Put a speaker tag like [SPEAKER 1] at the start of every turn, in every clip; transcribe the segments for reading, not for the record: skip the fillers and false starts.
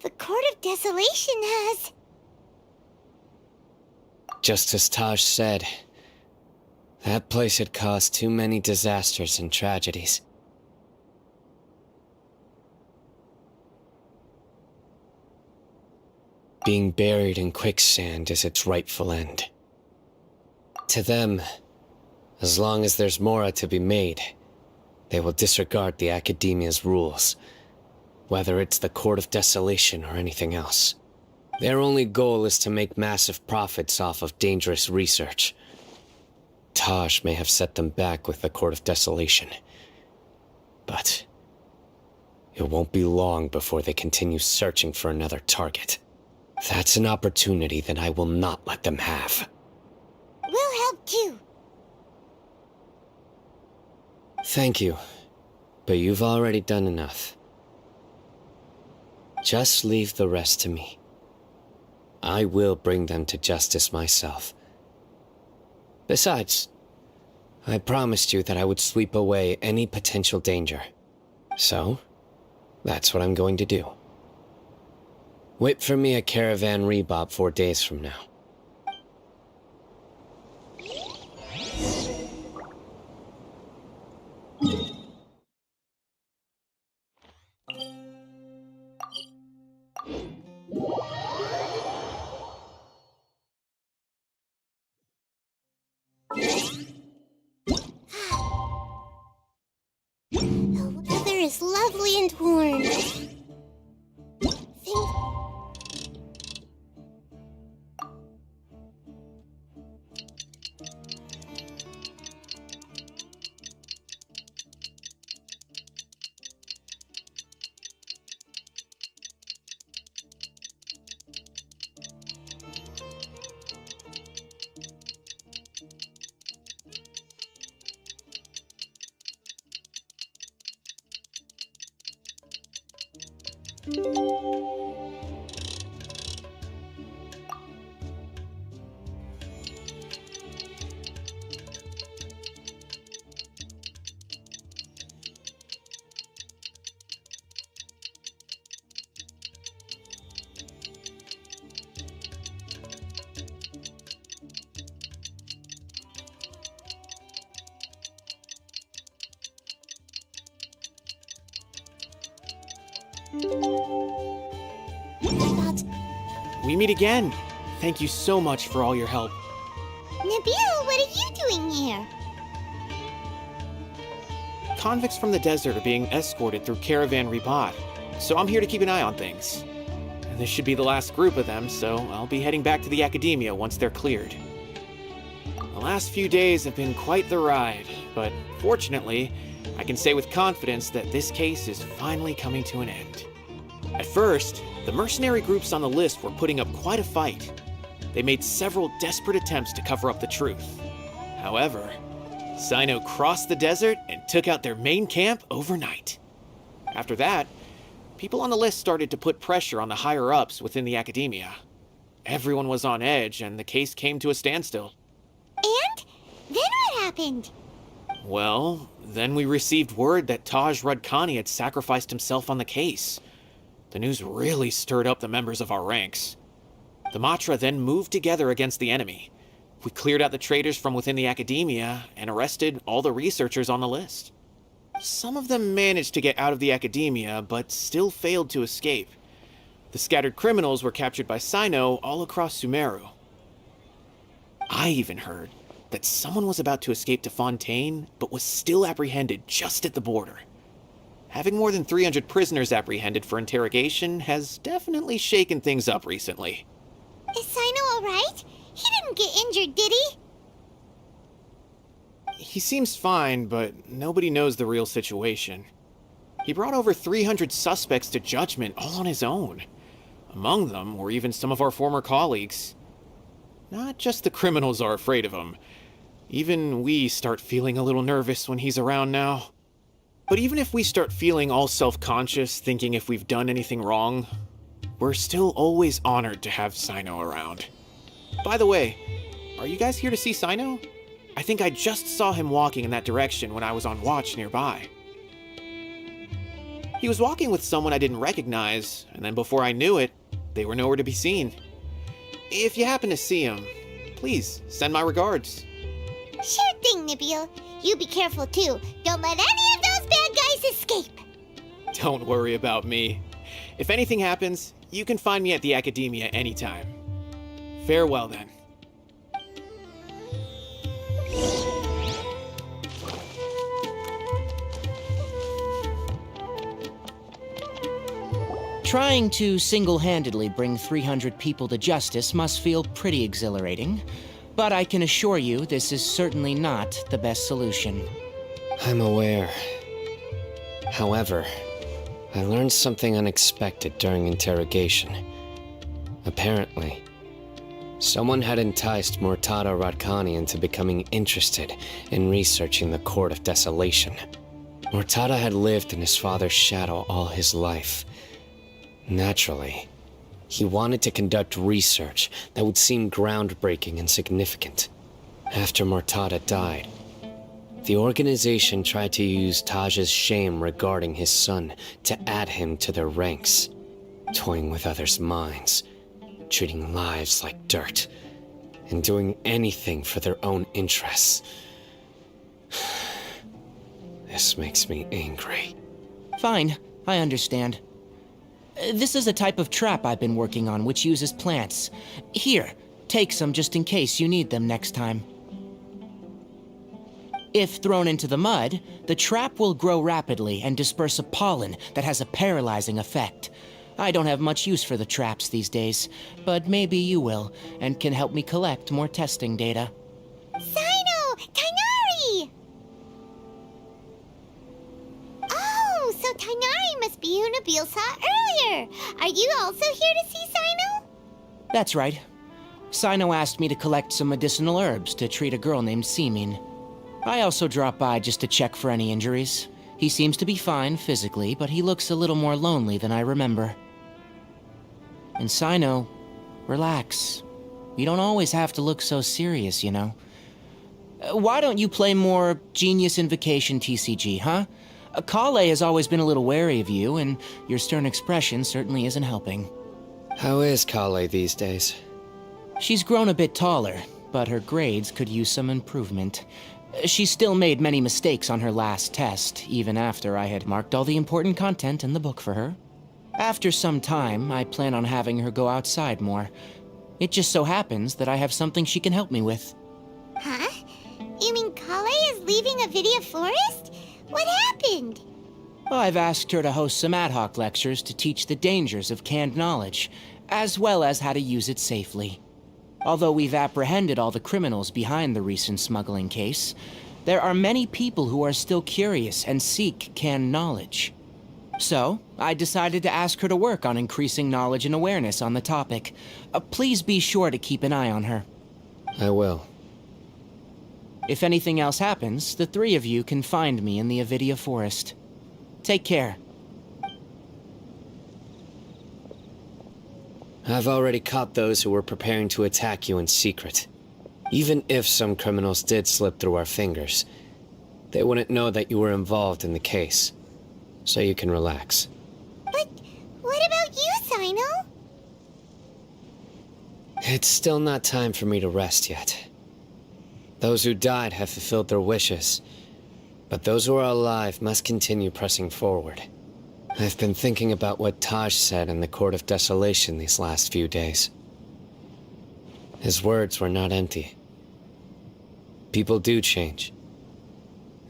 [SPEAKER 1] The Court of Desolation has...
[SPEAKER 2] Just as Taj said, that place had caused too many disasters and tragedies. Being buried in quicksand is its rightful end. To them, as long as there's Mora to be made, they will disregard the Academia's rules, whether it's the Court of Desolation or anything else. Their only goal is to make massive profits off of dangerous research. Taj may have set them back with the Court of Desolation, but it won't be long before they continue searching for another target. That's an opportunity that I will not let them have.
[SPEAKER 1] We'll help too.
[SPEAKER 2] Thank you, but you've already done enough. Just leave the rest to me. I will bring them to justice myself. Besides, I promised you that I would sweep away any potential danger. So, that's what I'm going to do. Wait for me at Caravan Rebop 4 days from now.
[SPEAKER 1] The weather is lovely and warm.
[SPEAKER 3] We meet again. Thank you so much for all your help.
[SPEAKER 1] Nabil, what are you doing here?
[SPEAKER 3] Convicts from the desert are being escorted through Caravan Rebot, so I'm here to keep an eye on things. And this should be the last group of them, so I'll be heading back to the Academia once they're cleared. The last few days have been quite the ride, but fortunately, I can say with confidence that this case is finally coming to an end. At first, the mercenary groups on the list were putting up quite a fight. They made several desperate attempts to cover up the truth. However, Sino crossed the desert and took out their main camp overnight. After that, people on the list started to put pressure on the higher-ups within the Academia. Everyone was on edge, and the case came to a standstill.
[SPEAKER 1] And? Then what happened?
[SPEAKER 3] Well, then we received word that Taj Rudkani had sacrificed himself on the case. The news really stirred up the members of our ranks. The Matra then moved together against the enemy. We cleared out the traitors from within the Academia and arrested all the researchers on the list. Some of them managed to get out of the Academia, but still failed to escape. The scattered criminals were captured by Sino all across Sumeru. I even heard that someone was about to escape to Fontaine, but was still apprehended just at the border. Having more than 300 prisoners apprehended for interrogation has definitely shaken things up recently.
[SPEAKER 1] Is Sino alright? He didn't get injured, did he?
[SPEAKER 3] He seems fine, but nobody knows the real situation. He brought over 300 suspects to judgment all on his own. Among them were even some of our former colleagues. Not just the criminals are afraid of him. Even we start feeling a little nervous when he's around now. But even if we start feeling all self-conscious, thinking if we've done anything wrong, we're still always honored to have Sino around. By the way, are you guys here to see Sino? I think I just saw him walking in that direction when I was on watch nearby. He was walking with someone I didn't recognize, and then before I knew it, they were nowhere to be seen. If you happen to see him, please send my regards.
[SPEAKER 1] Sure thing, Nabil. You be careful too. Don't let any of those bad guys escape.
[SPEAKER 3] Don't worry about me. If anything happens, you can find me at the Academia anytime. Farewell then.
[SPEAKER 4] Trying to single-handedly bring 300 people to justice must feel pretty exhilarating, but I can assure you this is certainly not the best solution.
[SPEAKER 2] I'm aware. However, I learned something unexpected during interrogation. Apparently, someone had enticed Murtada Radkani into becoming interested in researching the Court of Desolation. Murtada had lived in his father's shadow all his life. Naturally, he wanted to conduct research that would seem groundbreaking and significant. After Murtada died, the organization tried to use Taj's shame regarding his son to add him to their ranks, toying with others' minds, treating lives like dirt, and doing anything for their own interests. This makes me angry.
[SPEAKER 4] Fine, I understand. This is a type of trap I've been working on which uses plants. Here, take some just in case you need them next time. If thrown into the mud, the trap will grow rapidly and disperse a pollen that has a paralyzing effect. I don't have much use for the traps these days, but maybe you will, and can help me collect more testing data.
[SPEAKER 1] Sino! Tainari! Oh, so Tainari must be who Nabil saw earlier. Are you also here to see Sino?
[SPEAKER 4] That's right. Sino asked me to collect some medicinal herbs to treat a girl named Simin. I also dropped by just to check for any injuries. He seems to be fine physically, but he looks a little more lonely than I remember. And Sino, relax. You don't always have to look so serious, you know. Why don't you play more Genius Invocation TCG, huh? Kale has always been a little wary of you, and your stern expression certainly isn't helping.
[SPEAKER 2] How is Kale these days?
[SPEAKER 4] She's grown a bit taller, but her grades could use some improvement. She still made many mistakes on her last test, even after I had marked all the important content in the book for her. After some time, I plan on having her go outside more. It just so happens that I have something she can help me with.
[SPEAKER 1] Huh? You mean Kale is leaving Avidia Forest? What happened?
[SPEAKER 4] I've asked her to host some ad hoc lectures to teach the dangers of canned knowledge, as well as how to use it safely. Although we've apprehended all the criminals behind the recent smuggling case, there are many people who are still curious and seek canned knowledge. So, I decided to ask her to work on increasing knowledge and awareness on the topic. Please be sure to keep an eye on her.
[SPEAKER 2] I will.
[SPEAKER 4] If anything else happens, the three of you can find me in the Avidia Forest. Take care.
[SPEAKER 2] I've already caught those who were preparing to attack you in secret. Even if some criminals did slip through our fingers, they wouldn't know that you were involved in the case. So you can relax.
[SPEAKER 1] But what about you, Sino?
[SPEAKER 2] It's still not time for me to rest yet. Those who died have fulfilled their wishes, but those who are alive must continue pressing forward. I've been thinking about what Taj said in the Court of Desolation these last few days. His words were not empty. People do change,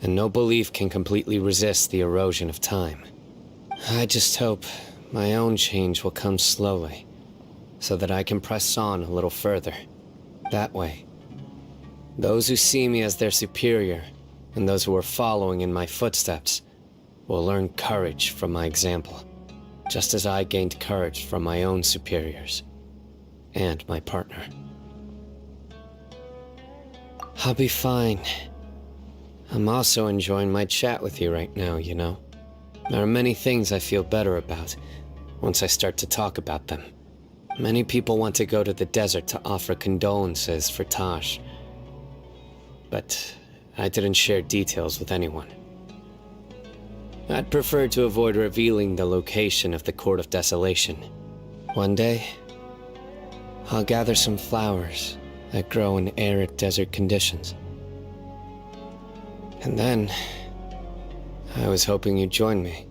[SPEAKER 2] and no belief can completely resist the erosion of time. I just hope my own change will come slowly, so that I can press on a little further. That way, those who see me as their superior, and those who are following in my footsteps, will learn courage from my example, just as I gained courage from my own superiors, and my partner. I'll be fine. I'm also enjoying my chat with you right now, you know. There are many things I feel better about once I start to talk about them. Many people want to go to the desert to offer condolences for Taj, but I didn't share details with anyone. I'd prefer to avoid revealing the location of the Court of Desolation. One day, I'll gather some flowers that grow in arid desert conditions. And then, I was hoping you'd join me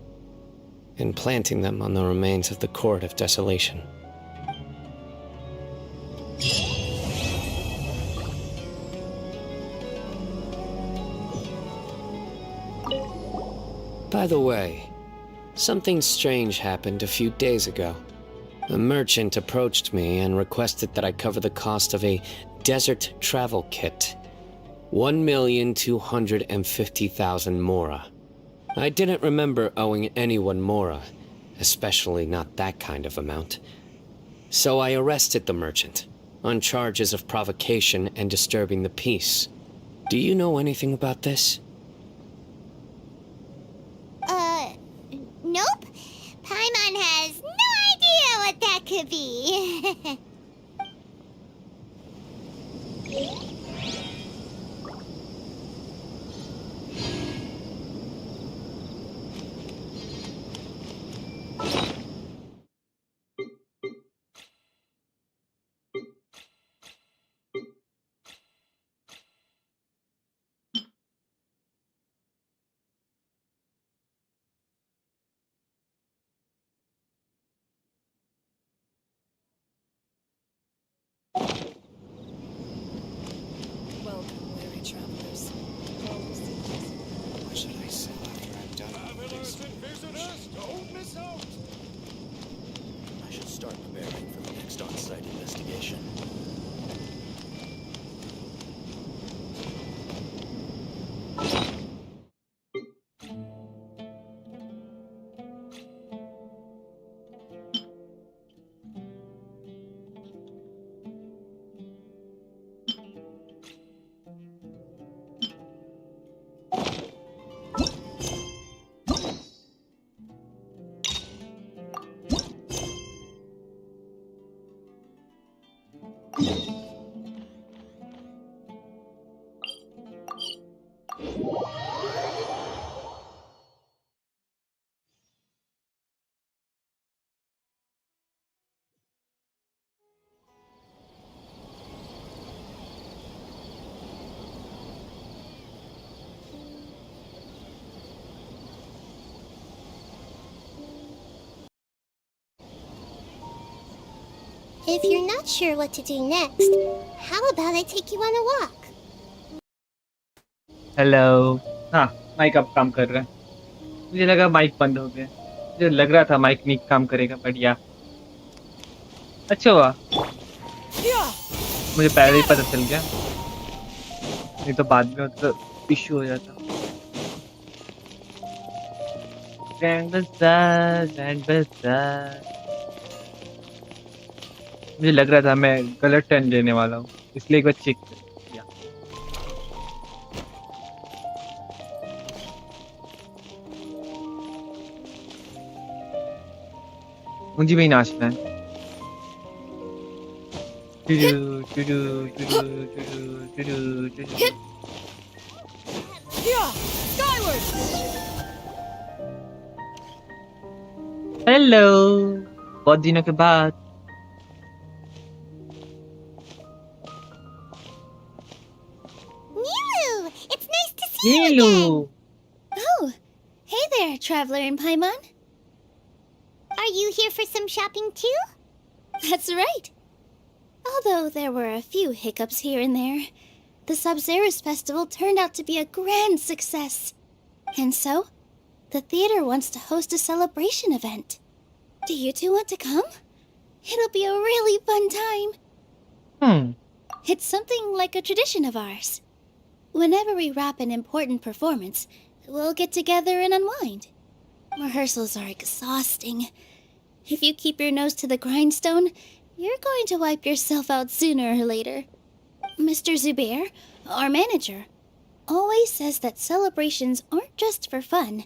[SPEAKER 2] in planting them on the remains of the Court of Desolation. By the way, something strange happened a few days ago. A merchant approached me and requested that I cover the cost of a desert travel kit. 1,250,000 mora. I didn't remember owing anyone mora, especially not that kind of amount. So I arrested the merchant, on charges of provocation and disturbing the peace. Do you know anything about this?
[SPEAKER 1] Nope. Paimon has no idea what that could be.
[SPEAKER 5] Welcome, weary travelers.
[SPEAKER 2] What should I say after I've done
[SPEAKER 6] Travelers and visitors, don't miss out!
[SPEAKER 7] I should start preparing for the next on-site investigation.
[SPEAKER 1] If you're not sure what to do next, how about I take you on a walk?
[SPEAKER 8] Hello. हाँ, mic अब काम कर रहा है। मुझे लगा mic बंद हो गया। मुझे लग रहा था माइक नहीं काम करेगा, बढ़िया। अच्छा हुआ, मुझे पहले ही पता चल गया, नहीं तो बाद में तो इश्यू हो जाता। ग्रैंड बाजार। मुझे लग रहा था मैं गलत टर्न लेने वाला हूँ, इसलिए एक बार चेक किया। मुझे भी नाचना है। टुडू टुडू टुडू टुडू टुडू टुडू। हेलो, बहुत दिनों के बाद।
[SPEAKER 1] Nilu! It's nice to see you
[SPEAKER 8] Neelu,
[SPEAKER 1] again!
[SPEAKER 5] Oh, hey there, traveler in Paimon.
[SPEAKER 1] Are you here for some shopping too?
[SPEAKER 5] That's right. Although there were a few hiccups here and there, the Sub-Zerus festival turned out to be a grand success. And so, the theater wants to host a celebration event. Do you two want to come? It'll be a really fun time. It's something like a tradition of ours. Whenever we wrap an important performance, we'll get together and unwind. Rehearsals are exhausting. If you keep your nose to the grindstone, you're going to wipe yourself out sooner or later. Mr. Zubair, our manager, always says that celebrations aren't just for fun,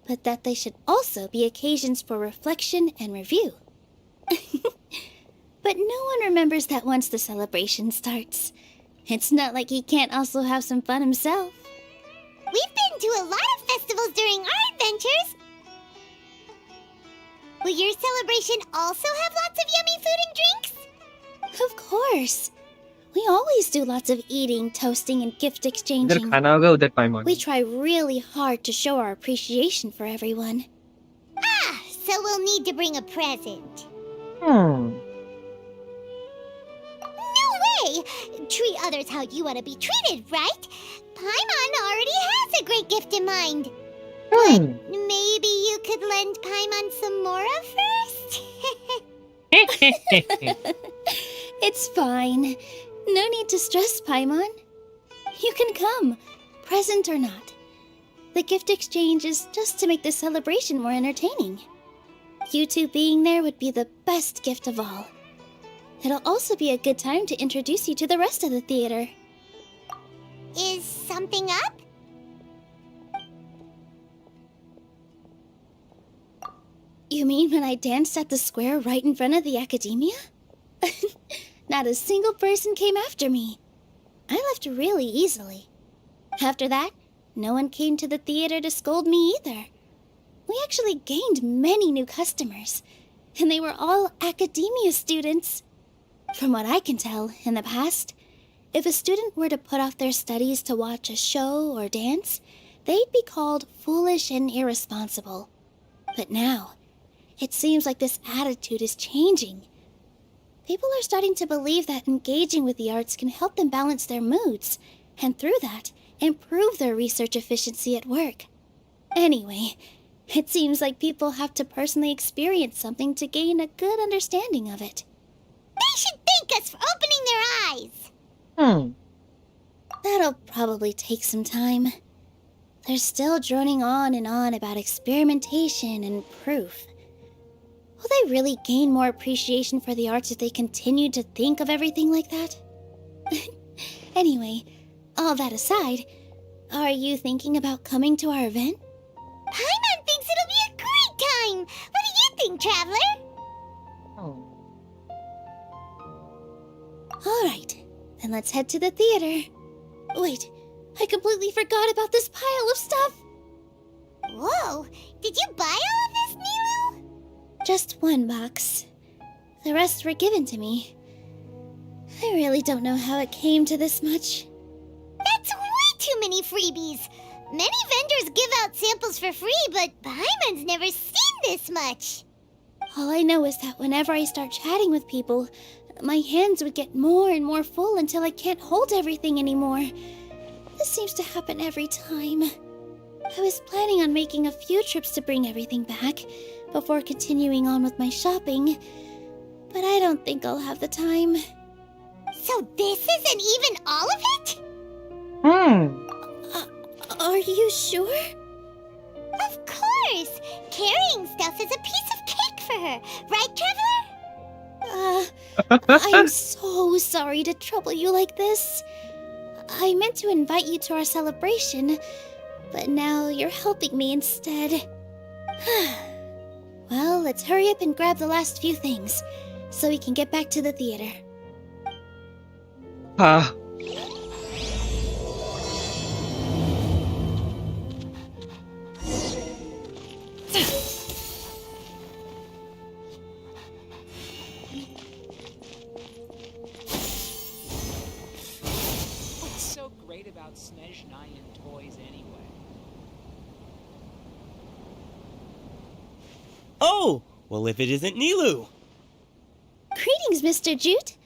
[SPEAKER 5] but that they should also be occasions for reflection and review. But no one remembers that once the celebration starts. It's not like he can't also have some fun himself.
[SPEAKER 1] We've been to a lot of festivals during our adventures. Will your celebration also have lots of yummy food and drinks?
[SPEAKER 5] Of course. We always do lots of eating, toasting, and gift
[SPEAKER 8] इधर
[SPEAKER 5] exchanging.
[SPEAKER 8] खाना होगा उधर पाइमॉन.
[SPEAKER 5] We try really hard to show our appreciation for everyone.
[SPEAKER 1] Ah, so we'll need to bring a present.
[SPEAKER 8] Hmm.
[SPEAKER 1] No way! Treat others how you want to be treated, right? Paimon already has a great gift in mind.
[SPEAKER 8] Hmm.
[SPEAKER 1] Maybe you could lend Paimon some Mora first?
[SPEAKER 5] It's fine. No need to stress, Paimon. You can come, present or not. The gift exchange is just to make the celebration more entertaining. You two being there would be the best gift of all. It'll also be a good time to introduce you to the rest of the theater.
[SPEAKER 1] Is something up?
[SPEAKER 5] You mean when I danced at the square right in front of the academia? Not a single person came after me. I left really easily. After that, no one came to the theater to scold me either. We actually gained many new customers, and they were all academia students. From what I can tell, in the past, if a student were to put off their studies to watch a show or dance, they'd be called foolish and irresponsible. But now, it seems like this attitude is changing. People are starting to believe that engaging with the arts can help them balance their moods, and through that, improve their research efficiency at work. Anyway, it seems like people have to personally experience something to gain a good understanding of it.
[SPEAKER 1] They should thank us for opening their eyes.
[SPEAKER 8] Hmm.
[SPEAKER 5] That'll probably take some time. They're still droning on and on about experimentation and proof. Will they really gain more appreciation for the arts if they continue to think of everything like that? Anyway, all that aside, are you thinking about coming to our event?
[SPEAKER 1] Paimon thinks it'll be a great time. What do you think, Traveler?
[SPEAKER 8] Oh.
[SPEAKER 5] All right, then let's head to the theater. Wait, I completely forgot about this pile of stuff.
[SPEAKER 1] Whoa, did you buy all of this, Nilu?
[SPEAKER 5] Just one box. The rest were given to me. I really don't know how it came to this much.
[SPEAKER 1] That's way too many freebies. Many vendors give out samples for free, but Paimon's never seen this much.
[SPEAKER 5] All I know is that whenever I start chatting with people, my hands would get more and more full until I can't hold everything anymore. This seems to happen every time. I was planning on making a few trips to bring everything back before continuing on with my shopping, but I don't think I'll have the time.
[SPEAKER 1] So this isn't even all of it?
[SPEAKER 8] Hmm.
[SPEAKER 5] Are you sure?
[SPEAKER 1] Of course! Carrying stuff is a piece of cake for her, right, Traveler?
[SPEAKER 5] I'm so sorry to trouble you like this. I meant to invite you to our celebration, but now you're helping me instead. Well, let's hurry up and grab the last few things, so we can get back to the theater.
[SPEAKER 8] Ah.
[SPEAKER 9] What's so great about Snezhnaya toys anyway?
[SPEAKER 10] Oh, well, if it isn't Nilu.
[SPEAKER 5] Greetings, Mr. Jute.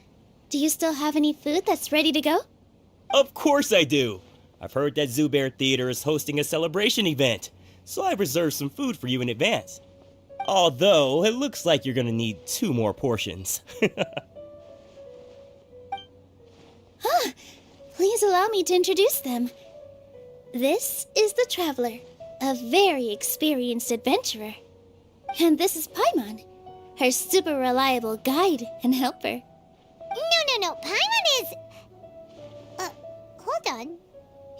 [SPEAKER 5] Do you still have any food that's ready to go?
[SPEAKER 10] Of course I do. I've heard that Zubair Theater is hosting a celebration event, so I've reserved some food for you in advance. Although, it looks like you're gonna need 2 more portions.
[SPEAKER 5] Please allow me to introduce them. This is the Traveler, a very experienced adventurer. And this is Paimon, her super reliable guide and helper.
[SPEAKER 1] No. Paimon is... hold on.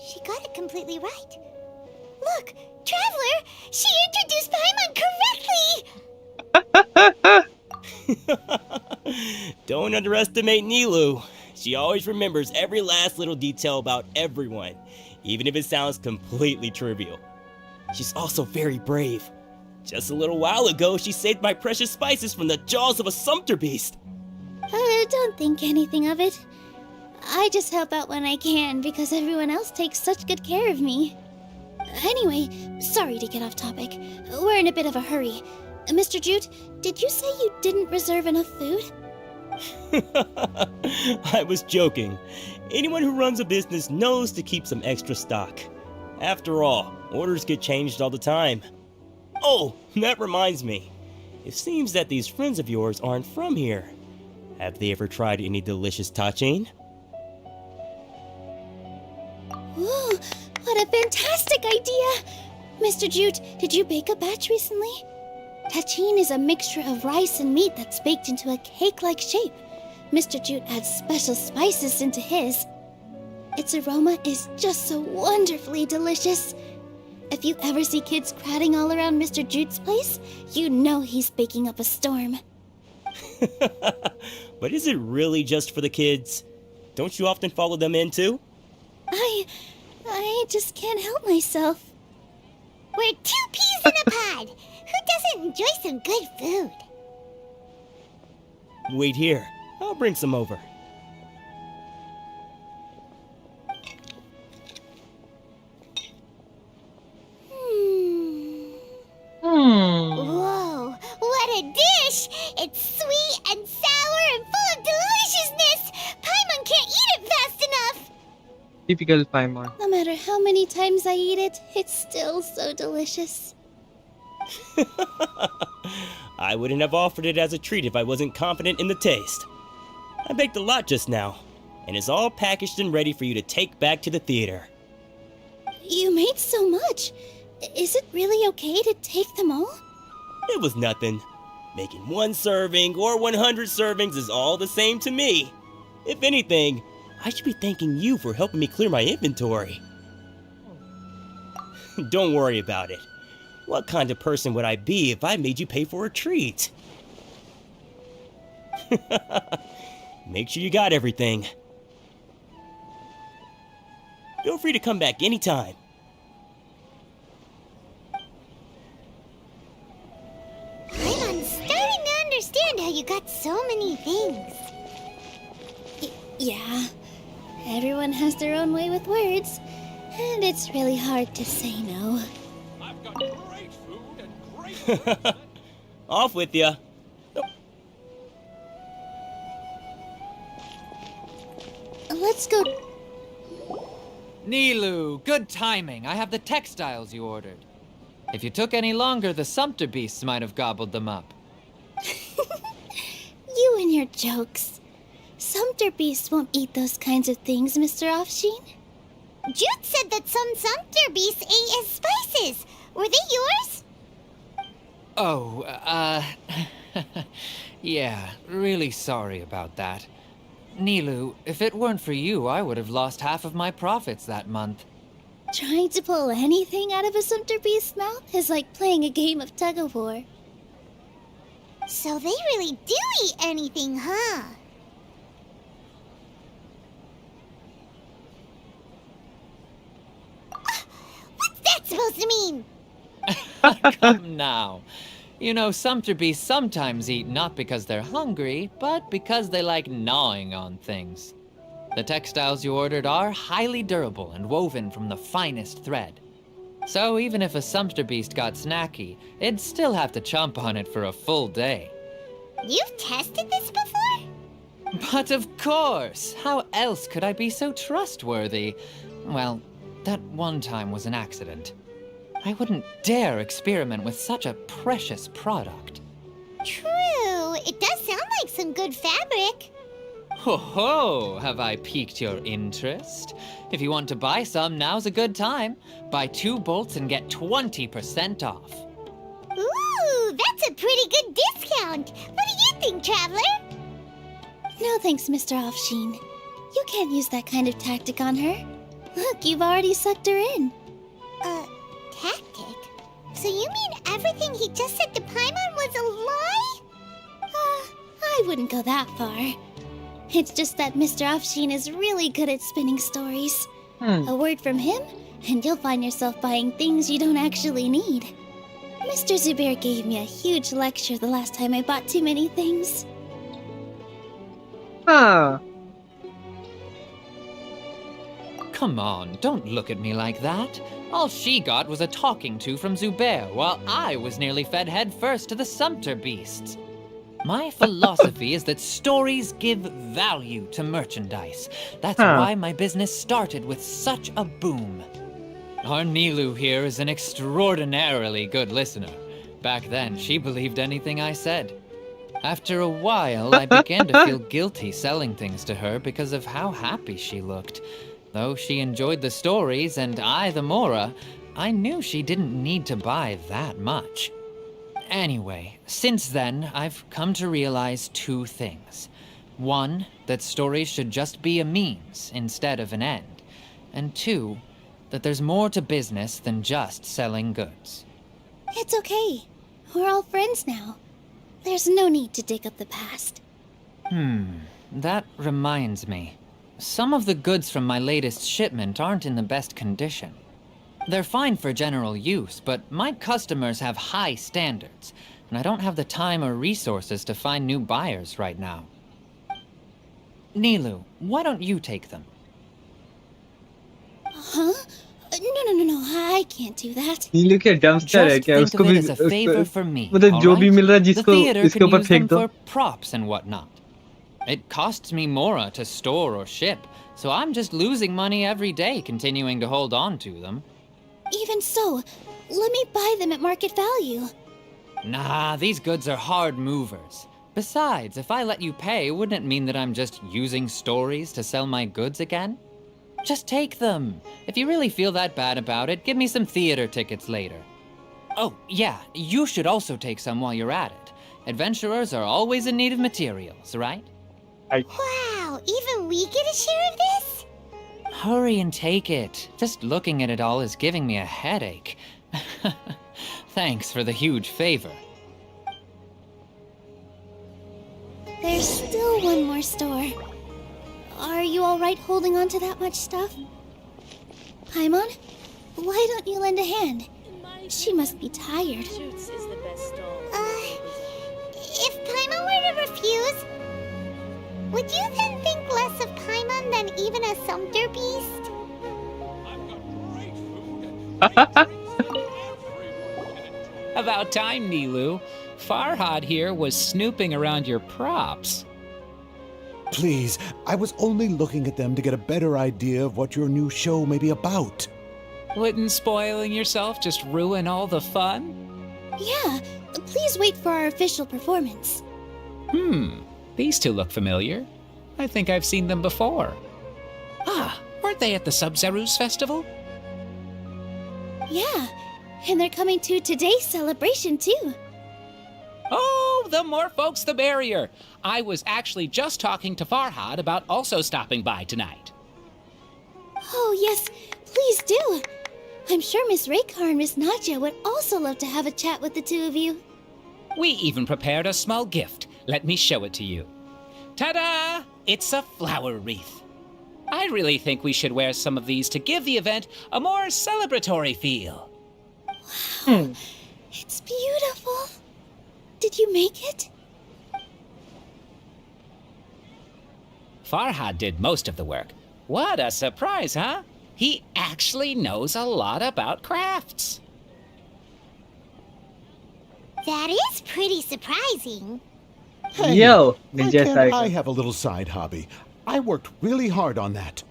[SPEAKER 1] She got it completely right. Look, Traveler, she introduced Paimon correctly!
[SPEAKER 10] Don't underestimate Nilu. She always remembers every last little detail about everyone, even if it sounds completely trivial. She's also very brave. Just a little while ago, she saved my precious spices from the jaws of a sumpter beast.
[SPEAKER 5] Don't think anything of it. I just help out when I can because everyone else takes such good care of me. Anyway, sorry to get off topic. We're in a bit of a hurry. Mr. Jute, did you say you didn't reserve enough food?
[SPEAKER 10] I was joking. Anyone who runs a business knows to keep some extra stock. After all, orders get changed all the time. Oh, that reminds me. It seems that these friends of yours aren't from here. Have they ever tried any delicious tachin?
[SPEAKER 5] Ooh, what a fantastic idea! Mr. Jute, did you bake a batch recently? Tachin is a mixture of rice and meat that's baked into a cake-like shape. Mr. Jute adds special spices into his. Its aroma is just so wonderfully delicious. If you ever see kids crowding all around Mr. Jute's place, you know he's baking up a storm.
[SPEAKER 10] But is it really just for the kids? Don't you often follow them in too?
[SPEAKER 5] I just can't help myself.
[SPEAKER 1] We're 2 peas in a pod. Who doesn't enjoy some good food?
[SPEAKER 10] Wait here. I'll bring some over.
[SPEAKER 1] Whoa, what a dish! It's sweet and sour and full of deliciousness! Paimon can't eat it fast enough!
[SPEAKER 8] Typical Paimon.
[SPEAKER 5] No matter how many times I eat it, it's still so delicious.
[SPEAKER 10] I wouldn't have offered it as a treat if I wasn't confident in the taste. I baked a lot just now, and it's all packaged and ready for you to take back to the theater.
[SPEAKER 5] You made so much. Is it really okay to take them all?
[SPEAKER 10] It was nothing. Making 1 serving or 100 servings is all the same to me. If anything, I should be thanking you for helping me clear my inventory. Don't worry about it. What kind of person would I be if I made you pay for a treat? Make sure you got everything. Feel free to come back anytime.
[SPEAKER 1] Paimon's starting to understand how you got so many things.
[SPEAKER 5] Yeah. Everyone has their own way with words, and it's really hard to say no.
[SPEAKER 6] I've got great food and great
[SPEAKER 10] Off with ya.
[SPEAKER 5] Let's go.
[SPEAKER 9] Nilu, good timing. I have the textiles you ordered. If you took any longer, the sumpter beasts might have gobbled them up.
[SPEAKER 5] You and your jokes. Sumpter beasts won't eat those kinds of things, Mr. Offsheen.
[SPEAKER 1] Jute said that some sumpter beasts ate his spices. Were they yours?
[SPEAKER 9] Oh, yeah, really sorry about that. Nilu, if it weren't for you, I would have lost half of my profits that month.
[SPEAKER 5] Trying to pull anything out of a sumpter beast's mouth is like playing a game of tug-of-war.
[SPEAKER 1] So they really do eat anything, huh? What's that supposed to mean?
[SPEAKER 9] Come now. You know, sumpter beasts sometimes eat not because they're hungry, but because they like gnawing on things. The textiles you ordered are highly durable and woven from the finest thread. So even if a sumpter beast got snacky, it'd still have to chomp on it for a full day.
[SPEAKER 1] You've tested this before?
[SPEAKER 9] But of course! How else could I be so trustworthy? Well, that one time was an accident. I wouldn't dare experiment with such a precious product.
[SPEAKER 1] True. It does sound like some good fabric.
[SPEAKER 9] Ho ho! Have I piqued your interest? If you want to buy some, now's a good time. Buy 2 bolts and get 20% off.
[SPEAKER 1] Ooh, that's a pretty good discount. What do you think, Traveler?
[SPEAKER 5] No thanks, Mr. Offsheen. You can't use that kind of tactic on her. Look, you've already sucked her in.
[SPEAKER 1] Tactic? So you mean everything he just said to Paimon was a lie?
[SPEAKER 5] I wouldn't go that far. It's just that Mr. Offsheen is really good at spinning stories. A word from him, and you'll find yourself buying things you don't actually need. Mr. Zubair gave me a huge lecture the last time I bought too many things.
[SPEAKER 8] हाँ
[SPEAKER 9] Come on, don't look at me like that. All she got was a talking to from Zubair, while I was nearly fed head first to the Sumpter beasts. My philosophy is that stories give value to merchandise. That's why my business started with such a boom. Our Nilu here is an extraordinarily good listener. Back then, she believed anything I said. After a while, I began to feel guilty selling things to her because of how happy she looked. Though she enjoyed the stories and I the Mora, I knew she didn't need to buy that much. Anyway, since then, I've come to realize two things. One, that stories should just be a means instead of an end. And two, that there's more to business than just selling goods.
[SPEAKER 5] It's okay. We're all friends now. There's no need to dig up the past.
[SPEAKER 9] That reminds me. Some of the goods from my latest shipment aren't in the best condition. They're fine for general use, but my customers have high standards, and I don't have the time or resources to find new buyers right now. Nilu, why don't you take them?
[SPEAKER 5] Huh? No, I can't do that.
[SPEAKER 8] नीलू क्या dumpster है
[SPEAKER 9] Just
[SPEAKER 8] क्या
[SPEAKER 9] think
[SPEAKER 8] उसको
[SPEAKER 9] of
[SPEAKER 8] भी
[SPEAKER 9] it as a favor for me,
[SPEAKER 8] मतलब जो भी
[SPEAKER 9] alright?
[SPEAKER 8] मिल रहा है
[SPEAKER 9] The
[SPEAKER 8] जिसको
[SPEAKER 9] theater
[SPEAKER 8] इसके
[SPEAKER 9] can
[SPEAKER 8] ऊपर
[SPEAKER 9] use
[SPEAKER 8] फेंक
[SPEAKER 9] them
[SPEAKER 8] दो
[SPEAKER 9] for props and whatnot. It costs me Mora to store or ship, so I'm just losing money every day continuing to hold on to them.
[SPEAKER 5] Even so, let me buy them at market value.
[SPEAKER 9] Nah, these goods are hard movers. Besides, if I let you pay, wouldn't it mean that I'm just using stories to sell my goods again? Just take them. If you really feel that bad about it, give me some theater tickets later. Oh, yeah, you should also take some while you're at it. Adventurers are always in need of materials, right?
[SPEAKER 1] Wow, even we get a share of this?
[SPEAKER 9] Hurry and take it. Just looking at it all is giving me a headache. Thanks for the huge favor.
[SPEAKER 5] There's still one more store. Are you alright holding on to that much stuff? Paimon, why don't you lend a hand? She must be tired.
[SPEAKER 1] If Paimon were to refuse, would you then think less of Paimon than even a Sumpter beast?
[SPEAKER 6] I've got great food and great drinks that everyone can enjoy.
[SPEAKER 11] About time, Nilu. Farhad here was snooping around your props.
[SPEAKER 12] Please, I was only looking at them to get a better idea of what your new show may be about.
[SPEAKER 11] Wouldn't spoiling yourself just ruin all the fun?
[SPEAKER 5] Yeah, please wait for our official performance.
[SPEAKER 11] These two look familiar. I think I've seen them before. Ah, weren't they at the Sub-Zerus festival?
[SPEAKER 5] Yeah, and they're coming to today's celebration too.
[SPEAKER 11] Oh, the more folks the merrier. I was actually just talking to Farhad about also stopping by tonight.
[SPEAKER 5] Oh yes, please do. I'm sure Miss Raykar and Miss Nadja would also love to have a chat with the two of you.
[SPEAKER 11] We even prepared a small gift. Let me show it to you. Ta-da! It's a flower wreath. I really think we should wear some of these to give the event a more celebratory feel.
[SPEAKER 5] Wow, it's beautiful. Did you make it?
[SPEAKER 11] Farhad did most of the work. What a surprise, huh? He actually knows a lot about crafts.
[SPEAKER 1] That is pretty surprising.
[SPEAKER 12] Hey,
[SPEAKER 8] Yo,
[SPEAKER 12] why
[SPEAKER 8] Ninja
[SPEAKER 12] can't
[SPEAKER 8] Cycle.
[SPEAKER 12] I have a little side hobby? I worked really hard on that.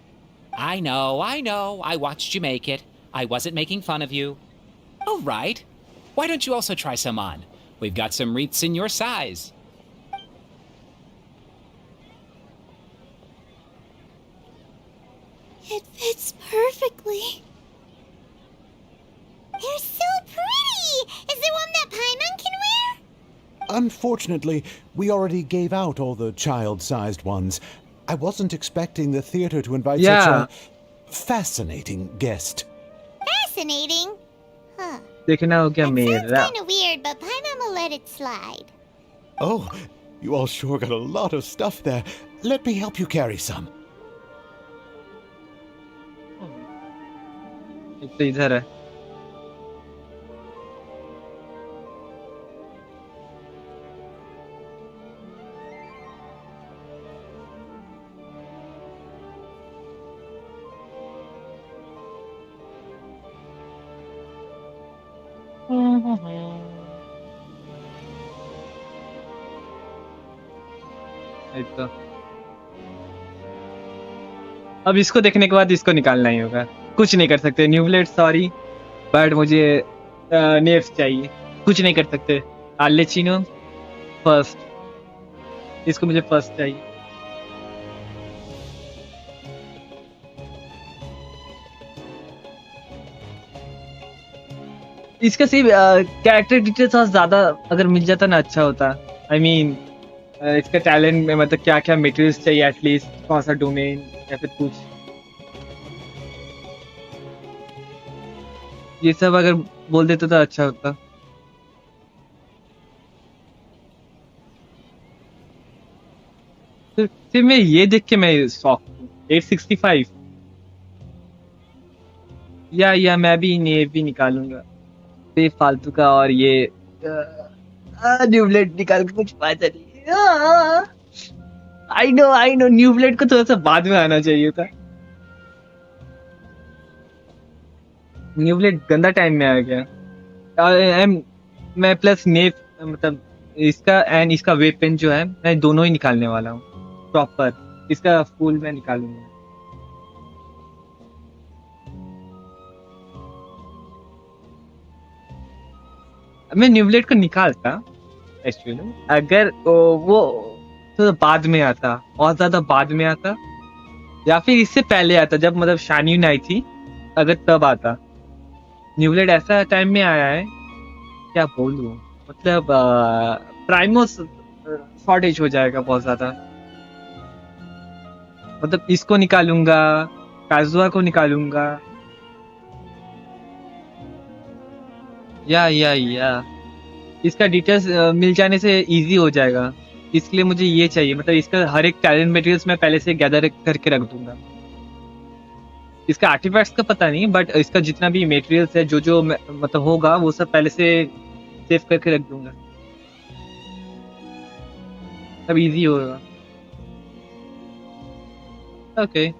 [SPEAKER 11] I know. I watched you make it. I wasn't making fun of you. All right. Why don't you also try some on? We've got some wreaths in your size.
[SPEAKER 5] It fits perfectly.
[SPEAKER 1] They're so pretty! Is there one that Paimon can wear?
[SPEAKER 12] Unfortunately, we already gave out all the child-sized ones. I wasn't expecting the theater to invite such a fascinating guest.
[SPEAKER 1] Fascinating. Huh.
[SPEAKER 8] देखना हो क्या
[SPEAKER 1] Sounds
[SPEAKER 8] मेरा
[SPEAKER 1] kind of weird, but Paimon will let it slide.
[SPEAKER 12] Oh, you all sure got a lot of stuff there. Let me help you carry some.
[SPEAKER 8] एक तो इधर है। एक तो अब इसको देखने के बाद इसको निकालना ही होगा, कुछ नहीं कर सकते। न्यूब्लेड सॉरी, बट मुझे नेफ्स चाहिए, कुछ नहीं कर सकते। आलेचिनो फर्स्ट, इसको मुझे फर्स्ट चाहिए। इसका सिर्फ कैरेक्टर डिटेल्स और ज्यादा अगर मिल जाता ना अच्छा होता। आई मीन इसका टैलेंट में मतलब क्या क्या मटेरियल्स चाहिए, एटलीस्ट कौन सा डोमेन या फिर कुछ, ये सब अगर बोल देते तो अच्छा होता। फिर मैं ये देख के मैं शॉक हूँ। 865 या मैं भी नेव भी निकालूंगा फालतू का, और ये न्यूब्लेड निकाल के कुछ फायदा नहीं। आई नो न्यूब्लेड को थोड़ा सा बाद में आना चाहिए था। न्यूब्लेड गंदा टाइम में आ गया। मैं प्लस नेव मतलब इसका एंड इसका वेपन जो है मैं दोनों ही निकालने वाला हूँ प्रॉपर। इसका फुल मैं निकालूंगा। मैं न्यूब्लेड को निकालता एक्चुअली अगर वो तो बाद में आता, और ज्यादा बाद में आता, या फिर इससे पहले आता जब मतलब शान्यून आई थी, अगर तब आता। न्यूब्लेड ऐसा टाइम में आया है, क्या बोलूं, मतलब प्राइमोस शॉर्टेज हो जाएगा बहुत ज्यादा। मतलब इसको निकालूंगा, काजुआ को निकालूंगा, या इसका डिटेल्स मिल जाने से इजी हो जाएगा। इसके लिए मुझे ये चाहिए, मतलब इसका हर एक टैलेंट मटेरियल्स मैं पहले से गैदर करके रख दूंगा। इसका आर्टिफैक्ट्स का पता नहीं, बट इसका जितना भी मटेरियल्स है जो मतलब होगा वो सब पहले से सेव करके रख दूंगा, तब इजी होगा। Okay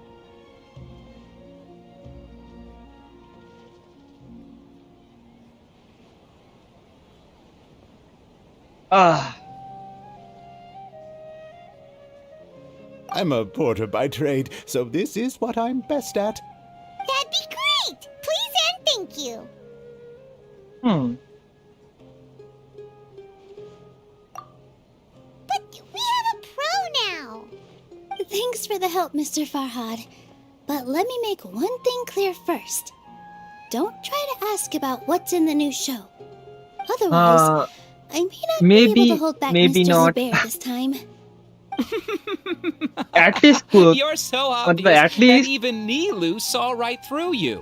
[SPEAKER 12] I'm a porter by trade, so this is what I'm best at.
[SPEAKER 1] That'd be great! Please and thank you. But we have a pro now.
[SPEAKER 5] Thanks for the help, Mr. Farhad. But let me make one thing clear first. Don't try to ask about what's in the new show. Otherwise, I may not be able to hold back
[SPEAKER 8] maybe
[SPEAKER 5] Mr.
[SPEAKER 8] not.
[SPEAKER 5] Zubair this time.
[SPEAKER 8] At least
[SPEAKER 11] You're so obvious
[SPEAKER 8] at least
[SPEAKER 11] that even Nilu saw right through you.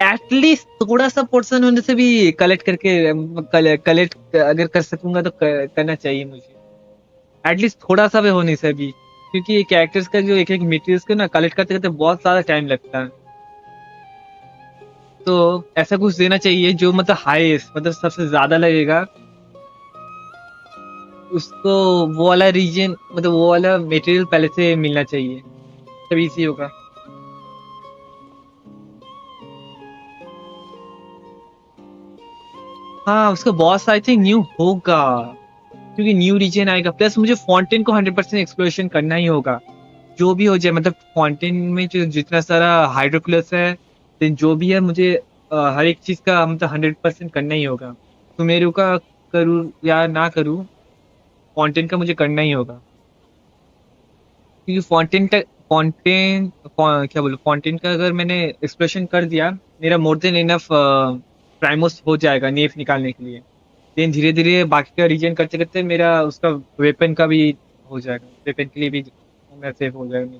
[SPEAKER 8] At least थोड़ा सा portion होने से भी collect अगर कर सकूंगा तो करना चाहिए मुझे। एटलीस्ट थोड़ा सा भी होने से भी, क्योंकि कैरेक्टर्स का जो एक एक मटेरियल्स को ना कलेक्ट करते करते बहुत ज्यादा टाइम लगता है। तो ऐसा कुछ देना चाहिए जो मतलब हाईएस्ट, मतलब सबसे ज्यादा लगेगा उसको। वो वाला रीजन मतलब वो वाला मटेरियल पहले से मिलना चाहिए, तभी इजी होगा। हाँ, उसका बॉस आई थिंक न्यू होगा, क्योंकि न्यू रीजन आएगा। प्लस मुझे फाउंटेन को 100% एक्सप्लोरेशन करना ही होगा, जो भी हो जाए। मतलब फाउंटेन में जो जितना सारा हाइड्रोकुलस है, जो भी है, मुझे हर एक चीज का मतलब 100% करना ही होगा। सुमेरु का करूँ या ना करूँ, फाउंटेन का मुझे करना ही होगा, क्योंकि फाउंटेन का अगर मैंने एक्सप्लोरेशन कर दिया, मेरा मोर देन इनफ प्राइमोस हो जाएगा नेफ निकालने के लिए। देन धीरे धीरे बाकी का रीजन करते करते मेरा उसका वेपन का भी हो जाएगा, वेपन के लिए भी मैं सेफ हो जाएगा।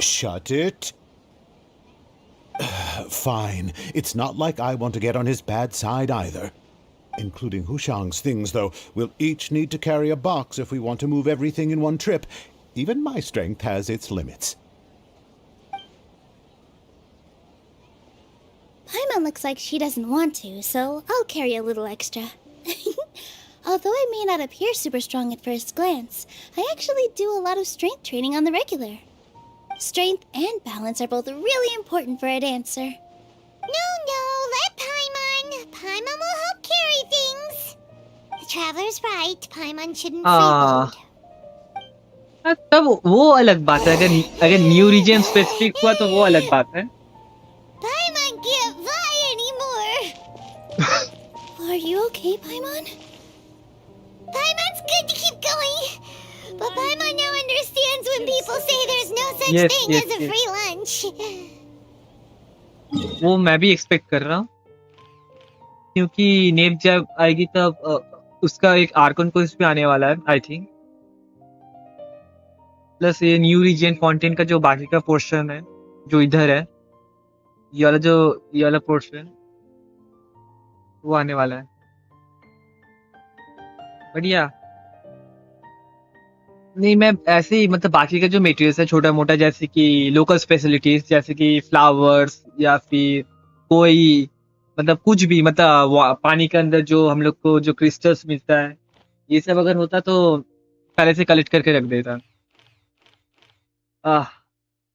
[SPEAKER 12] Shut it. Fine. It's not like I want to get on his bad side either. Including Hushang's things, though. We'll each need to carry a box if we want to move everything in one trip. Even my strength has its limits.
[SPEAKER 5] Paimon looks like she doesn't want to, so I'll carry a little extra. Although I may not appear super strong at first glance, I actually do a lot of strength training on the regular. Strength and balance are both really important for a dancer.
[SPEAKER 1] No, let Paimon. Paimon will help carry things. The traveler's right. Paimon shouldn't
[SPEAKER 8] हाँ
[SPEAKER 1] freeload.
[SPEAKER 8] तब वो अलग बात है अगर new reason specific हुआ तो वो अलग बात है
[SPEAKER 1] Paimon can't fly anymore.
[SPEAKER 5] Are you okay, Paimon?
[SPEAKER 1] Paimon's good to keep going. But Paimon now understands when people say there's no such
[SPEAKER 8] Yes,
[SPEAKER 1] thing
[SPEAKER 8] yes,
[SPEAKER 1] as a
[SPEAKER 8] yes.
[SPEAKER 1] free lunch.
[SPEAKER 8] वो मैं भी expect कर रहा हूँ क्योंकि nap जब आएगी तब उसका एक आर्कन कोर्स भी आने वाला है आई थिंक प्लस ये न्यू रीजन कंटेंट का जो बाकी का पोर्शन है जो इधर है ये वाला पोर्शन वो आने वाला है बढ़िया नहीं मैं ऐसे ही मतलब बाकी का जो मटेरियल्स है छोटा मोटा जैसे कि लोकल स्पेशलिटीज जैसे कि फ्लावर्स या फिर कोई मतलब कुछ भी मतलब पानी के अंदर जो हम लोग को जो क्रिस्टल्स मिलता है ये सब अगर होता तो पहले से कलेक्ट करके रख देता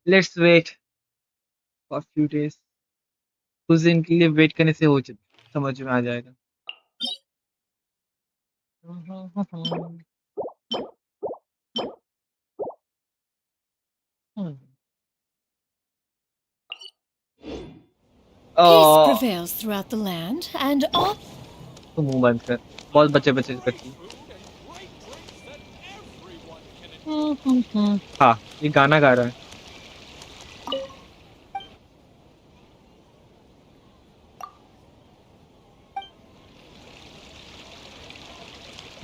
[SPEAKER 8] let's wait for few days कुछ दिन के लिए वेट करने से हो समझ में आ जाएगा
[SPEAKER 13] Peace prevails throughout the land, and all.
[SPEAKER 8] तो मुंह बंद कर बहुत बच्चे करती हाँ ये गाना गा रहा है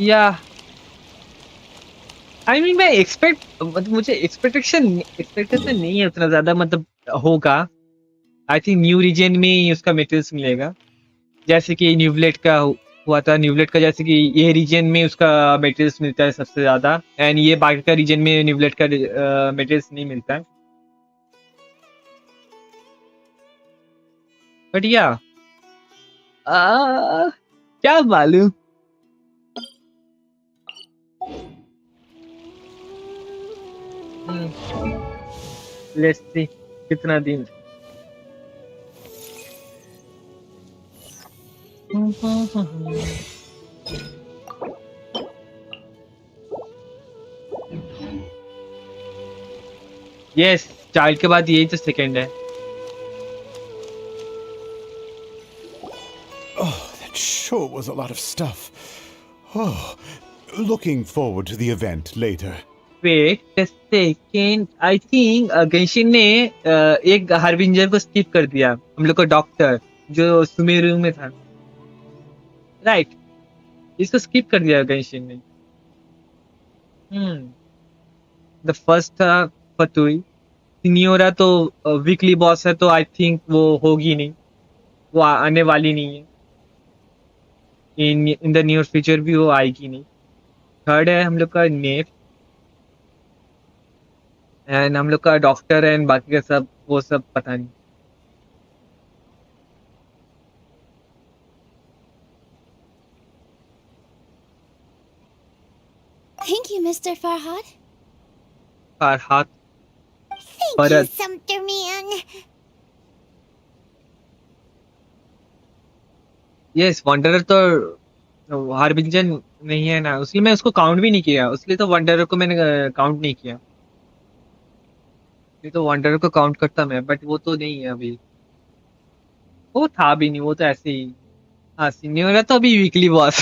[SPEAKER 8] या आई मीन मैं मुझे एक्सपेक्टेशन नहीं है उतना ज्यादा मतलब होगा आई थिंक न्यू रीजन में उसका मटेरियल्स मिलेगा जैसे कि न्यूब्लेट का हुआ था न्यूब्लेट का जैसे कि ये रीजन में उसका मटेरियल्स मिलता है सबसे ज्यादा एंड ये बाकी का रीजन में न्यूब्लेट का मटेरियल्स नहीं मिलता है बट या क्या मालूम लेट्स सी कितना दिन यस चाइल्ड के बाद यही तो सेकंड है
[SPEAKER 12] Oh, that sure was a lot of stuff. Oh, looking forward to the event later.
[SPEAKER 8] Wait a second. I think Genshin ने एक हार्बिंजर को स्किप कर दिया हम लोग का डॉक्टर जो सुमेरु में था राइट इसको स्किप कर दिया गेंशिन ने द फर्स्ट था फतुई सिनियोरा तो वीकली बॉस है तो आई थिंक वो होगी नहीं वो आने वाली नहीं है इन द नियर फ्यूचर भी वो आएगी नहीं थर्ड है हम लोग का नेफ एंड हम लोग का डॉक्टर एंड बाकी का सब वो सब पता नहीं
[SPEAKER 5] Thank you, Mr. Farhad.
[SPEAKER 8] Farhad.
[SPEAKER 1] Thank you, Sumter Man.
[SPEAKER 8] Yes wanderer तो हार्बिंजन नहीं है ना उसलिए मैं उसको काउंट भी नहीं किया उसलिए तो वंडरर को मैंने काउंट नहीं किया ये तो वंडरर को काउंट करता मैं बट वो तो नहीं है अभी वो था भी नहीं वो तो ऐसे ही हाँ सिनियोरा तो अभी वीकली बॉस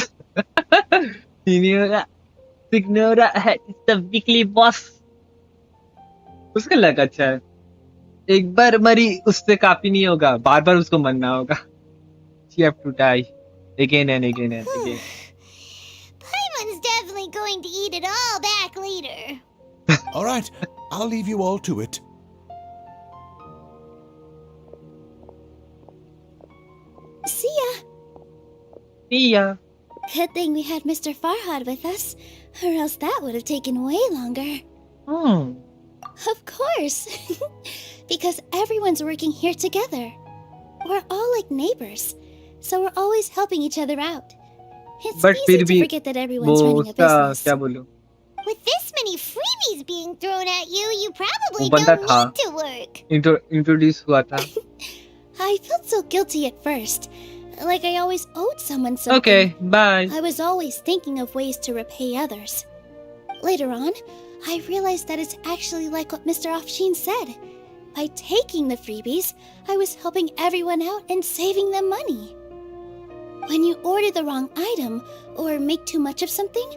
[SPEAKER 8] सिनियोरा है द वीकली बॉस उसका लग अच्छा है एक बार मरी उससे काफी नहीं होगा बार बार उसको मरना होगा You have to die again and again and again.
[SPEAKER 1] Paimon's definitely going to eat it all back later.
[SPEAKER 12] All right, I'll leave you all to it.
[SPEAKER 5] See ya.
[SPEAKER 8] See ya.
[SPEAKER 5] Good thing we had Mr. Farhad with us, or else that would have taken way longer. Of course. Because everyone's working here together. We're all a like neighbors, so we're always helping each other out. It's
[SPEAKER 8] But
[SPEAKER 5] easy
[SPEAKER 8] फिर
[SPEAKER 5] to
[SPEAKER 8] भी
[SPEAKER 5] forget that everyone's
[SPEAKER 8] वो
[SPEAKER 5] running a
[SPEAKER 8] उसका
[SPEAKER 5] business.
[SPEAKER 8] क्या बोलूं,
[SPEAKER 1] With this many freebies being thrown at you, you
[SPEAKER 8] वो
[SPEAKER 1] probably
[SPEAKER 8] बंदा
[SPEAKER 1] don't
[SPEAKER 8] था,
[SPEAKER 1] need to work.
[SPEAKER 8] Introduce हुआ था.
[SPEAKER 5] I felt so guilty at first, like I always owed someone something.
[SPEAKER 8] Okay, bye.
[SPEAKER 5] I was always thinking of ways to repay others. Later on, I realized that it's actually like what Mr. Offsheen said. By taking the freebies, I was helping everyone out and saving them money. When you order the wrong item or make too much of something,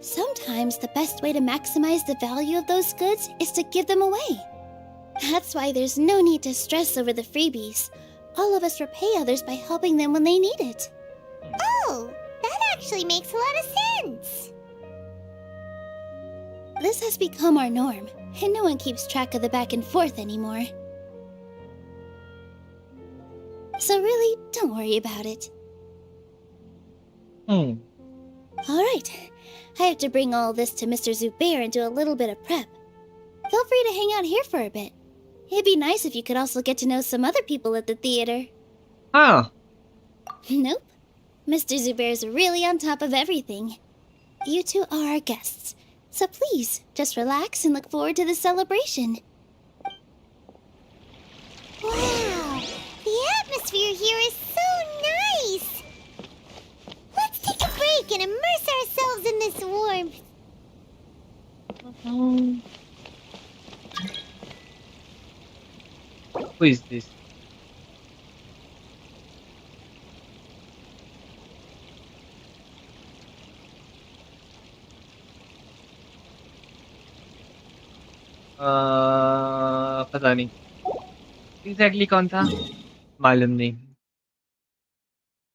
[SPEAKER 5] sometimes the best way to maximize the value of those goods is to give them away. That's why there's no need to stress over the freebies. All of us repay others by helping them when they need it.
[SPEAKER 1] Oh, that actually makes a lot of sense.
[SPEAKER 5] This has become our norm, and no one keeps track of the back and forth anymore. So really, don't worry about it. Alright, I have to bring all this to Mr. Zubair and do a little bit of prep. Feel free to hang out here for a bit. It'd be nice if you could also get to know some other people at the theater.
[SPEAKER 8] हाँ,
[SPEAKER 5] Nope. Mr. Zubair's really on top of everything. You two are our guests, so please, just relax and look forward to the celebration.
[SPEAKER 1] Wow, the atmosphere here is so nice. Let's take a break and immerse ourselves in this warmth.
[SPEAKER 8] who is this? पता नहीं exactly कौन था, मालूम नहीं.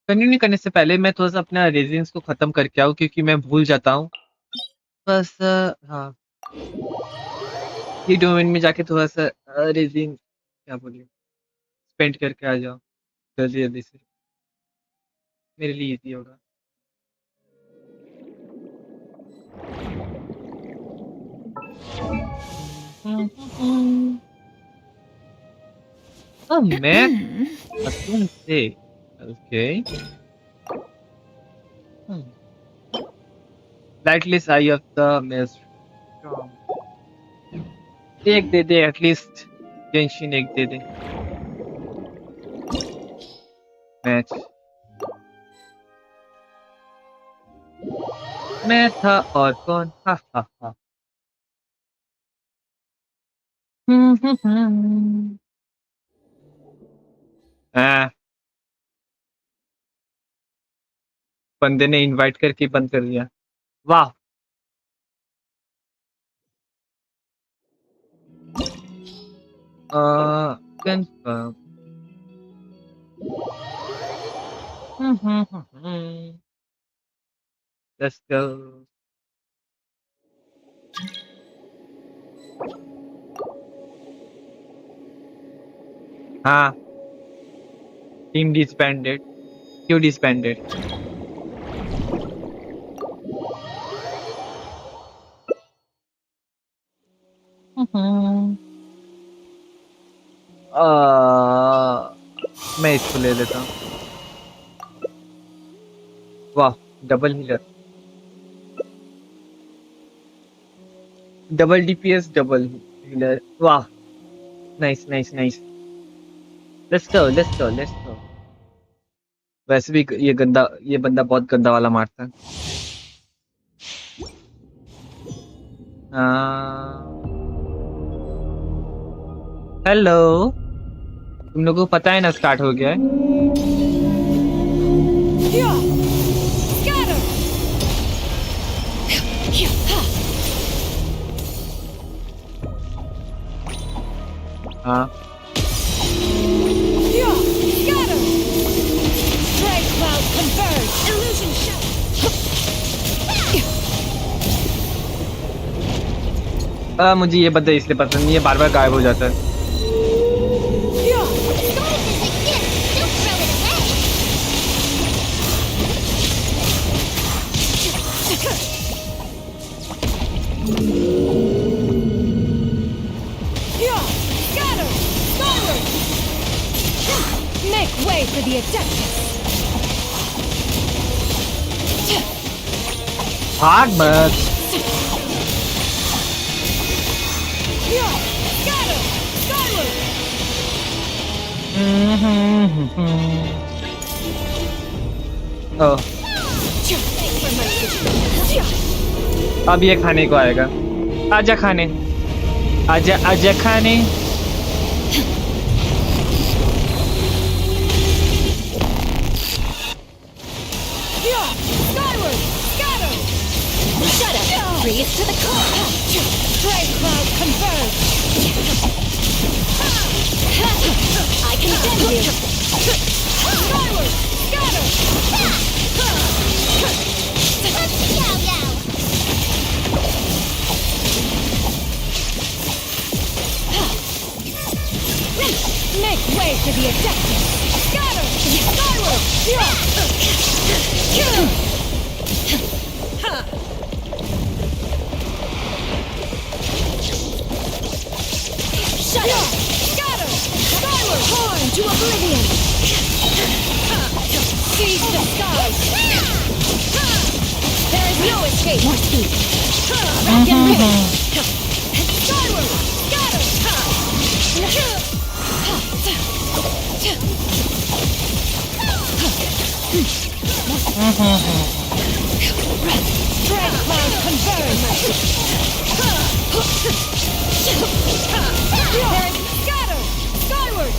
[SPEAKER 8] Continue करने से पहले मैं थोड़ा सा अपना रेजिडेंस को खत्म करके आऊँ, क्योंकि मैं भूल जाता हूँ. बस हाँ, ये डोमेन में जाके थोड़ा सा रेजिन क्या बोलिए स्पेंड करके आ जाओ जल्दी जल्दी से, मेरे लिए इजी होगा. Oh, man. I was gonna say. Okay. Lightless Eye of the Maelstrom. एक दे दे एटलीस्ट. Genshin एक दे दे. मैच. मैं था और कौन? हा हा हा. हाँ, बंदे ने इनवाइट करके बंद कर दिया. वाह. Confirm. Let's go. हाँ, team disbanded. क्यों disbanded? मैं इसको ले लेता हूँ. वाह, double healer, double DPS, double healer. वाह, nice nice nice. Let's go let's go let's go. वैसे भी ये बंदा बहुत गंदा वाला मारता है. हेलो, तुम लोगों को पता है ना स्टार्ट हो गया है. हाँ, मुझे ये बंदा इसलिए पसंद नहीं है, बार बार गायब हो जाता है.
[SPEAKER 13] Make way! way for the Adeptus.
[SPEAKER 8] भाग मत।
[SPEAKER 13] Scatter! Skyward!
[SPEAKER 8] ओह, अब ये खाने को आएगा। आजा खाने, आजा आजा खाने।
[SPEAKER 13] Skyward! Scatter! Shut up! Bring it to the core! Strike cloud converge! I condemn you! Skyward! Scatter! Make way for the Adeptus! Scatter! Skyward! Shut up! Scatter! Skyward! Torn to oblivion! Seize the skies! There is no escape! More speed! Back and ready! Skyward! Scatter! Strike cloud converge! Scatter! Skyward!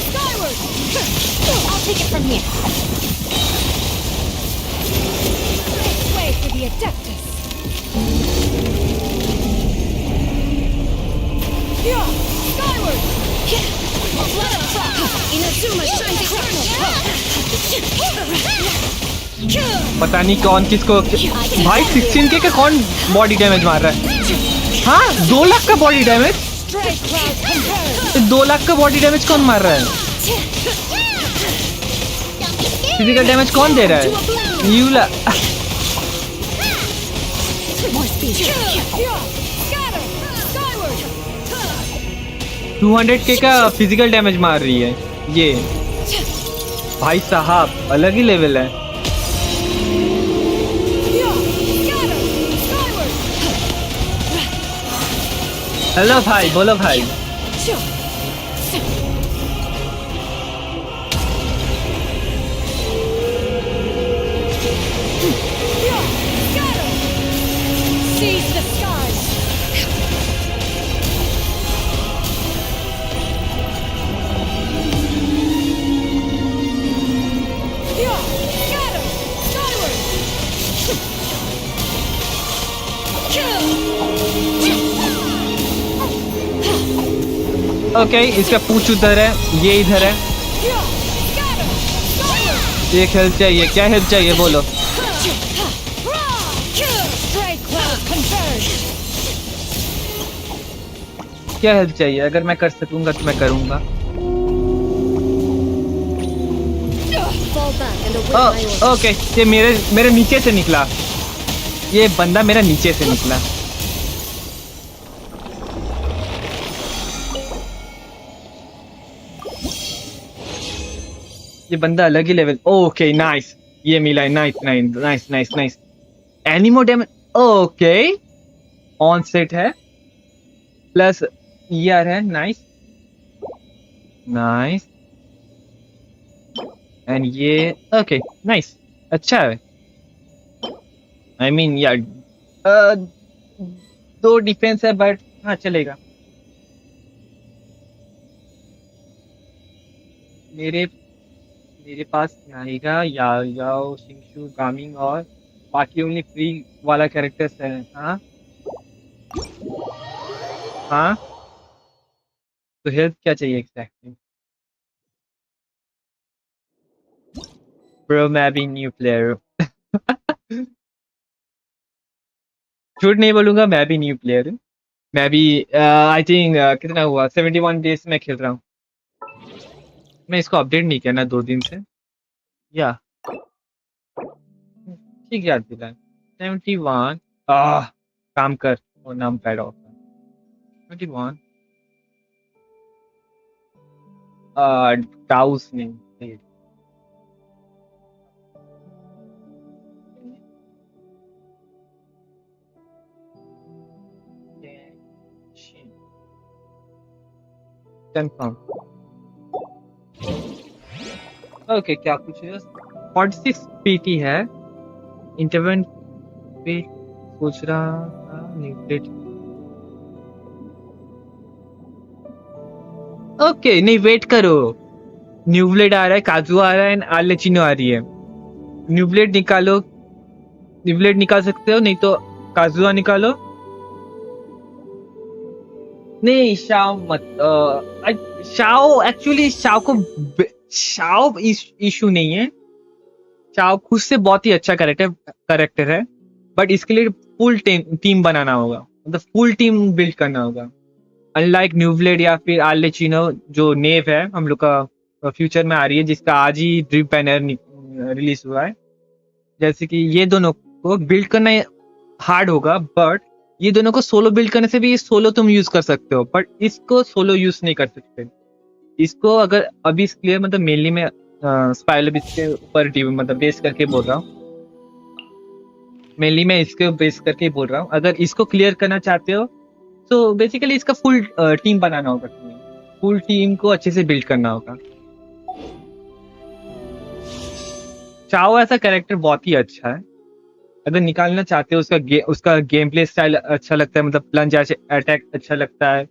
[SPEAKER 13] Skyward! I'll take it from here. Way for the Adeptus. Skyward! Let him try! Inazuma shines eternal!
[SPEAKER 8] पता नहीं कौन किसको। भाई 16K का कौन body damage मार रहा है? हाँ, 2 लाख का बॉडी डैमेज। 2 लाख का बॉडी डैमेज कौन मार रहा है? फिजिकल डैमेज कौन दे रहा है? यूला। 200K का फिजिकल डैमेज मार रही है ये। भाई साहब अलग ही लेवल है। हेलो भाई, बोलो भाई।
[SPEAKER 13] Seize the skies! Scatter! Skyward!
[SPEAKER 8] Okay, इसका पूंछ उधर है, ये इधर है। एक हेल्प चाहिए। क्या हेल्प चाहिए बोलो? क्या हेल्प चाहिए? अगर मैं कर सकूंगा तो मैं करूंगा। ओके, ये मेरे नीचे से निकला। ये बंदा मेरा नीचे से निकला। ये बंदा अलग ही लेवल। ओके नाइस, ये मिला है। Nice nice nice nice nice. Anemo damage. Okay, on set है प्लस ईआर है। Nice nice. एंड ये ओके नाइस, अच्छा है। आई मीन यार 2 डिफेंस है बट हाँ चलेगा। मेरे पास आएगा याओ, शिंगशु, गामिंग और बाकी ओनली फ्री वाला कैरेक्टर्स है। हाँ हाँ, तो हेल्प क्या चाहिए एग्जैक्टली? ब्रो मैं भी न्यू प्लेयर हूँ। झूठ नहीं बोलूंगा, मैं भी न्यू प्लेयर हूँ। मैं भी आई थिंक कितना हुआ 71 डेज में खेल रहा हूँ। मैं इसको अपडेट नहीं किया ना 2 दिन से। या ठीक याद दिला। 71 काम कर वो नाम पैड ऑफ 71 डाउस नहीं कंफर्म ओके क्या पूछ रहे हो 46 पीटी है इंटरवन पे सोच रहा था न्यूक्लियड ओके नहीं वेट करो न्यूब्लेड आ रहा है काजू आ रहा है एंड आलेचिनो आ रही है न्यूब्लेड निकालो न्यूब्लेड निकाल सकते हो नहीं तो काजुआ निकालो नहीं शाओ मत शाओ एक्चुअली शाओ को शाओ इशू नहीं है शाओ खुद से बहुत ही अच्छा करेक्टर है बट इसके लिए फुल टीम बनाना होगा मतलब फुल टीम बिल्ड करना होगा अनलाइक न्यूब्लेड या फिर आलेचिनो जो नेव है हम लोग का फ्यूचर में आ रही है जिसका आज ही ड्रिप बैनर रिलीज हुआ है जैसे कि ये दोनों को बिल्ड करना हार्ड होगा बट ये दोनों को सोलो बिल्ड करने से भी सोलो तुम यूज कर सकते हो बट इसको सोलो यूज नहीं कर सकते इसको अगर अभी इसके लिए मतलब मेनली मैं स्पाइरल इसके ऊपर मतलब बेस करके बोल रहा हूँ मेनली मैं इसके बेस करके बोल रहा हूँ अगर इसको क्लियर करना चाहते हो तो बेसिकली इसका फुल टीम बनाना होगा तुम्हें फुल टीम को अच्छे से बिल्ड करना होगा चाओ ऐसा कैरेक्टर बहुत ही अच्छा है अगर निकालना चाहते हो उसका गेम प्ले स्टाइल अच्छा लगता है मतलब प्लंज अटैक अच्छा लगता है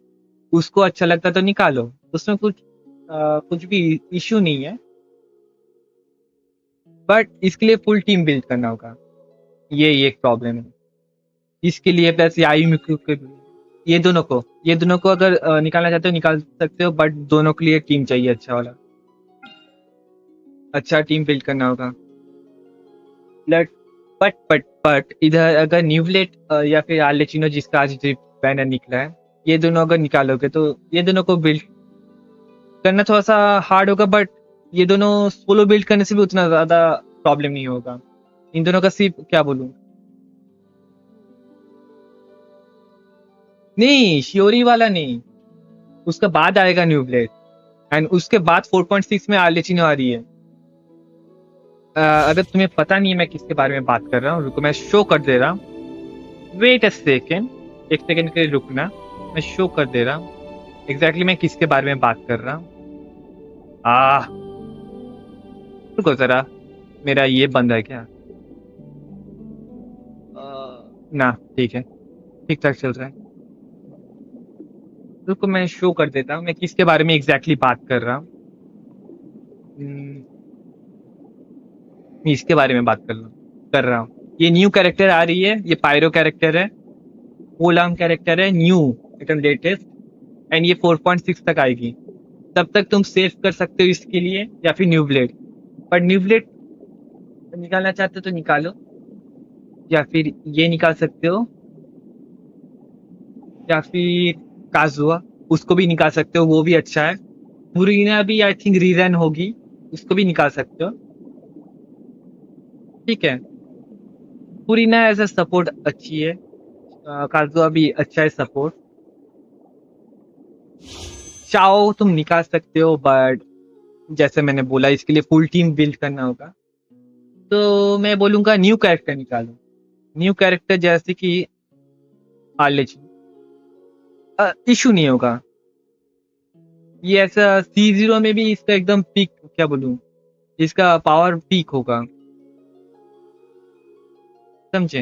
[SPEAKER 8] उसको अच्छा लगता है तो निकालो उसमें कुछ भी इश्यू नहीं है बट इसके लिए फुल टीम बिल्ड करना होगा ये एक प्रॉब्लम है इसके लिए प्लस ये दोनों को अगर निकालना चाहते हो निकाल सकते हो बट दोनों के लिए टीम चाहिए अच्छा वाला अच्छा टीम बिल्ड करना होगा बट इधर अगर न्यूब्लेट या फिर आलेचिनो जिसका आज बैनर निकला है ये दोनों अगर निकालोगे तो ये दोनों को बिल्ड करना थोड़ा सा हार्ड होगा बट ये दोनों सोलो बिल्ड करने से भी उतना ज्यादा प्रॉब्लम नहीं होगा इन दोनों का सिर्फ क्या बोलूं नहीं श्योरी वाला नहीं उसका बाद आएगा न्यूब्लेट एंड उसके बाद 4.6 में आलेचिनो आ रही है अगर तुम्हें पता नहीं है मैं किसके बारे में बात कर रहा हूँ रुको मैं शो कर दे रहा हूँ वेट अ सेकेंड एक सेकेंड के लिए रुकना मैं शो कर दे रहा हूँ एग्जैक्टली मैं किसके बारे में बात कर रहा हूँ रुको जरा मेरा ये बंद है क्या ना ठीक है ठीक ठाक चल रहा है रुको मैं शो कर देता हूँ मैं किसके बारे में एग्जैक्टली बात कर रहा हूँ इसके बारे में बात कर रहा हूँ ये न्यू कैरेक्टर आ रही है ये पायरो कैरेक्टर है ओलाम कैरेक्टर है न्यू एकदम लेटेस्ट एंड ये 4.6 तक आएगी तब तक तुम सेव कर सकते हो इसके लिए या फिर न्यू ब्लेड पर न्यू ब्लेड निकालना चाहते हो तो निकालो या फिर ये निकाल सकते हो या फिर काजुआ उसको भी निकाल सकते हो वो भी अच्छा है पुरीना भी आई थिंक रीरन होगी उसको भी निकाल सकते हो ठीक है पुरीना एज अ सपोर्ट अच्छी है काजुआ भी अच्छा है सपोर्ट चाओ तुम निकाल सकते हो बट जैसे मैंने बोला इसके लिए फुल टीम बिल्ड करना होगा तो मैं बोलूंगा न्यू कैरेक्टर निकालो न्यू कैरेक्टर जैसे कि आलेची इशू नहीं होगा ये ऐसा C0 में भी इसका एकदम पीक क्या बोलूं इसका पावर पीक होगा समझे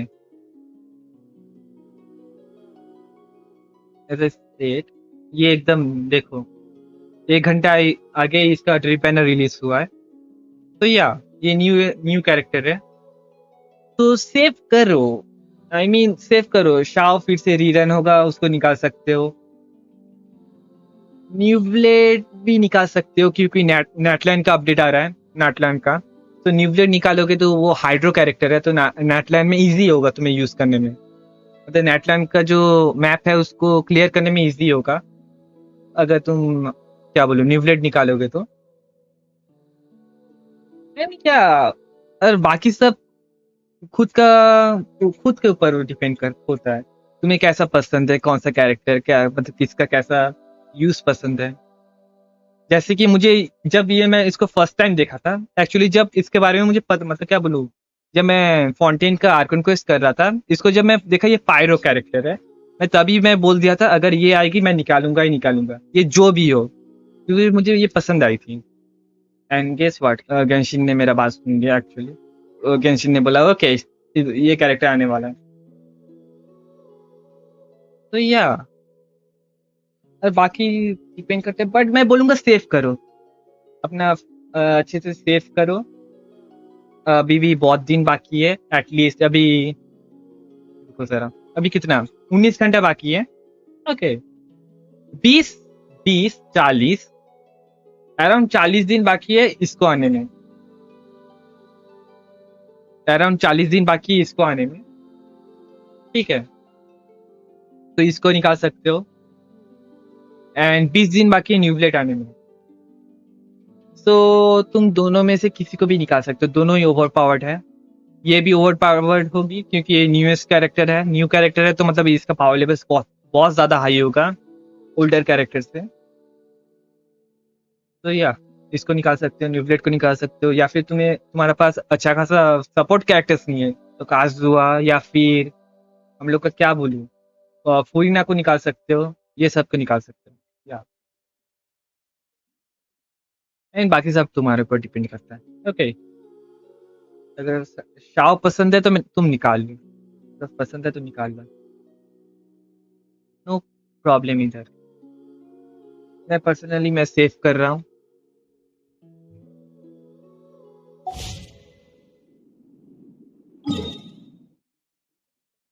[SPEAKER 8] एज ए स्टेट ये एकदम देखो 1 घंटा आगे इसका ड्रिप बैनर रिलीज हुआ है तो ये न्यू कैरेक्टर है तो सेव करो आई मीन सेव करो शाओ फिर से रीरन होगा उसको निकाल सकते हो न्यू ब्लेड भी निकाल सकते हो क्योंकि नेटलैंड का अपडेट आ रहा है नेटलैंड का तो न्यू ब्लेड निकालोगे तो वो हाइड्रो कैरेक्टर है तो नेटलैंड में इजी होगा तुम्हें यूज करने में मतलब नेटलैंड का जो मैप है उसको क्लियर करने में इजी होगा अगर तुम क्या बोलो न्यू ब्लेड निकालोगे तो क्या और बाकी सब खुद के ऊपर डिपेंड कर होता है, तुम्हें कैसा पसंद है, कौन सा कैरेक्टर, क्या मतलब किसका कैसा यूज पसंद है। जैसे कि मुझे जब ये मैं इसको फर्स्ट टाइम देखा था, एक्चुअली जब इसके बारे में मुझे पता मतलब क्या बोलूँ, जब मैं फाउंटेन का आर्कन क्वेस्ट कर रहा था, इसको जब मैं देखा ये पायरो कैरेक्टर है, मैं तभी मैं बोल दिया था अगर ये आएगी मैं निकालूंगा ही निकालूंगा, ये जो भी हो, क्योंकि मुझे ये पसंद आई थी। एंड गेस व्हाट, गेंशिन ने मेरा बात सुन लिया एक्चुअली। गेंशिन ने बोला ओके ये कैरेक्टर आने वाला है, तो या और बाकी डिपेंड करते हैं, बट मैं बोलूंगा सेव करो अपना, अच्छे से सेव करो। अभी भी बहुत दिन बाकी है, एटलीस्ट अभी देखो जरा, अभी कितना 19 घंटा बाकी है। ओके 20 अराउंड 40 दिन बाकी है इसको आने में, अराउंड 40 दिन बाकी है इसको आने में, ठीक है, तो इसको निकाल सकते हो। एंड 20 दिन बाकी है न्यूब्लेट आने में, तो तुम दोनों में से किसी को भी निकाल सकते हो, दोनों ही ओवर पावर्ड है। ये भी ओवर पावर्ड होगी क्योंकि ये न्यूएस्ट कैरेक्टर है, न्यू कैरेक्टर है, तो मतलब इसका पावर लेवल बहुत बहुत ज्यादा हाई होगा ओल्डर कैरेक्टर से। तो या इसको निकाल सकते हो, न्यूब्लेट को निकाल सकते हो, या फिर तुम्हारे पास अच्छा खासा सपोर्ट कैरेक्टर्स नहीं है तो काजुआ या फिर हम लोग का क्या बोलूं फूरिना को निकाल सकते हो, ये सब को निकाल सकते हो या एंड बाकी सब तुम्हारे ऊपर डिपेंड करता है। ओके अगर शाओ पसंद है तो तुम निकाल लो, सब पसंद है तो निकाल लो, नो प्रॉब्लम इधर। मैं पर्सनली मैं सेव कर रहा हूँ।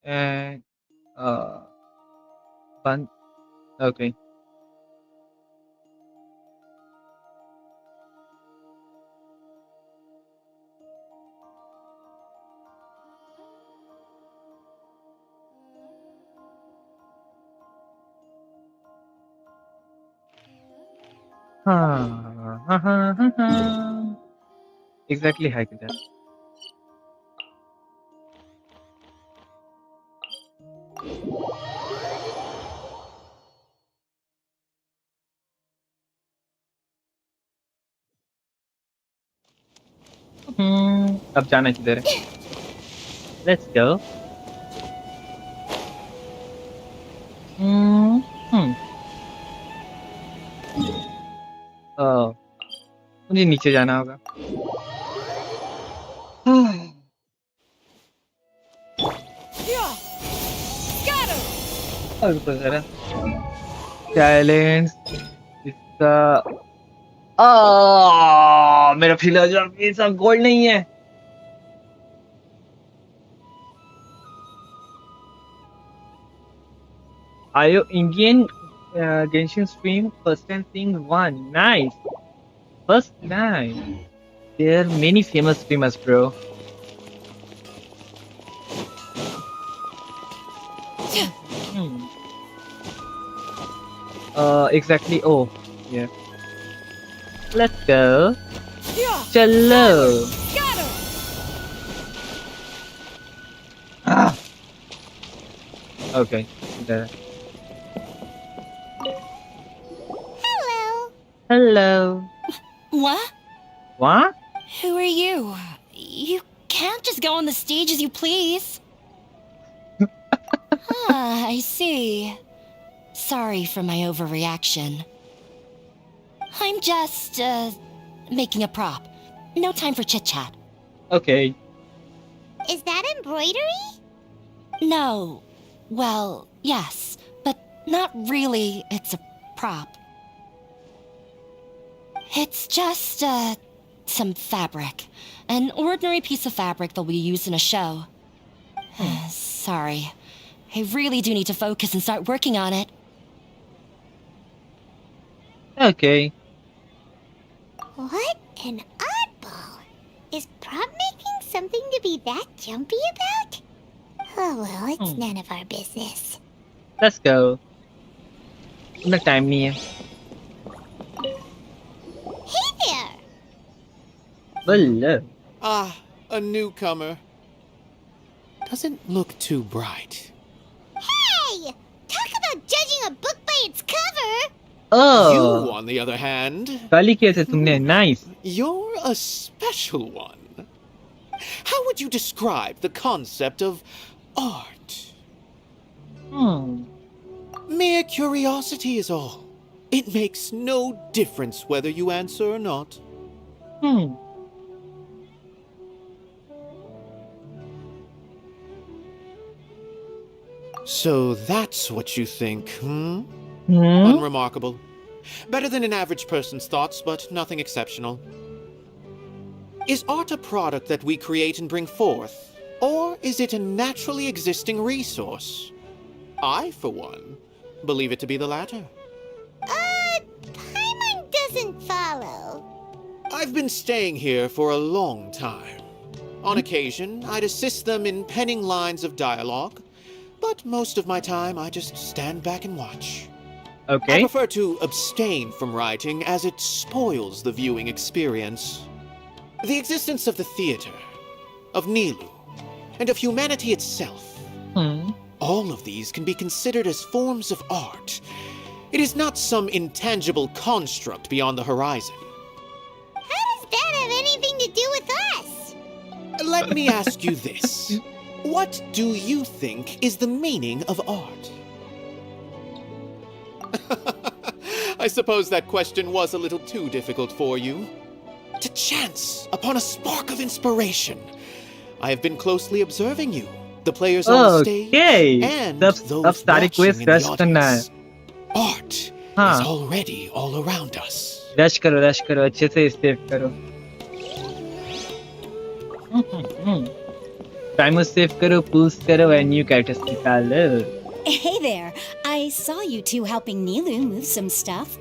[SPEAKER 8] एंड बंद। ओके हाँ एग्जैक्टली है किधर। अब जाना किधर है, लेट्स गो। मुझे नीचे जाना होगा। और रुको जरा, साइलेंस इसका मेरा फिलहाल ये सब गोल्ड नहीं है। आयो Indian Genshin stream first time seeing one. Nice. First time. There are many famous streamers, bro. Exactly. Oh, yeah. Let's go. Hello. Ah. Okay. There. Hello.
[SPEAKER 13] What?
[SPEAKER 8] What?
[SPEAKER 13] Who are you? You can't just go on the stage as you please. I see. Sorry for my overreaction. I'm just, making a prop. No time for chit-chat.
[SPEAKER 8] Okay.
[SPEAKER 1] Is that embroidery?
[SPEAKER 13] No. Well, yes, but not really. It's a prop. It's just, some fabric. An ordinary piece of fabric that we use in a show. Sorry. I really do need to focus and start working on it.
[SPEAKER 8] Okay.
[SPEAKER 1] What an oddball. Is prop making something to be that jumpy about? Oh well, it's none of our business.
[SPEAKER 8] Let's go. No time नहीं है.
[SPEAKER 1] Hey there!
[SPEAKER 8] Hello.
[SPEAKER 3] Ah, a newcomer. doesn't look too bright.
[SPEAKER 1] Hey! Talk about judging a book by its cover!
[SPEAKER 8] Oh,
[SPEAKER 3] You, on the other hand,
[SPEAKER 8] गाली किए थे तुमने. Nice.
[SPEAKER 3] you're a special one. How would you describe the concept of art? Mere curiosity is all. It makes no difference whether you answer or not. So that's what you think, hmm? Unremarkable. Better than an average person's thoughts, but nothing exceptional. Is art a product that we create and bring forth? Or is it a naturally existing resource? I, for one, believe it to be the latter.
[SPEAKER 1] Paimon doesn't follow.
[SPEAKER 3] I've been staying here for a long time. On occasion, I'd assist them in penning lines of dialogue, but most of my time I just stand back and watch. I
[SPEAKER 8] Okay.
[SPEAKER 3] prefer to abstain from writing as it spoils the viewing experience. The existence of the theater, of Nilu, and of humanity itself. All of these can be considered as forms of art. It is not some intangible construct beyond the horizon.
[SPEAKER 1] How does that have anything to do with us?
[SPEAKER 3] Let me ask you this. What do you think is the meaning of art? I suppose that question was a little too difficult for you. To chance upon a spark of inspiration. I have been closely observing you, the players on the stage,
[SPEAKER 8] Okay.
[SPEAKER 3] and
[SPEAKER 8] अब
[SPEAKER 3] those
[SPEAKER 8] सारे
[SPEAKER 3] watching
[SPEAKER 8] quiz
[SPEAKER 3] in the
[SPEAKER 8] rush करना है.
[SPEAKER 3] audience. Art
[SPEAKER 8] हाँ.
[SPEAKER 3] is already all around us.
[SPEAKER 8] Rush करो अच्छे से save करो. Timer save करो, pulls करो, and new characters निकालो.
[SPEAKER 14] Hey there, I saw you two helping Nilu move some stuff.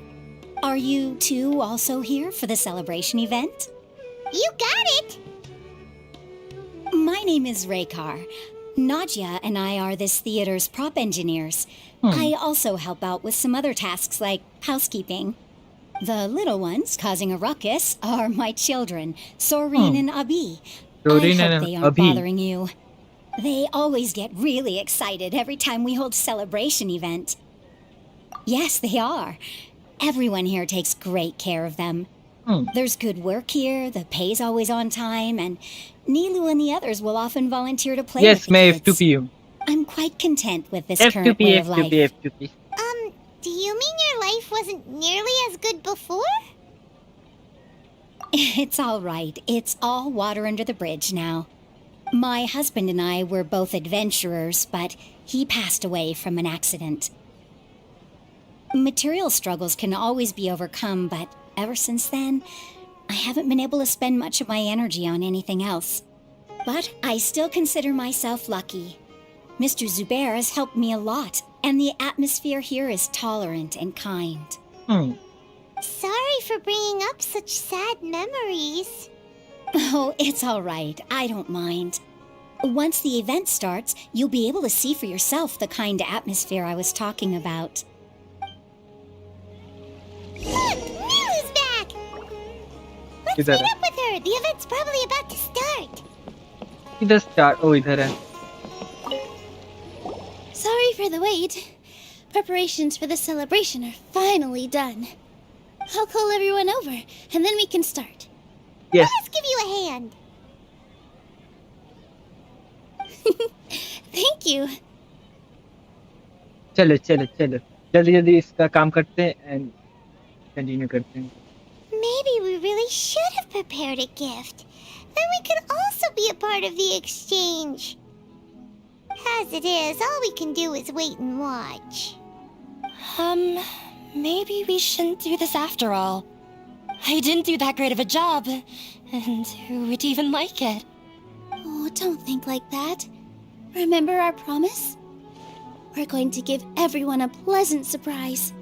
[SPEAKER 14] Are you two also here for the celebration event?
[SPEAKER 1] You got it!
[SPEAKER 14] My name is Raykar. Nadia and I are this theater's prop engineers. I also help out with some other tasks like housekeeping. The little ones causing a ruckus are my children, Soreen and Abi.
[SPEAKER 8] Soreen
[SPEAKER 14] I
[SPEAKER 8] and
[SPEAKER 14] hope they aren't
[SPEAKER 8] Abi.
[SPEAKER 14] bothering you. They always get really excited every time we hold celebration event. Yes, they are. Everyone here takes great care of them. There's good work here, the pay's always on time, and Nilu and the others will often volunteer to play
[SPEAKER 8] Yes,
[SPEAKER 14] with the
[SPEAKER 8] मैं
[SPEAKER 14] kids.
[SPEAKER 8] F2P हूँ.
[SPEAKER 14] I'm quite content with this current
[SPEAKER 8] F2P,
[SPEAKER 14] way of life.
[SPEAKER 8] F2P.
[SPEAKER 1] Do you mean your life wasn't nearly as good before?
[SPEAKER 14] It's all right. It's all water under the bridge now. My husband and I were both adventurers, but he passed away from an accident. Material struggles can always be overcome, but ever since then, I haven't been able to spend much of my energy on anything else. But I still consider myself lucky. Mr. Zubair has helped me a lot, and the atmosphere here is tolerant and kind.
[SPEAKER 1] Sorry for bringing up such sad memories.
[SPEAKER 14] Oh, it's all right. I don't mind. Once the event starts, you'll be able to see for yourself the kind of atmosphere I was talking about.
[SPEAKER 1] Look, Nilu's back! Let's
[SPEAKER 8] किधर
[SPEAKER 1] meet
[SPEAKER 8] है?
[SPEAKER 1] up with her. The event's probably about to start.
[SPEAKER 8] इधर start. Oh, इधर है.
[SPEAKER 5] Sorry for the wait. Preparations for the celebration are finally done. I'll call everyone over, and then we can start.
[SPEAKER 8] Yes.
[SPEAKER 1] Let's give you a hand.
[SPEAKER 5] Thank you.
[SPEAKER 8] चलो जल्दी इसका काम करते हैं and continue करते हैं.
[SPEAKER 1] Maybe we really should have prepared a gift. Then we could also be a part of the exchange. As it is, all we can do is wait and watch.
[SPEAKER 13] Maybe we shouldn't do this after all. I didn't do that great of a job, and who would even like it?
[SPEAKER 5] Oh, don't think like that. Remember our promise? We're going to give everyone a pleasant surprise.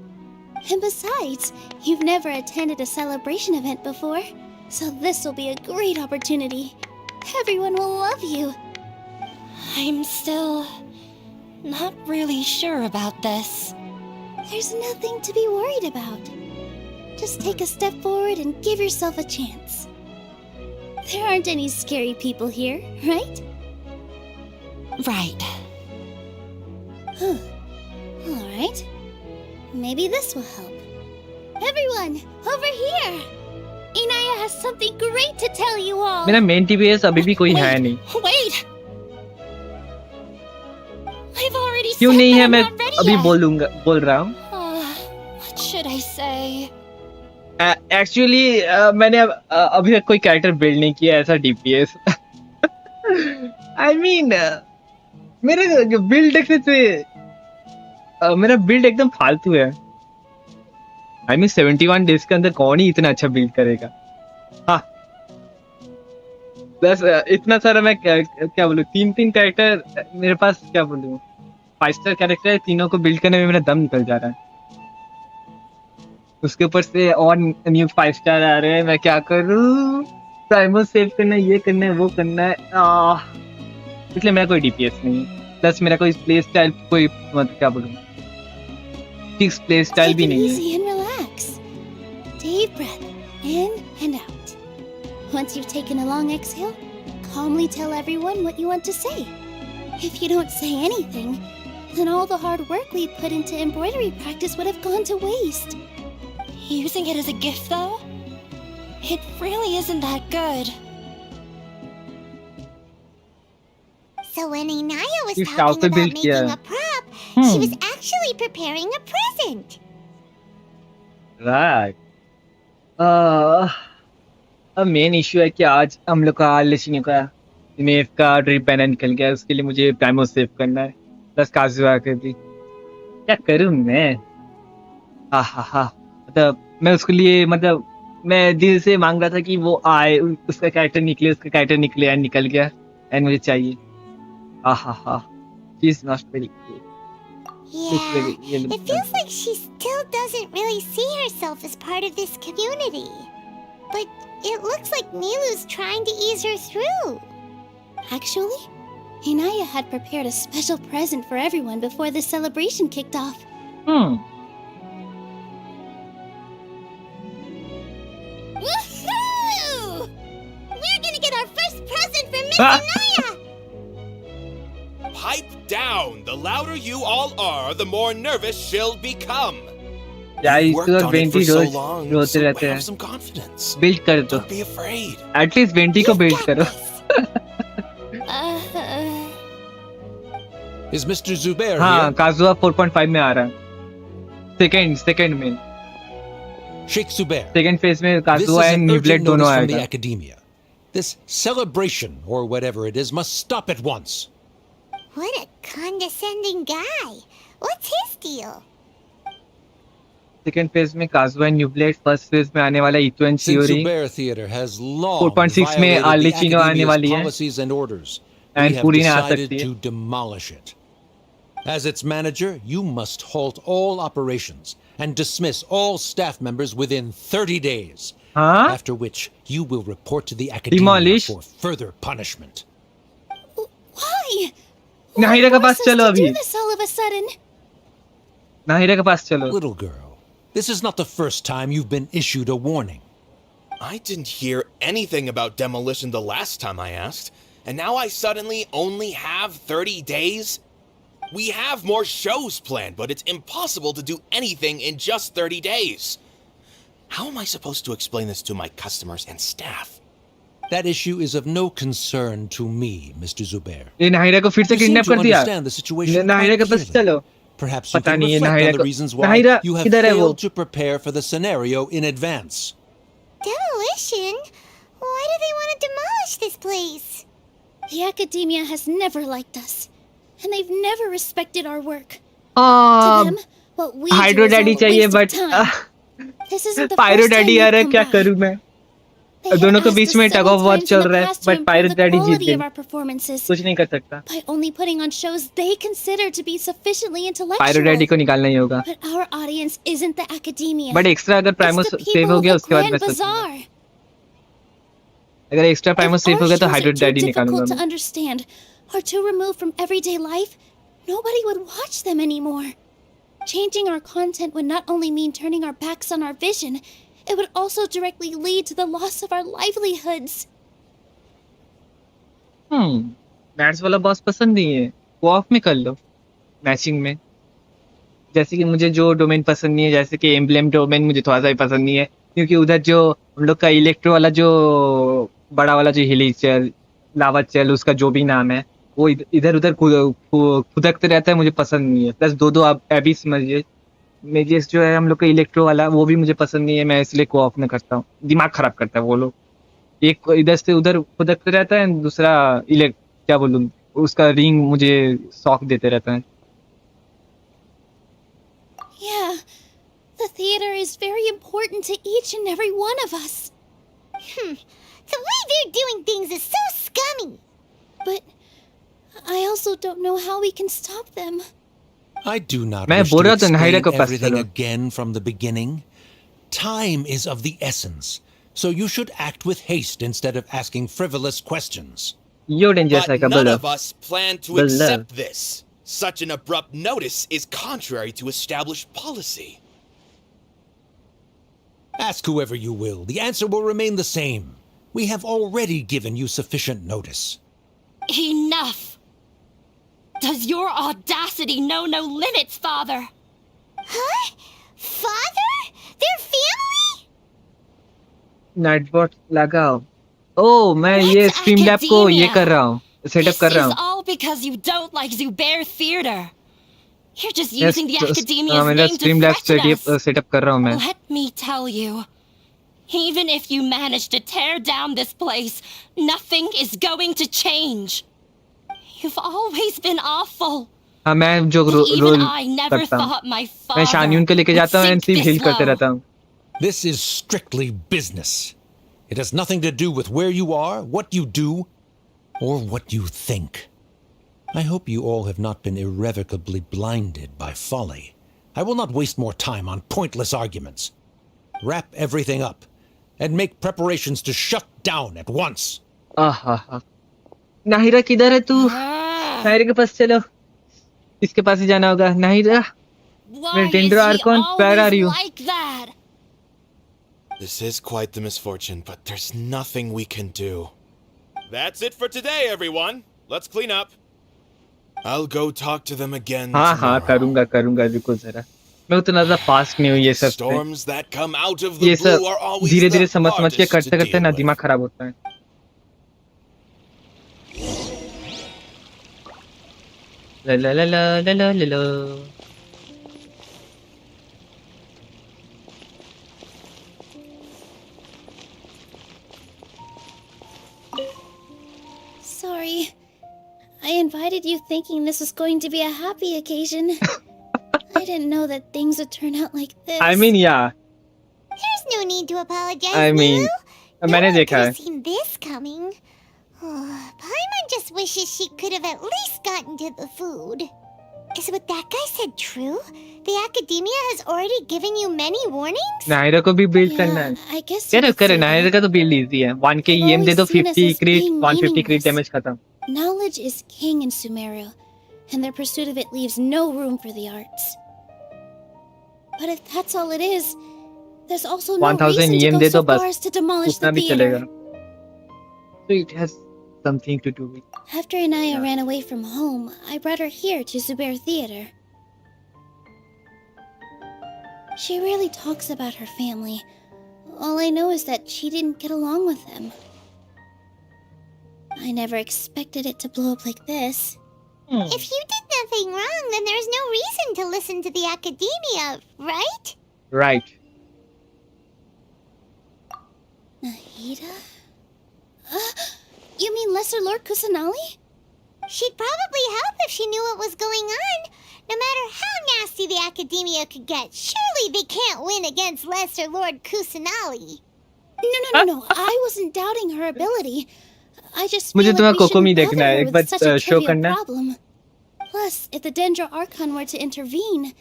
[SPEAKER 5] And besides, you've never attended a celebration event before, so this will be a great opportunity. Everyone will love you.
[SPEAKER 13] I'm still not really sure about this.
[SPEAKER 5] There's nothing to be worried about. Just take a step forward and give yourself a chance. There aren't any scary people here, right?
[SPEAKER 13] Right.
[SPEAKER 5] Alright. Maybe this will help. Everyone, over here! Inaya has something great to tell you all!
[SPEAKER 8] मेरा main TPS अभी भी कोई है नहीं.
[SPEAKER 5] Wait! I've already
[SPEAKER 8] क्यों
[SPEAKER 5] said
[SPEAKER 8] नहीं
[SPEAKER 5] that
[SPEAKER 8] है?
[SPEAKER 5] I'm
[SPEAKER 8] मैं
[SPEAKER 5] not ready
[SPEAKER 8] अभी
[SPEAKER 5] yet.
[SPEAKER 8] बोल रहा हूँ.
[SPEAKER 13] What should I say?
[SPEAKER 8] Actually मैंने अभी तक कोई कैरेक्टर बिल्ड नहीं किया ऐसा DPS. I mean, मेरे बिल्ड देखने से मेरा बिल्ड एकदम फालतू है. I mean 71 डेज के अंदर कौन ही इतना अच्छा बिल्ड करेगा. हाँ, बस इतना सारा मैं क्या बोलूँ, तीन कैरेक्टर मेरे पास, क्या बोलूँ, 5 स्टार कैरेक्टर है, तीनों को बिल्ड करने में मेरा दम निकल जा रहा है. उसके ऊपर से और न्यू 5 स्टार आ रहे हैं, मैं क्या करूँ. प्राइमो सेव करना है, ये करना है, वो करना है. इसलिए मेरा कोई DPS नहीं है. प्लस मेरा कोई प्ले स्टाइल, कोई मतलब क्या बोलूँ, फिक्स प्ले स्टाइल भी नहीं है.
[SPEAKER 5] Easy and relax. Deep breath in and out. Once you've taken a long exhale, calmly tell everyone what you want to say. If you don't say anything, then all the hard work we put into embroidery practice would have gone to waste.
[SPEAKER 13] Using it as a gift, though? It really isn't that good.
[SPEAKER 1] So when Inaya was
[SPEAKER 8] You
[SPEAKER 1] talking
[SPEAKER 8] shall
[SPEAKER 1] about
[SPEAKER 8] build,
[SPEAKER 1] making
[SPEAKER 8] yeah.
[SPEAKER 1] a prop, she was actually preparing a present.
[SPEAKER 8] Right. अब main issue है कि आज हम लोग का लिशिंग का मेव का drip banner निकल गया. उसके लिए मुझे प्राइमो सेव करना है, प्लस काजुआ के भी. क्या करूं मैं. हा मतलब मैं उसके लिए, मतलब मैं दिल से मांग रहा था कि वो आए, उसका कैरेक्टर निकले एंड निकल गया एंड मुझे चाहिए. हा she is not very good.
[SPEAKER 1] Yeah, it feels like she still doesn't really see herself as part of this community. But it looks like Nilu's trying to ease her through.
[SPEAKER 5] Actually, Inaya had prepared a special present for everyone before the celebration kicked off. Woohoo! We're gonna get our first present from Miss Inaya!
[SPEAKER 15] Pipe down! The louder you all are, the more nervous she'll become.
[SPEAKER 8] यार
[SPEAKER 15] You've
[SPEAKER 8] इसको
[SPEAKER 15] worked on it
[SPEAKER 8] 20
[SPEAKER 15] for so
[SPEAKER 8] रोज
[SPEAKER 15] long,
[SPEAKER 8] रोते
[SPEAKER 15] so
[SPEAKER 8] रहते
[SPEAKER 15] have
[SPEAKER 8] हैं.
[SPEAKER 15] some confidence.
[SPEAKER 8] Build कर दो.
[SPEAKER 15] Don't be afraid.
[SPEAKER 8] At least 20 को build करो.
[SPEAKER 6] Is Mr. Zubair
[SPEAKER 8] हाँ,
[SPEAKER 6] here?
[SPEAKER 8] काजुआ 4.5 में आ रहा है. सेकंड में.
[SPEAKER 6] Sheikh Zubair.
[SPEAKER 8] सेकंड फेज में
[SPEAKER 6] This is
[SPEAKER 8] काजुआ
[SPEAKER 6] an
[SPEAKER 8] एंड न्यूब्लेड
[SPEAKER 6] urgent
[SPEAKER 8] दोनों
[SPEAKER 6] notice from the
[SPEAKER 8] आएगा.
[SPEAKER 6] academia. This celebration, or whatever it is, must stop at once.
[SPEAKER 1] What a condescending guy. What's his deal?
[SPEAKER 8] Second phase में काजुआ and न्यूब्लेड, first phase में आने वाला इतो and
[SPEAKER 6] Since
[SPEAKER 8] शियोरी.
[SPEAKER 6] Zubair Theater has long
[SPEAKER 8] 4.6 में
[SPEAKER 6] violated the
[SPEAKER 8] आर्लिचिनो आने
[SPEAKER 6] academia's
[SPEAKER 8] वाली है.
[SPEAKER 6] policies and orders,
[SPEAKER 8] And
[SPEAKER 6] we have
[SPEAKER 8] पूरी नहीं आ
[SPEAKER 6] decided
[SPEAKER 8] सकती है.
[SPEAKER 6] to demolish it. As its manager, you must halt all operations and dismiss all staff members within 30 days.
[SPEAKER 8] हाँ?
[SPEAKER 6] After which you will report to the academia
[SPEAKER 8] Demolish?
[SPEAKER 6] for further punishment.
[SPEAKER 5] Why?
[SPEAKER 8] नाहिरा के पास चलो
[SPEAKER 5] Do
[SPEAKER 8] अभी.
[SPEAKER 5] this all of a sudden?
[SPEAKER 8] नाहिरा के पास चलो.
[SPEAKER 6] Little girl, this is not the first time you've been issued a warning.
[SPEAKER 15] I didn't hear anything about demolition the last time I asked, and now I suddenly only have 30 days? We have more shows planned, but it's impossible to do anything in just 30 days. How am I supposed to explain this to my customers and staff?
[SPEAKER 6] That issue is of no concern to me, Mr. Zubair.
[SPEAKER 8] ये नाहिरा को फिर से
[SPEAKER 6] You seem
[SPEAKER 8] kidnap
[SPEAKER 6] to
[SPEAKER 8] कर दिया.
[SPEAKER 6] understand the situation
[SPEAKER 8] नाहिरा
[SPEAKER 6] quite
[SPEAKER 8] के पास
[SPEAKER 6] clearly.
[SPEAKER 8] चलो.
[SPEAKER 6] Perhaps you
[SPEAKER 8] पता
[SPEAKER 6] can
[SPEAKER 8] नहीं है
[SPEAKER 6] reflect
[SPEAKER 8] नाहिरा
[SPEAKER 6] on the
[SPEAKER 8] को.
[SPEAKER 6] reasons why
[SPEAKER 8] नाहिरा
[SPEAKER 6] you have
[SPEAKER 8] किधर है वो?
[SPEAKER 6] failed to prepare for the scenario in advance.
[SPEAKER 1] Demolition? Why do they want to demolish this place?
[SPEAKER 5] The academia has never liked us, and they've never respected our work. To them, what we do
[SPEAKER 8] hydro
[SPEAKER 5] is all
[SPEAKER 8] daddy
[SPEAKER 5] a
[SPEAKER 8] चाहिए
[SPEAKER 5] waste of
[SPEAKER 8] but
[SPEAKER 5] time. This isn't the
[SPEAKER 8] pyro
[SPEAKER 5] first time
[SPEAKER 8] daddy आ
[SPEAKER 5] we've
[SPEAKER 8] रहा है.
[SPEAKER 5] come
[SPEAKER 8] क्या
[SPEAKER 5] by.
[SPEAKER 8] करूं मैं.
[SPEAKER 5] They have
[SPEAKER 8] दोनों के
[SPEAKER 5] asked
[SPEAKER 8] बीच
[SPEAKER 5] us
[SPEAKER 8] में tug
[SPEAKER 5] several
[SPEAKER 8] of war
[SPEAKER 5] times in
[SPEAKER 8] चल
[SPEAKER 5] the
[SPEAKER 8] रहा है,
[SPEAKER 5] past to
[SPEAKER 8] but pyro
[SPEAKER 5] improve the
[SPEAKER 8] daddy जीत
[SPEAKER 5] quality
[SPEAKER 8] गई.
[SPEAKER 5] of our performances
[SPEAKER 8] कुछ नहीं कर सकता.
[SPEAKER 5] by only putting on shows they consider to be sufficiently
[SPEAKER 8] pyro
[SPEAKER 5] intellectual.
[SPEAKER 8] Daddy को निकालना ही होगा.
[SPEAKER 5] But our audience isn't the academia.
[SPEAKER 8] But extra अगर प्राइमो
[SPEAKER 5] It's the
[SPEAKER 8] सेव
[SPEAKER 5] people
[SPEAKER 8] हो
[SPEAKER 5] of
[SPEAKER 8] गया
[SPEAKER 5] the
[SPEAKER 8] उसके बाद
[SPEAKER 5] Grand
[SPEAKER 8] मैं सोचूंगा.
[SPEAKER 5] Bazaar.
[SPEAKER 8] अगर एक्स्ट्रा प्राइमो
[SPEAKER 5] If
[SPEAKER 8] सेव
[SPEAKER 5] our
[SPEAKER 8] हो गया तो
[SPEAKER 5] shows
[SPEAKER 8] hydro
[SPEAKER 5] are too
[SPEAKER 8] daddy निकालूंगा
[SPEAKER 5] difficult to
[SPEAKER 8] मैं.
[SPEAKER 5] understand or too removed from everyday life, nobody would watch them anymore. Changing our content would not only mean turning our backs on our vision, it would also directly lead to the loss of our livelihoods.
[SPEAKER 8] Maths वाला boss पसंद नहीं है, co-op में कर लो, matching में। जैसे कि मुझे जो डोमेन पसंद नहीं है, जैसे कि एम्ब्लेम डोमेन मुझे थोड़ा सा भी पसंद नहीं है, क्योंकि उधर जो हम लोग का इलेक्ट्रो वाला जो बड़ा वाला जो हिलीचल लावाचल उसका जो भी नाम है, वो इधर उधर खुदकते रहता है, मुझे पसंद नहीं है। प्लस दो अब एबिस मेजियस जो है हम लोग का इलेक्ट्रो वाला, वो भी मुझे पसंद नहीं है, मैं इसलिए को-ऑप में करता हूँ। दिमाग खराब करता है वो लोग, एक इधर से उधर खुदकते रहता है, दूसरा क्या बोलूँ, उसका रिंग मुझे शॉक देते रहता है।
[SPEAKER 5] Yeah, the theater is very important to each and every one of us.
[SPEAKER 1] The way they're doing things is so scummy.
[SPEAKER 5] But I also don't know how we can stop them.
[SPEAKER 6] I do not
[SPEAKER 8] मैं
[SPEAKER 6] wish
[SPEAKER 8] बोल
[SPEAKER 6] to
[SPEAKER 8] रहा था नाहिरा
[SPEAKER 6] explain
[SPEAKER 8] को पास
[SPEAKER 6] everything
[SPEAKER 8] करो।
[SPEAKER 6] again from the beginning. Time is of the essence, so you should act with haste instead of asking frivolous questions.
[SPEAKER 8] You're dangerous
[SPEAKER 15] But
[SPEAKER 8] like a
[SPEAKER 15] none
[SPEAKER 8] bullet.
[SPEAKER 15] of us plan to
[SPEAKER 8] Bullet.
[SPEAKER 15] accept this. Such an abrupt notice is contrary to established policy.
[SPEAKER 6] Ask whoever you will. The answer will remain the same. We have already given you sufficient notice.
[SPEAKER 13] Enough! Does your audacity know no limits, Father?
[SPEAKER 1] Huh? Father? Their family?
[SPEAKER 8] Nightbot लगाओ। ओह, मैं ये stream lab को ये कर रहा हूँ, setup कर रहा
[SPEAKER 13] This
[SPEAKER 8] हूँ।
[SPEAKER 13] is all because you don't like Zubair Theater. You're just
[SPEAKER 8] Yes,
[SPEAKER 13] using the Academia's
[SPEAKER 8] मेरा
[SPEAKER 13] name to
[SPEAKER 8] stream lab
[SPEAKER 13] threaten us.
[SPEAKER 8] Setup कर रहा हूँ मैं।
[SPEAKER 13] Let me tell you, even if you manage to tear down this place, nothing is going to change. You've always been awful.
[SPEAKER 8] हाँ, मैं जो
[SPEAKER 13] Even
[SPEAKER 8] role
[SPEAKER 13] I never
[SPEAKER 8] करता हूँ,
[SPEAKER 13] thought my
[SPEAKER 8] मैं
[SPEAKER 13] father
[SPEAKER 8] शान्यून को लेके
[SPEAKER 13] would
[SPEAKER 8] जाता हूँ
[SPEAKER 13] sink
[SPEAKER 8] एंड सिर्फ
[SPEAKER 13] this
[SPEAKER 8] हील करते
[SPEAKER 13] low.
[SPEAKER 8] रहता हूँ।
[SPEAKER 6] This is strictly business. It has nothing to do with where you are, what you do, or what you think. I hope you all have not been irrevocably blinded by folly. I will not waste more time on pointless arguments. Wrap everything up and make preparations to shut down at once.
[SPEAKER 8] आहा, नाहिरा किधर है तू? नाहिरा के पास चलो, इसके पास ही जाना होगा। नाहिरा,
[SPEAKER 13] Why is
[SPEAKER 8] Dendro
[SPEAKER 13] he
[SPEAKER 8] Archon, where are
[SPEAKER 13] always
[SPEAKER 8] you?
[SPEAKER 13] like that?
[SPEAKER 15] This is quite the misfortune, but there's nothing we can do. That's it for today, everyone. Let's clean up. I'll go talk to them again
[SPEAKER 8] हाँ हाँ,
[SPEAKER 15] tomorrow.
[SPEAKER 8] करूँगा, रुको जरा। मैं उतना ज़्यादा fast नहीं हूँ ये सब पे।
[SPEAKER 15] Storms that come out of the
[SPEAKER 8] ये
[SPEAKER 15] blue
[SPEAKER 8] सब
[SPEAKER 15] are always
[SPEAKER 8] धीरे-धीरे
[SPEAKER 15] the
[SPEAKER 8] समझ के
[SPEAKER 15] hardest to
[SPEAKER 8] करते
[SPEAKER 15] deal
[SPEAKER 8] ना
[SPEAKER 15] with.
[SPEAKER 8] दिमाग खराब होता है। ला ला ला ला ला ला ला ला।
[SPEAKER 5] Sorry. I invited you thinking this was going to be a happy occasion. I didn't know that things would turn out like this.
[SPEAKER 8] I mean, yeah.
[SPEAKER 1] There's no need to apologize,
[SPEAKER 8] I mean,
[SPEAKER 1] Lulu.
[SPEAKER 8] मैंने
[SPEAKER 1] No one
[SPEAKER 8] देखा
[SPEAKER 1] could
[SPEAKER 8] है।
[SPEAKER 1] have seen this coming. Paimon just wishes she could have at least gotten to the food. Is what that guy said true? The Academia has already given you many warnings?
[SPEAKER 8] नाहिरा को भी build करना है।
[SPEAKER 5] I guess you
[SPEAKER 8] करे
[SPEAKER 5] could say
[SPEAKER 8] नाहिरा
[SPEAKER 5] that.
[SPEAKER 8] का तो build easy है। 1k
[SPEAKER 5] I've
[SPEAKER 8] EM दे दो,
[SPEAKER 5] always seen us
[SPEAKER 8] 50
[SPEAKER 5] as
[SPEAKER 8] क्रिट,
[SPEAKER 5] being
[SPEAKER 8] 150 क्रिट
[SPEAKER 5] meaningless.
[SPEAKER 8] Damage खत्म।
[SPEAKER 5] Knowledge is king in Sumeru, and their pursuit of it leaves no room for the arts. But if that's all it is, there's also no
[SPEAKER 8] 1000
[SPEAKER 5] reason to
[SPEAKER 8] EM
[SPEAKER 5] go
[SPEAKER 8] they
[SPEAKER 5] so
[SPEAKER 8] दो बस,
[SPEAKER 5] far as to demolish
[SPEAKER 8] उतना
[SPEAKER 5] the
[SPEAKER 8] भी
[SPEAKER 5] theater.
[SPEAKER 8] चलेगा। So it has something to do with.
[SPEAKER 5] After Anaya ran away from home, I brought her here to Zubair Theater. She rarely talks about her family. All I know is that she didn't get along with them. I never expected it to blow up like this.
[SPEAKER 1] If you did nothing wrong, then there's no reason to listen to the Academia, right?
[SPEAKER 8] Right.
[SPEAKER 5] Nahida? You mean Lesser Lord Kusanali?
[SPEAKER 1] She'd probably help if she knew what was going on. No matter how nasty the Academia could get, surely they can't win against Lesser Lord Kusanali.
[SPEAKER 5] No. I wasn't doubting her ability. I just
[SPEAKER 8] मुझे
[SPEAKER 5] feel
[SPEAKER 8] तुम्हारा
[SPEAKER 5] like we
[SPEAKER 8] कोकोमी
[SPEAKER 5] shouldn't
[SPEAKER 8] देखना
[SPEAKER 5] bother
[SPEAKER 8] है,
[SPEAKER 5] her
[SPEAKER 8] एक
[SPEAKER 5] with
[SPEAKER 8] bar
[SPEAKER 5] such a
[SPEAKER 8] show
[SPEAKER 5] trivial
[SPEAKER 8] करना।
[SPEAKER 5] problem. Plus, if the Dendro Archon were to intervene,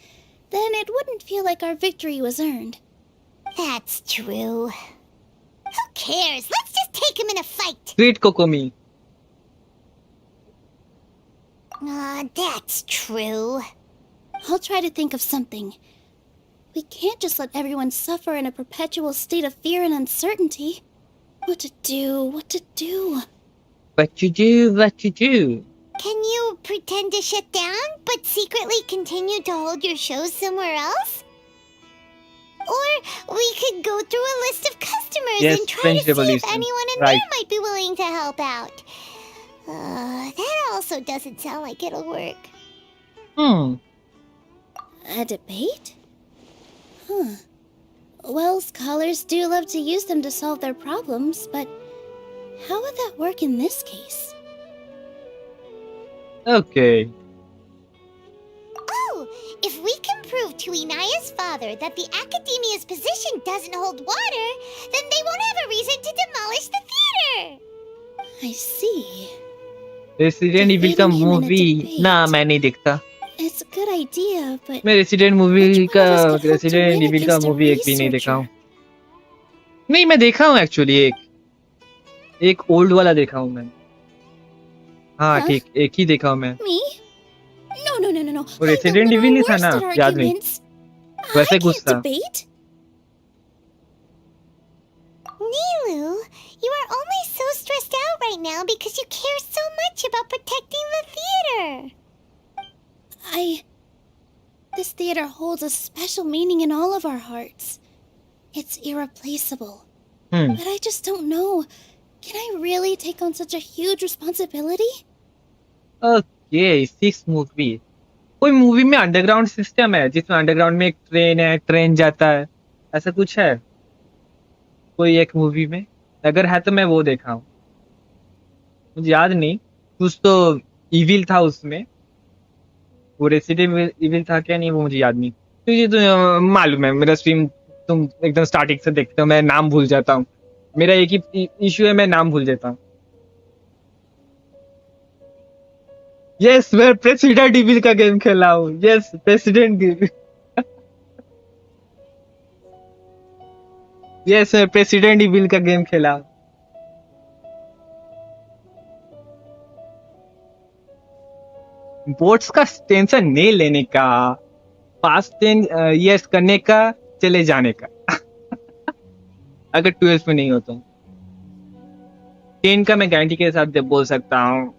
[SPEAKER 5] then it wouldn't feel like our victory was earned.
[SPEAKER 1] That's true. Who cares? Let's just take him in a fight.
[SPEAKER 8] Sweet कोकोमी।
[SPEAKER 1] That's true.
[SPEAKER 5] I'll try to think of something. We can't just let everyone suffer in a perpetual state of fear and uncertainty. What to do?
[SPEAKER 8] What you do, what you do.
[SPEAKER 1] Can you pretend to shut down, but secretly continue to hold your shows somewhere else? Or we could go through a list of customers
[SPEAKER 8] Yes,
[SPEAKER 1] and try
[SPEAKER 8] French
[SPEAKER 1] to see if
[SPEAKER 8] Revolution.
[SPEAKER 1] anyone in
[SPEAKER 8] Right.
[SPEAKER 1] there might be willing to help out. That also doesn't sound like it'll work.
[SPEAKER 5] A debate? Huh. Well, scholars do love to use them to solve their problems, but how would that work in this case?
[SPEAKER 8] Okay.
[SPEAKER 1] Oh, if we can prove to Inaya's father that the Academia's position doesn't hold water, then they won't have a reason to demolish the theater.
[SPEAKER 5] I see.
[SPEAKER 8] Resident evil का
[SPEAKER 5] Defeating him in a
[SPEAKER 8] movie
[SPEAKER 5] debate.
[SPEAKER 8] ना मैं नहीं देखता.
[SPEAKER 5] It's a good idea, but
[SPEAKER 8] मैं resident movie
[SPEAKER 5] which
[SPEAKER 8] का
[SPEAKER 5] one of us could hope to
[SPEAKER 8] resident
[SPEAKER 5] win
[SPEAKER 8] evil का
[SPEAKER 5] against a
[SPEAKER 8] movie एक भी नहीं देखा हूँ.
[SPEAKER 5] researcher?
[SPEAKER 8] नहीं मैं देखा हूँ एक्चुअली एक ओल्ड वाला देखा हूँ मैं. हाँ
[SPEAKER 5] Huh?
[SPEAKER 8] ठीक एक ही देखा हूँ मैं.
[SPEAKER 5] Me? No.
[SPEAKER 8] वो रेसिडेंट इविल ही था ना याद नहीं. वैसे
[SPEAKER 5] I
[SPEAKER 8] कुछ
[SPEAKER 5] can't
[SPEAKER 8] था.
[SPEAKER 5] debate.
[SPEAKER 1] Nilu, you are only so stressed out right now because you care so much about protecting the theater.
[SPEAKER 5] This theater holds a special meaning in all of our hearts. It's irreplaceable. But I just don't know. Can I really take on such a huge responsibility?
[SPEAKER 8] Okay 6 movie. कोई movie में underground system है जिसमें underground में एक train है train जाता है ऐसा कुछ है कोई एक मूवी में अगर है तो मैं वो देखा हूँ मुझे याद नहीं कुछ तो इविल था उसमें वो रेसिडेंट इविल था क्या नहीं वो मुझे याद नहीं तुझे तो मालूम है मेरा स्ट्रीम तुम एकदम स्टार्टिंग से देखते हो मैं नाम भूल जाता हूँ मेरा एक ही इशू है मैं नाम भूल जाता हूँ यस मैं प्रेसिडेंट इविल का गेम खेला हूँ यस प्रेसिडेंट इविल यस मैं प्रेसिडेंट इविल का गेम खेला हूँ बोर्ड्स का टेंशन नहीं लेने का पास 10 years करने का चले जाने का अगर 12 में नहीं हो तो 10 का मैं गारंटी के साथ बोल सकता हूँ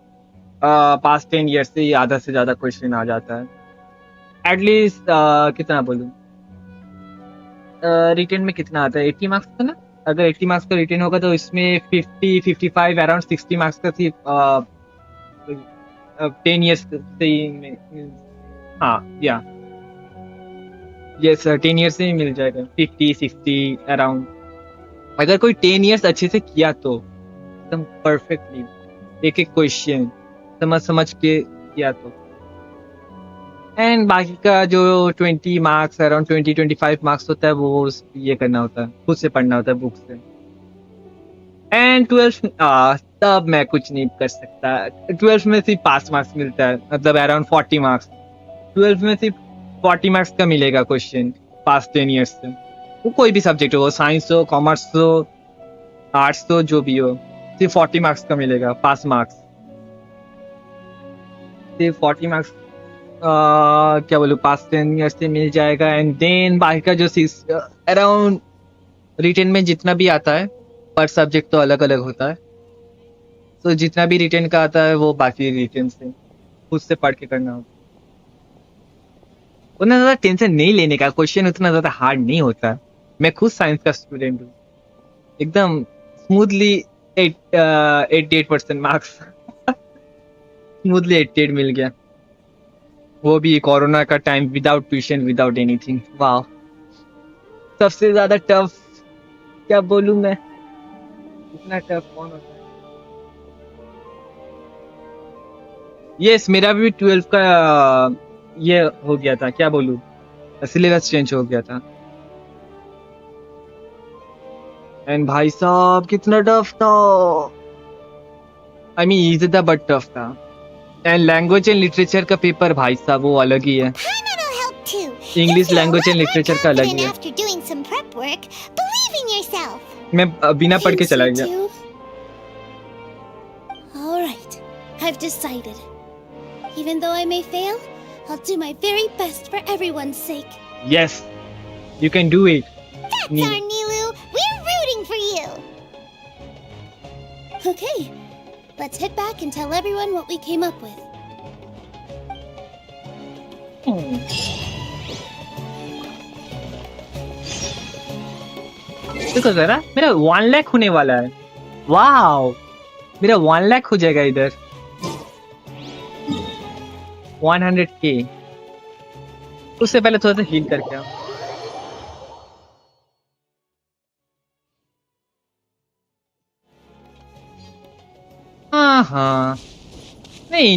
[SPEAKER 8] पास 10 years से आधा से ज्यादा क्वेश्चन आ जाता है एटलीस्ट कितना बोलूं रिटर्न में कितना आता है 80 मार्क्स का ना अगर 80 मार्क्स का रिटर्न होगा तो इसमें 50 55 अराउंड 60 मार्क्स का सिर्फ 10 years से ही हाँ या यस 10 years से ही मिल जाएगा 50 60 अराउंड अगर कोई 10 years अच्छे से किया तो एकदम परफेक्टली एक एक क्वेश्चन समझ के किया तो एंड बाकी का जो 20 मार्क्स अराउंड 20-25 मार्क्स होता है वो ये करना होता है खुद से पढ़ना होता है बुक से एंड 12 तब मैं कुछ नहीं कर सकता 12 में सिर्फ पास मार्क्स मिलता है मतलब अराउंड 40 मार्क्स 12 में सिर्फ 40 मार्क्स का मिलेगा क्वेश्चन पास 10 years से वो कोई भी सब्जेक्ट हो साइंस हो कॉमर्स हो आर्ट्स हो जो भी हो सिर्फ 40 मार्क्स का मिलेगा पास मार्क्स सिर्फ 40 मार्क्स क्या बोलूं पास 10 years से मिल जाएगा एंड देन बाकी का जो अराउंड रिटर्न में जितना भी आता है पर सब्जेक्ट तो अलग अलग होता है तो जितना भी रिटर्न का आता है वो बाकी रिटर्न से खुद से पढ़ के करना होता है उतना ज्यादा टेंशन नहीं लेने का क्वेश्चन उतना ज्यादा हार्ड नहीं होता मैं खुद साइंस का स्टूडेंट हूँ एकदम स्मूथली 88% मार्क्स स्मूथली 88 मिल गया वो भी कोरोना का time without tuition without anything वाह सबसे ज्यादा टफ क्या बोलूं मैं इतना टफ कौन होता है यस मेरा भी 12 का ये हो गया था क्या बोलूं सिलेबस चेंज हो गया था एंड भाई साहब कितना टफ था आई मीन इजी था बट टफ था एंड लैंग्वेज एंड लिटरेचर का पेपर भाई साहब वो अलग ही है इंग्लिश लैंग्वेज एंड लिटरेचर का अलग ही है मैं बिना पढ़ के चला गया
[SPEAKER 5] All right, I've decided. Even though I may fail, I'll do my very best for everyone's sake.
[SPEAKER 8] Yes, you can do it.
[SPEAKER 1] That's our Nilu. We're rooting for you.
[SPEAKER 5] Okay, Let's head back and tell everyone what we came up with.
[SPEAKER 8] देखो जरा, मेरा 1 लाख होने वाला है। Wow, मेरा 1 लाख हो जाएगा इधर। 100K। उससे पहले थोड़ा सा हील करके आओ। हाँ, नहीं,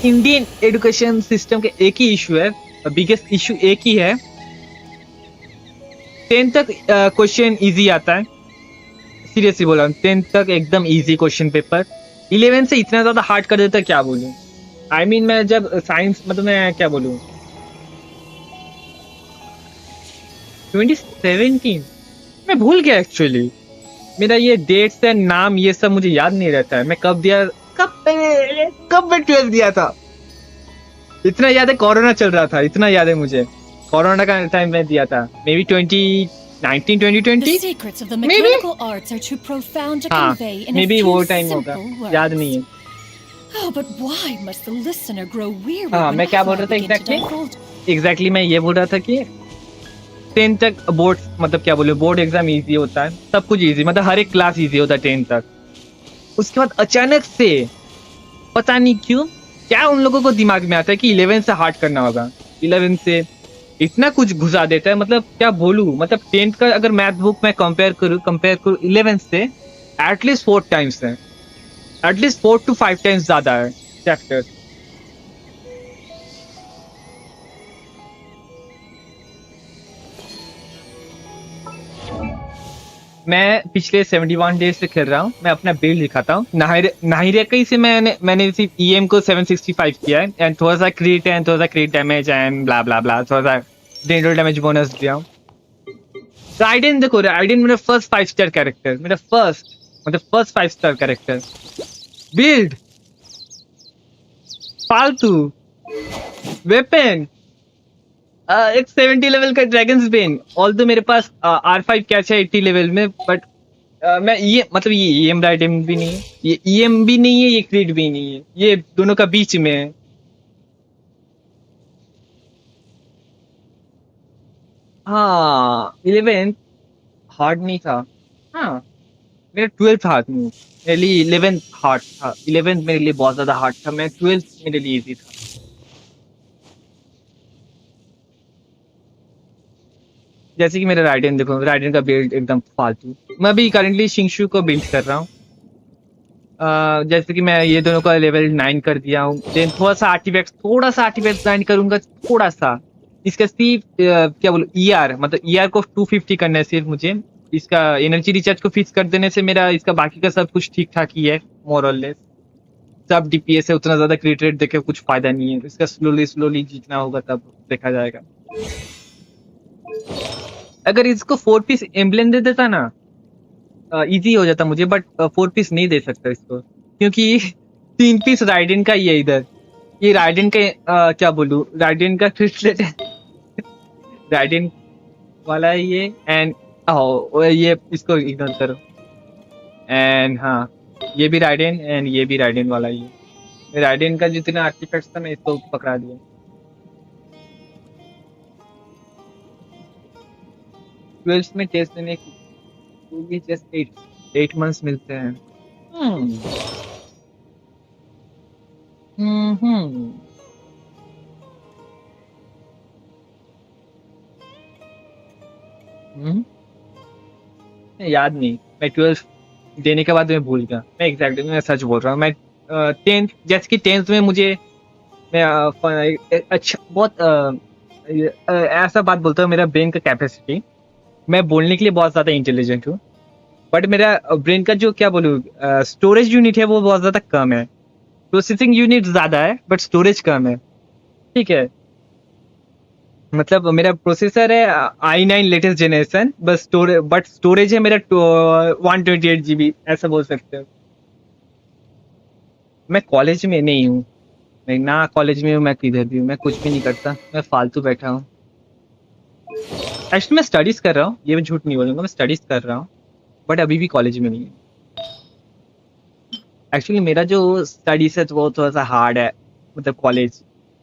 [SPEAKER 8] इंडियन एजुकेशन सिस्टम के एक ही इशू है, बिगेस्ट इशू एक ही है। 10 तक क्वेश्चन इजी आता है, सीरियसली बोल रहा हूँ। 10 तक एकदम इजी क्वेश्चन पेपर। 11 से इतना ज्यादा हार्ड कर देता है, क्या बोलूँ। I mean, मैं जब साइंस, मतलब मैं क्या बोलूँ, 2017 मैं भूल गया एक्चुअली। मेरा ये डेट्स एंड नाम ये सब मुझे याद नहीं रहता है। मैं कब दिया, कब मैं 12 दिया था, इतना याद है। कोरोना चल रहा था, इतना याद है मुझे। कोरोना का टाइम में दिया था, मे बी 2019 2020 मे बी। हाँ, मे बी वो टाइम होगा, याद नहीं है। हाँ, मैं क्या बोल रहा था एग्जैक्टली मैं ये बोल रहा था कि 10 तक बोर्ड, मतलब क्या बोले, बोर्ड एग्जाम इजी होता है, सब कुछ इजी, मतलब हर एक क्लास इजी होता है 10 तक। उसके बाद अचानक से पता नहीं क्यों क्या उन लोगों को दिमाग में आता है कि 11 से हार्ड करना होगा। 11 से इतना कुछ घुसा देता है, मतलब क्या बोलूं। मतलब 10th का अगर मैथ बुक मैं कंपेयर करूं 11 से, एटलीस्ट 4 टाइम्स है, एटलीस्ट 4 to 5 टाइम्स ज्यादा है चैप्टर। मैं पिछले 71 डेज से खेल रहा हूँ। मैं अपना बिल्ड दिखाता हूँ। नाहिरेकई से मैंने सिर्फ ईएम को 765 किया है, एंड थोड़ा सा क्रिट डैमेज एंड ब्ला ब्ला ब्ला, थोड़ा सा डेंजर डैमेज बोनस दिया हूँ। राइडेन देखो, राइडेन मेरा फर्स्ट 5 स्टार कैरेक्टर, मेरा फर्स्ट 5 स्टार कैरेक्टर। बिल्ड फालतू वेपन, एक 70 लेवल का ड्रैगन्स बेन। ऑल्दो मेरे पास R5 कैच है 80 लेवल में, बट मैं ये, मतलब ये ईएम राइडेन भी नहीं है, ये ईएम भी नहीं है, ये क्रीड भी नहीं है, ये दोनों का बीच में है। हाँ, 11 हार्ड नहीं था। हाँ, मेरा 12th हार्ड नहीं, मेरे लिए 11 हार्ड था। 11 मेरे लिए बहुत ज्यादा हार्ड था, मैं 12 मेरे लिए इजी था। जैसे कि मेरा राइडेन देखो, राइडेन का बिल्ड एकदम फालतू। मैं अभी करंटली शिंगशु को बिल्ड कर रहा हूँ। जैसे कि मैं ये दोनों का लेवल 9 कर दिया हूँ। देन थोड़ा सा आर्टिफैक्ट ग्राइंड करूंगा, थोड़ा सा। इसका सिर्फ क्या बोलूं, ईआर, मतलब ईआर को 250 करना है सिर्फ मुझे। इसका एनर्जी रिचार्ज को फिक्स कर देने से मेरा इसका बाकी का सब कुछ ठीक ठाक ही है, मोर और लेस। सब डीपीएस है, उतना ज्यादा क्रिट रेट देखे कुछ फायदा नहीं है। इसका स्लोली जीतना होगा, तब देखा जाएगा। अगर इसको 4 पीस एम्बलेम दे देता ना, इजी हो जाता मुझे, बट 4 पीस नहीं दे सकता इसको, क्योंकि 3 पीस राइडेन का ही है इधर। ये राइडेन का क्या बोलूं, राइडेन का ट्रिटलेट है। राइडेन वाला है ये, एंड ये इसको इग्नोर करो। एंड हाँ, ये भी राइडेन, एंड ये भी राइडेन वाला ही है। राइडेन का जितना आर्टिफैक्ट्स था मैं इसको पकड़ा दिया। 12th में टेस्ट देने की जस्ट 8 मंथ्स मिलते हैं। याद नहीं, मैं 12th देने के बाद मैं भूल गया। मैं एग्जैक्टली, मैं सच बोल रहा हूँ। मैं 10th, जैसे कि 10th में मुझे, मैं अच्छा बहुत ऐसा बात बोलता हूँ, मेरा ब्रेन का कैपेसिटी, मैं बोलने के लिए बहुत ज्यादा इंटेलिजेंट हूँ, बट मेरा ब्रेन का जो क्या बोलूँ स्टोरेज यूनिट है वो बहुत ज्यादा कम है। प्रोसेसिंग यूनिट ज्यादा है बट स्टोरेज कम है, ठीक है। मतलब मेरा प्रोसेसर है i9 लेटेस्ट जनरेशन, बस स्टोरेज है मेरा 128 GB, ऐसा बोल सकते हो। मैं कॉलेज में नहीं हूँ, मैं ना कॉलेज में हूँ, मैं किधर भी हूँ, मैं कुछ भी नहीं करता, मैं फालतू बैठा हूँ। एक्चुअली मैं स्टडीज कर रहा हूँ, ये मैं झूठ नहीं बोलूंगा, मैं स्टडीज कर रहा हूँ, बट अभी भी कॉलेज में नहीं है। एक्चुअली मेरा जो स्टडीज है तो वो थोड़ा सा हार्ड है, मतलब कॉलेज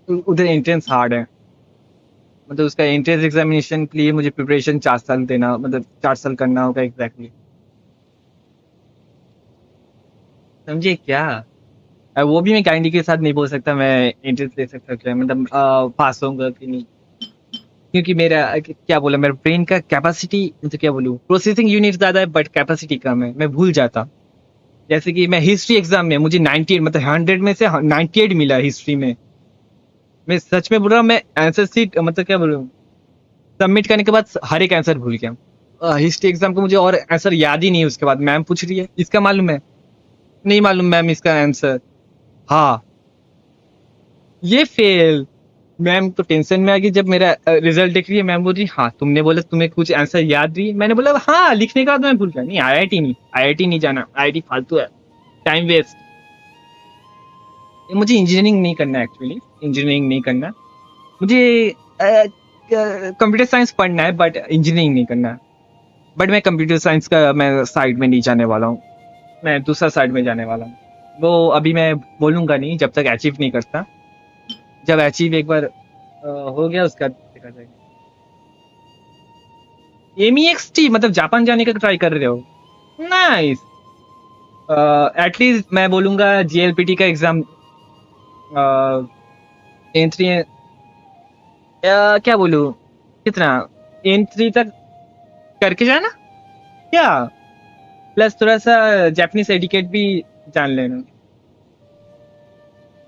[SPEAKER 8] उधर एंट्रेंस हार्ड है, मतलब उसका एंट्रेंस एग्जामिनेशन के लिए मुझे प्रिपरेशन 4 साल देना, मतलब 4 साल करना होगा एग्जैक्टली। समझे क्या? वो भी मैं गारंटी के साथ नहीं बोल सकता मैं एंट्रेंस दे सकता क्या, मतलब पास होऊंगा कि नहीं, क्योंकि मेरा क्या बोला, मेरा ब्रेन का कैपेसिटी, मतलब क्या बोलूँ, प्रोसेसिंग यूनिट ज्यादा है बट कैपेसिटी कम है, मैं भूल जाता। जैसे कि मैं हिस्ट्री एग्जाम में मुझे 98, मतलब 100 में से 98 मिला हिस्ट्री में। मैं सच में बोल रहा हूँ, मैं आंसर सीट, मतलब क्या बोलूँ, सबमिट करने के बाद हर एक आंसर भूल गया। हिस्ट्री एग्जाम को मुझे और आंसर याद ही नहीं है। उसके बाद मैम पूछ रही है इसका मालूम है, नहीं मालूम मैम इसका आंसर, हाँ ये फेल। मैम तो टेंशन में आ गई जब मेरा रिजल्ट देख रही है। मैम बोल रही हाँ तुमने बोला तुम्हें कुछ आंसर याद रही, मैंने बोला हाँ लिखने का बाद मैं भूल गया। नहीं आईआईटी नहीं, आईआईटी नहीं जाना, आईआईटी फालतू है, टाइम वेस्ट। मुझे इंजीनियरिंग नहीं करना, एक्चुअली इंजीनियरिंग नहीं करना मुझे, कंप्यूटर साइंस पढ़ना है बट इंजीनियरिंग नहीं करना है। बट मैं कंप्यूटर साइंस का मैं साइड में नहीं जाने वाला हूँ, मैं दूसरा साइड में जाने वाला हूँ। वो अभी मैं बोलूंगा नहीं जब तक अचीव नहीं करता। जब अचीव एक बार हो गया उसका देखा जाएगा। एमईएक्सटी मतलब जापान जाने का ट्राई कर रहे हो? नाइस। एटलीस्ट मैं बोलूंगा जीएलपीटी का एग्जाम एन3, क्या बोलूं, कितना एन3 तक करके जाना क्या, प्लस थोड़ा सा जापानीज एटिकेट भी जान लेना।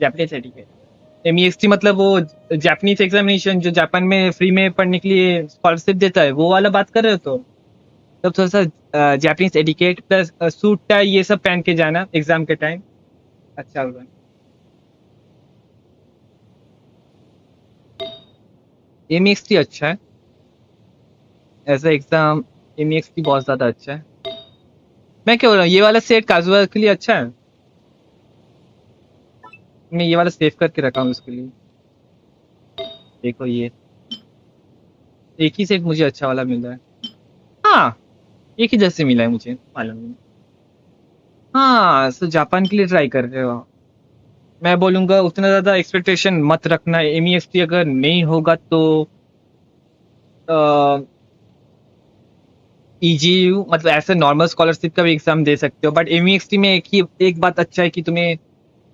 [SPEAKER 8] जापानीज एटिकेट एमईएक्सटी मतलब वो जापानीज एग्जामिनेशन जो जापान में फ्री में पढ़ने के लिए स्कॉलरशिप देता है, वो वाला बात कर रहे हो? तो तब थोड़ा सा Japanese etiquette plus suit tie ये सब पहन के जाना एग्जाम के टाइम, अच्छा होगा। एमईएक्सटी अच्छा है एज अ एग्जाम, एमईएक्सटी बहुत ज्यादा अच्छा है। मैं क्या बोल रहा हूँ, ये वाला सेट काजुआ के लिए अच्छा है, मैं ये वाला सेव करके रखा हूँ उसके लिए। देखो ये एक ही सेट मुझे अच्छा वाला मिल रहा है, हाँ एक ही जैसे मिला है मुझे, मालूम नहीं। हाँ तो जापान के लिए ट्राई कर रहे हो, मैं बोलूंगा उतना ज्यादा एक्सपेक्टेशन मत रखना। एमईएक्सटी अगर नहीं होगा तो ईजीयू मतलब ऐसे नॉर्मल स्कॉलरशिप का भी एग्जाम दे सकते हो, बट एमईएक्सटी में एक बात अच्छा है कि तुम्हें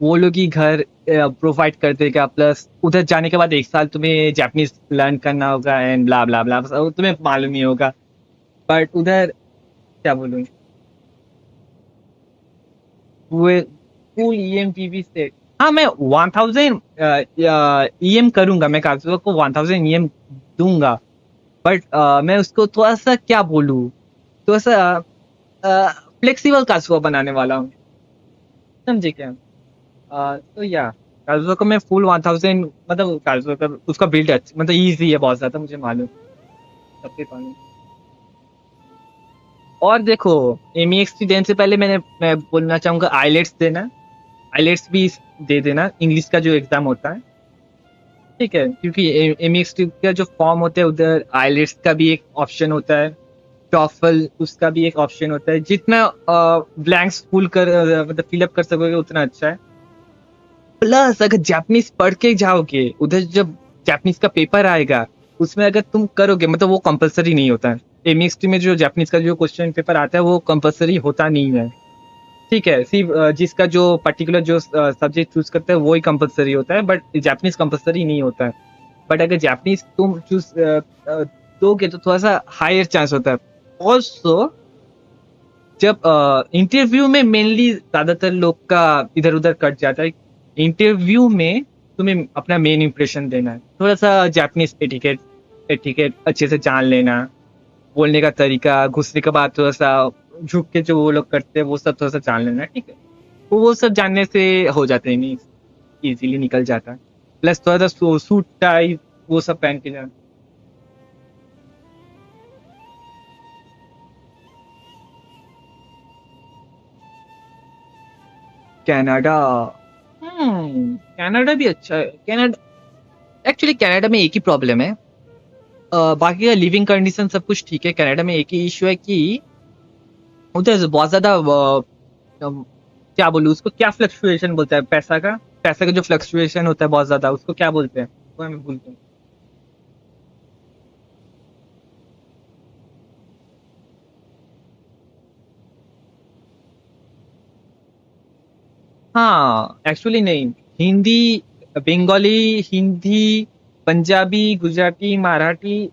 [SPEAKER 8] वो लोग ही घर प्रोवाइड कर देगा, प्लस उधर जाने के बाद 1 साल तुम्हें जापानीज लर्न करना होगा एंड ब्ला ब्ला ब्ला, तुम्हें मालूम ही होगा। बट उधर क्या बोलूँ, वो फुल ईएम से, हाँ मैं 1000 ईएम करूंगा, मैं कागजों को 1000 ईएम दूंगा, बट मैं उसको थोड़ा सा क्या बोलूँ, थोड़ा सा फ्लेक्सिबल कासुआ बनाने वाला हूँ, समझे क्या? तो या काजुआ को मैं फुल 1000, मतलब काजुआ का उसका बिल्ड अच्छा, मतलब इजी है बहुत ज्यादा, मुझे मालूम सबके मालूम। और देखो एमईएक्सटी देने से पहले मैं बोलना चाहूंगा आईलेट्स देना, आईलेट्स भी दे देना, इंग्लिश का जो एग्जाम होता है, ठीक है, क्योंकि एमईएक्सटी का जो फॉर्म होता है उधर आईलेट्स का भी एक ऑप्शन होता है, टॉफल उसका भी एक ऑप्शन होता है। जितना ब्लैंक्स फुल कर मतलब फिलअप कर सकोगे उतना अच्छा है। प्लस अगर जापानीज पढ़ के जाओगे उधर, जब जापानीज का पेपर आएगा उसमें अगर तुम करोगे, मतलब वो कंपलसरी नहीं होता है। एमईएक्सटी में जो जापानीज का जो क्वेश्चन पेपर आता है वो कंपलसरी होता नहीं है, ठीक है, सिर्फ जिसका जो पर्टिकुलर जो सब्जेक्ट चूज करता है वो ही कंपलसरी होता है, बट जापानीज कंपलसरी नहीं होता है। बट अगर जापानीज तुम चूज दोगे तो थोड़ा सा हायर चांस होता है। ऑल्सो जब इंटरव्यू में मेनली ज्यादातर लोग का इधर उधर कट जाता है, इंटरव्यू में तुम्हें अपना मेन इंप्रेशन देना है, थोड़ा सा जापानीज एटिकेट एटिकेट अच्छे से जान लेना, बोलने का तरीका, घुसने के बाद थोड़ा सा झुक के जो वो लोग करते हैं वो सब थोड़ा सा जान लेना, ठीक है, तो वो सब जानने से हो जाते हैं, नहीं इजीली निकल जाता है। प्लस थोड़ा सा सूट टाई वो सब पहन के जाना। कनाडा, कनाडा भी अच्छा है। कनाडा एक्चुअली कनाडा में एक ही प्रॉब्लम है, बाकी का लिविंग कंडीशन सब कुछ ठीक है। कनाडा में एक ही इशू है कि उधर बहुत ज्यादा क्या बोलूँ उसको, क्या फ्लक्चुएशन बोलता है पैसा का जो फ्लक्चुएशन होता है बहुत ज्यादा, उसको क्या बोलते हैं वो मैं भूल गया। हाँ एक्चुअली नहीं, हिंदी, बंगाली, हिंदी, पंजाबी, गुजराती, मराठी,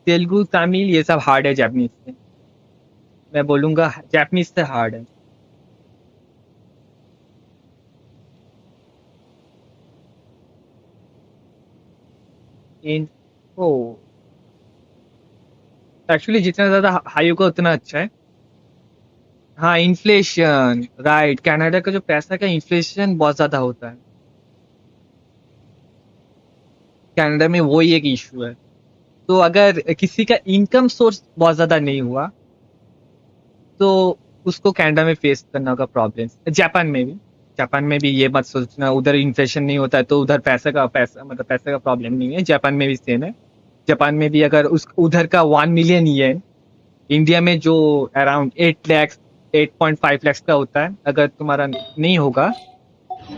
[SPEAKER 8] तेलुगु, तमिल ये सब हार्ड है जापानीज से। मैं बोलूंगा जापानीज से हार्ड है। इन ओ एक्चुअली जितना ज्यादा हाई होगा उतना अच्छा है। हाँ इन्फ्लेशन, राइट, कनाडा का जो पैसा का इन्फ्लेशन बहुत ज्यादा होता है। कनाडा में वही एक इशू है। तो अगर किसी का इनकम सोर्स बहुत ज्यादा नहीं हुआ तो उसको कनाडा में फेस करना होगा प्रॉब्लम। जापान में भी ये मत सोचना उधर इन्फ्लेशन नहीं होता है तो उधर पैसे का प्रॉब्लम नहीं है। जापान में भी सेम है। जापान में भी अगर उस उधर का 1 मिलियन येन इंडिया में जो अराउंड 8 लाख 8.5 लाख का होता है, अगर तुम्हारा नहीं होगा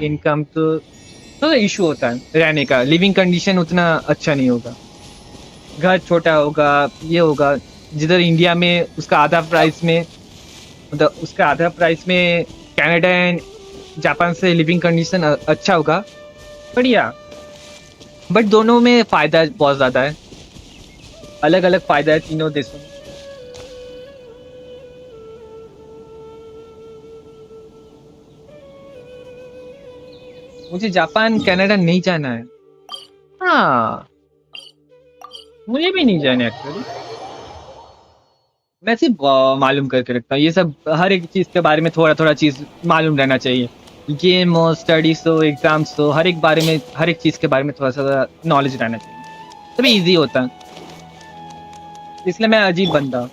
[SPEAKER 8] इनकम तो इशू होता है रहने का, लिविंग कंडीशन उतना अच्छा नहीं होगा, घर छोटा होगा, ये होगा। जिधर इंडिया में उसका आधा प्राइस में, मतलब उसका आधा प्राइस में कनाडा एंड जापान से लिविंग कंडीशन अच्छा होगा, बढ़िया। बट दोनों में फायदा बहुत ज्यादा है, अलग अलग फायदा है तीनों देशों में। मुझे जापान कनाडा नहीं जाना है। हाँ मुझे भी नहीं जाना एक्चुअली। मैं सिर्फ मालूम करके रखता हूँ ये सब, हर एक चीज के बारे में थोड़ा थोड़ा चीज मालूम रहना चाहिए। गेम हो, स्टडीज हो, एग्जाम्स हो, हर एक बारे में, हर एक चीज के बारे में थोड़ा सा नॉलेज रहना चाहिए, तभी इजी होता है। इसलिए मैं अजीब बंदा हूँ।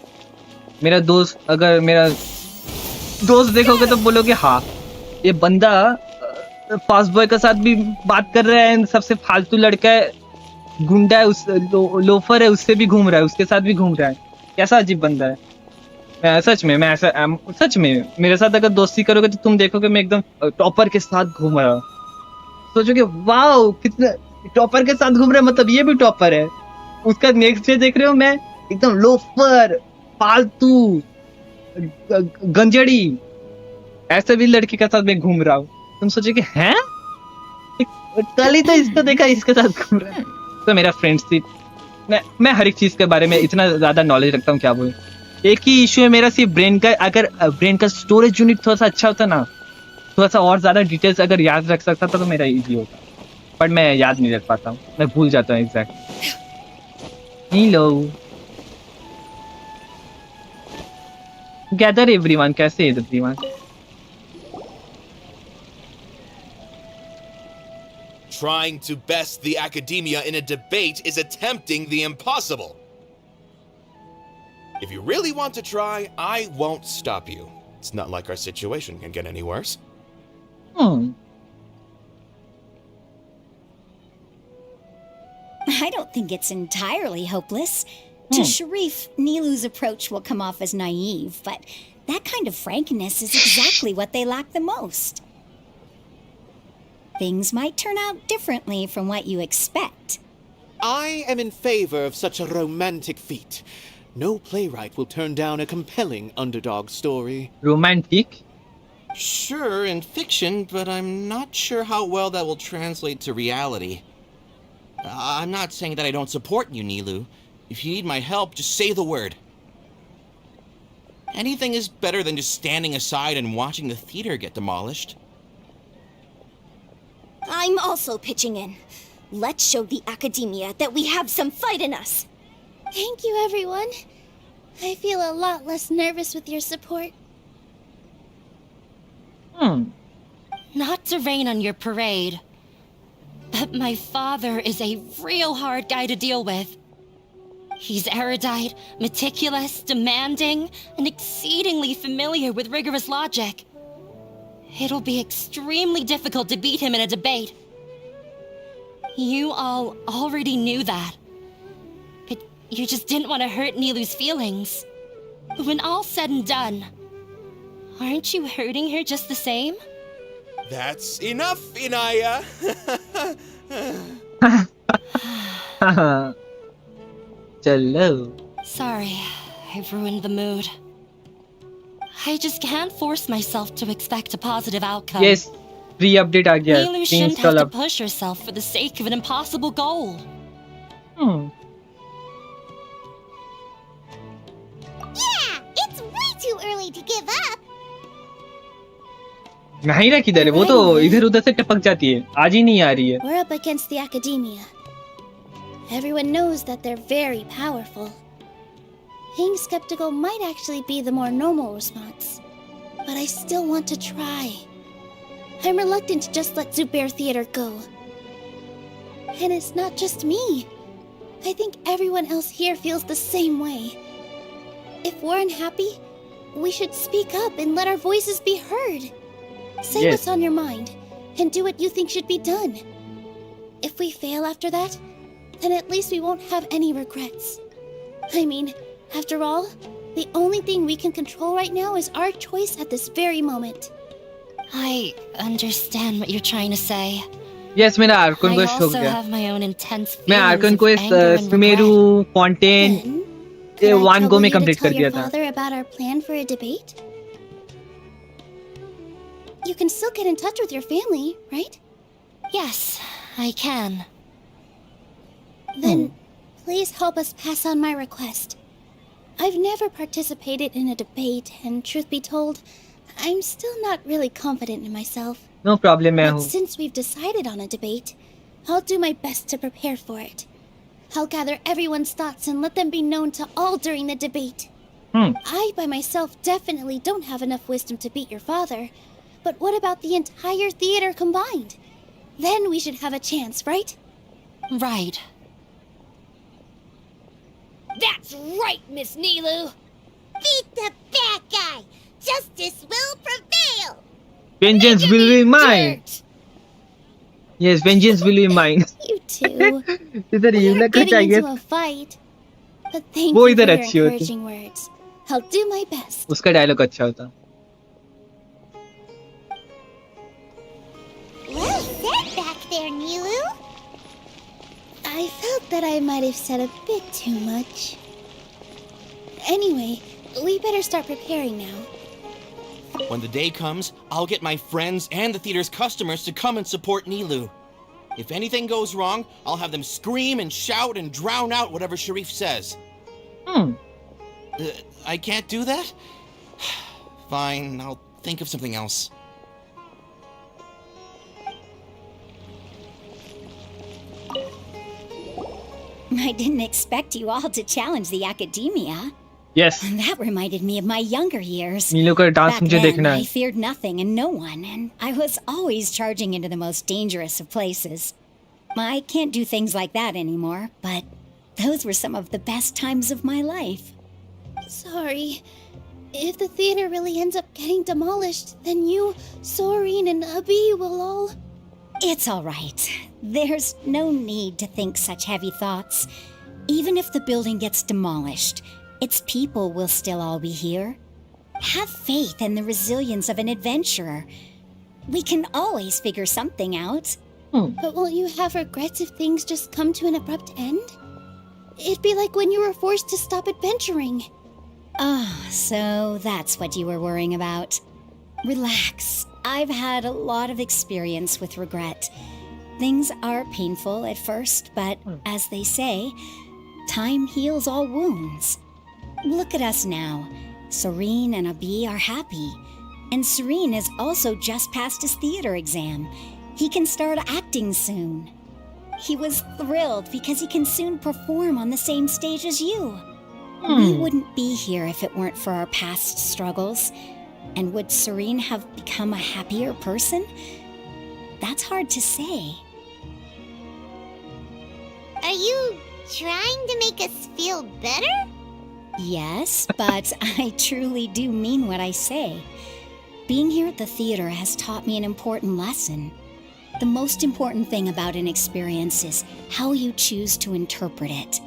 [SPEAKER 8] अगर मेरा दोस्त देखोगे तो बोलोगे हाँ ये बंदा फास्ट बॉय के साथ भी बात कर रहा है, सबसे फालतू लड़का है, गुंडा है, लोफर है, उससे भी घूम रहा है, उसके साथ भी घूम रहा है, कैसा अजीब बंदा है। सच में मेरे साथ अगर दोस्ती करोगे तो तुम देखोगे मैं एकदम टॉपर के साथ घूम रहा हूँ। सोचोगे वाओ कितना टॉपर के साथ घूम रहा है, मतलब ये भी टॉपर है। उसका नेक्स्ट डे देख रहे हो मैं एकदम लोफर, फालतू, गंजड़ी, ऐसे भी लड़के के साथ मैं घूम रहा हूँ। तुम सोचोगे हैं कल ही तो इसको देखा इसके साथ घूम रहा है। तो मेरा फ्रेंडशिप, मैं हर एक चीज के बारे में इतना ज्यादा नॉलेज रखता हूँ, क्या बोलूं। एक ही इश्यू है मेरा सिर्फ ब्रेन का, अगर ब्रेन का स्टोरेज यूनिट थोड़ा सा अच्छा होता ना, थोड़ा सा और ज्यादा डिटेल्स अगर याद रख सकता था तो मेरा इजी होता, बट मैं याद नहीं रख पाता हूँ, मैं भूल जाता हूँ एग्जैक्ट। हेलो गैदर एवरीवन, कैसे है everyone?
[SPEAKER 15] Trying to best the academia in a debate is attempting the impossible. If you really want to try, I won't stop you. It's not like our situation can get any worse.
[SPEAKER 14] I don't think it's entirely hopeless. To Sharif, Nilu's approach will come off as naive, but that kind of frankness is exactly what they lack the most. Things might turn out differently from what you expect.
[SPEAKER 3] I am in favor of such a romantic feat. No playwright will turn down a compelling underdog story.
[SPEAKER 8] Romantic?
[SPEAKER 16] Sure, in fiction, but I'm not sure how well that will translate to reality. I'm not saying that I don't support you, Nilu. If you need my help, just say the word. Anything is better than just standing aside and watching the theater get demolished.
[SPEAKER 5] I'm also pitching in. Let's show the academia that we have some fight in us. Thank you, everyone. I feel a lot less nervous with your support.
[SPEAKER 13] Not to rain on your parade, but my father is a real hard guy to deal with. He's erudite, meticulous, demanding, and exceedingly familiar with rigorous logic. It'll be extremely difficult to beat him in a debate. You all already knew that. But you just didn't want to hurt Nilu's feelings. When all's said and done, Aren't you hurting her just the same?
[SPEAKER 15] That's enough, Inaya.
[SPEAKER 8] Hello.
[SPEAKER 13] Sorry, I've ruined the mood. I just can't force myself to expect a positive outcome.
[SPEAKER 8] Yes, free update आ गया.
[SPEAKER 13] Nilu
[SPEAKER 8] Free
[SPEAKER 13] shouldn't have
[SPEAKER 8] install
[SPEAKER 13] to
[SPEAKER 8] up.
[SPEAKER 13] push herself for the sake of an impossible goal.
[SPEAKER 1] Yeah, it's way too early to give up.
[SPEAKER 8] नहीं ना किधर है वो तो इधर उधर से टपक जाती है. आज ही नहीं आ रही है.
[SPEAKER 5] We're up against the academia. Everyone knows that they're very powerful. Being skeptical might actually be the more normal response. But I still want to try. I'm reluctant to just let Zubair Theater go. And it's not just me. I think everyone else here feels the same way. If we're unhappy, we should speak up and let our voices be heard. Say
[SPEAKER 8] Yes.
[SPEAKER 5] what's on your mind, and do what you think should be done. If we fail after that, then at least we won't have any regrets. I mean, after all, the only thing we can control right now is our choice at this very moment.
[SPEAKER 13] I understand what you're trying to say.
[SPEAKER 8] Yes, मेरा Arkan
[SPEAKER 13] I
[SPEAKER 8] quest हो
[SPEAKER 13] also
[SPEAKER 8] गया.
[SPEAKER 13] have my own intense
[SPEAKER 8] मैं
[SPEAKER 13] feelings
[SPEAKER 8] Arkan
[SPEAKER 13] of
[SPEAKER 8] quest
[SPEAKER 13] anger and
[SPEAKER 8] Sumeru
[SPEAKER 13] regret.
[SPEAKER 8] Fontaine
[SPEAKER 5] Could I
[SPEAKER 8] one go
[SPEAKER 5] trouble
[SPEAKER 8] में
[SPEAKER 5] you to
[SPEAKER 8] complete
[SPEAKER 5] tell
[SPEAKER 8] कर दिया
[SPEAKER 5] your
[SPEAKER 8] था.
[SPEAKER 5] father about our plan for a debate? You can still get in touch with your family, right?
[SPEAKER 13] Yes, I can.
[SPEAKER 5] Then please help us pass on my request. I've never participated in a debate, and truth be told, I'm still not really confident in myself.
[SPEAKER 8] No problem मैं
[SPEAKER 5] But
[SPEAKER 8] हूँ.
[SPEAKER 5] since we've decided on a debate, I'll do my best to prepare for it. I'll gather everyone's thoughts and let them be known to all during the debate. I, by myself, definitely don't have enough wisdom to beat your father. But what about the entire theater combined? Then we should have a chance, right?
[SPEAKER 13] Right.
[SPEAKER 1] That's right, Miss Nilu. Beat the bad guy. Justice will prevail.
[SPEAKER 8] Vengeance will be mine. Yes, vengeance will be mine.
[SPEAKER 5] You two.
[SPEAKER 8] इधर ये
[SPEAKER 5] We're
[SPEAKER 8] लगा
[SPEAKER 5] getting
[SPEAKER 8] चाहिए.
[SPEAKER 5] into a fight. But thank
[SPEAKER 8] वो
[SPEAKER 5] you for
[SPEAKER 8] इधर
[SPEAKER 5] your
[SPEAKER 8] अच्छी होती.
[SPEAKER 5] encouraging words. I'll do my best.
[SPEAKER 8] उसका dialogue अच्छा होता.
[SPEAKER 1] Well said back there, Nilu.
[SPEAKER 5] I felt that I might have said a bit too much. Anyway, we better start preparing now.
[SPEAKER 16] When the day comes, I'll get my friends and the theater's customers to come and support Nilu. If anything goes wrong, I'll have them scream and shout and drown out whatever Sharif says. I can't do that? Fine, I'll think of something else.
[SPEAKER 14] I didn't expect you all to challenge the academia.
[SPEAKER 8] Yes.
[SPEAKER 14] That reminded me of my younger years.
[SPEAKER 8] नीलो का dance
[SPEAKER 14] Back
[SPEAKER 8] मुझे
[SPEAKER 14] then,
[SPEAKER 8] देखना
[SPEAKER 14] I
[SPEAKER 8] है.
[SPEAKER 14] feared nothing and no one, and I was always charging into the most dangerous of places. I can't do things like that anymore, but those were some of the best times of my life.
[SPEAKER 5] Sorry. If the theater really ends up getting demolished, then you, Soren, and Abi will all...
[SPEAKER 14] It's all right. There's no need to think such heavy thoughts. Even if the building gets demolished, its people will still all be here. Have faith in the resilience of an adventurer. We can always figure something out.
[SPEAKER 5] But won't you have regrets if things just come to an abrupt end? It'd be like when you were forced to stop adventuring.
[SPEAKER 14] Ah, so that's what you were worrying about. Relax. I've had a lot of experience with regret. Things are painful at first, but as they say, time heals all wounds. Look at us now. Serene and Abi are happy. And Serene has also just passed his theater exam. He can start acting soon. He was thrilled because he can soon perform on the same stage as you. We wouldn't be here if it weren't for our past struggles. And would Serene have become a happier person? That's hard to say.
[SPEAKER 1] Are you trying to make us feel better?
[SPEAKER 14] Yes, but I truly do mean what I say. Being here at the theater has taught me an important lesson. The most important thing about an experience is how you choose to interpret it.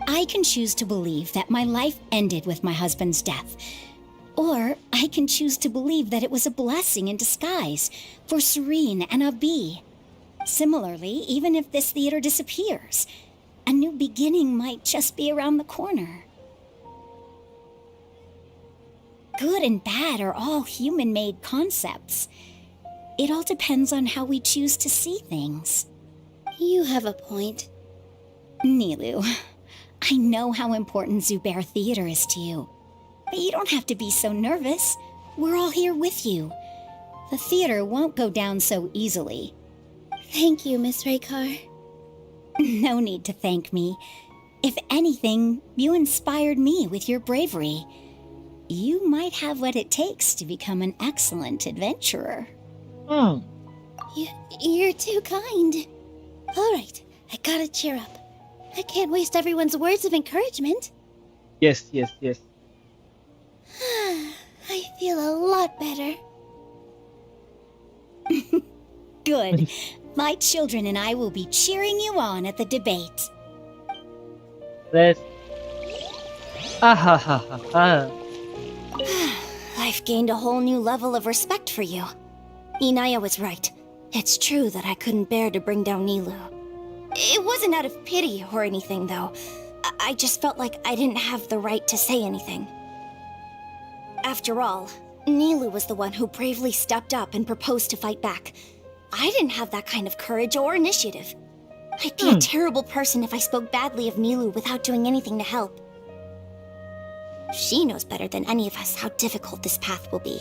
[SPEAKER 14] I can choose to believe that my life ended with my husband's death, Or I can choose to believe that it was a blessing in disguise for Serene and Abi. Similarly, even if this theater disappears, a new beginning might just be around the corner. Good and bad are all human-made concepts. It all depends on how we choose to see things.
[SPEAKER 5] You have a point.
[SPEAKER 14] Nilou, I know how important Zubair Theater is to you. But you don't have to be so nervous. We're all here with you. The theater won't go down so easily.
[SPEAKER 5] Thank you, Miss Raykar.
[SPEAKER 14] No need to thank me. If anything, you inspired me with your bravery. You might have what it takes to become an excellent adventurer.
[SPEAKER 5] You're too kind. All right, I gotta cheer up. I can't waste everyone's words of encouragement.
[SPEAKER 8] Yes.
[SPEAKER 5] I feel a lot better.
[SPEAKER 14] Good. My children and I will be cheering you on at the debate.
[SPEAKER 8] Let's.
[SPEAKER 5] I've gained a whole new level of respect for you. Inaya was right. It's true that I couldn't bear to bring down Nilou. It wasn't out of pity or anything, though. I just felt like I didn't have the right to say anything. After all, Nilou was the one who bravely stepped up and proposed to fight back. I didn't have that kind of courage or initiative. I'd be a terrible person if I spoke badly of Nilou without doing anything to help. She knows better than any of us how difficult this path will be.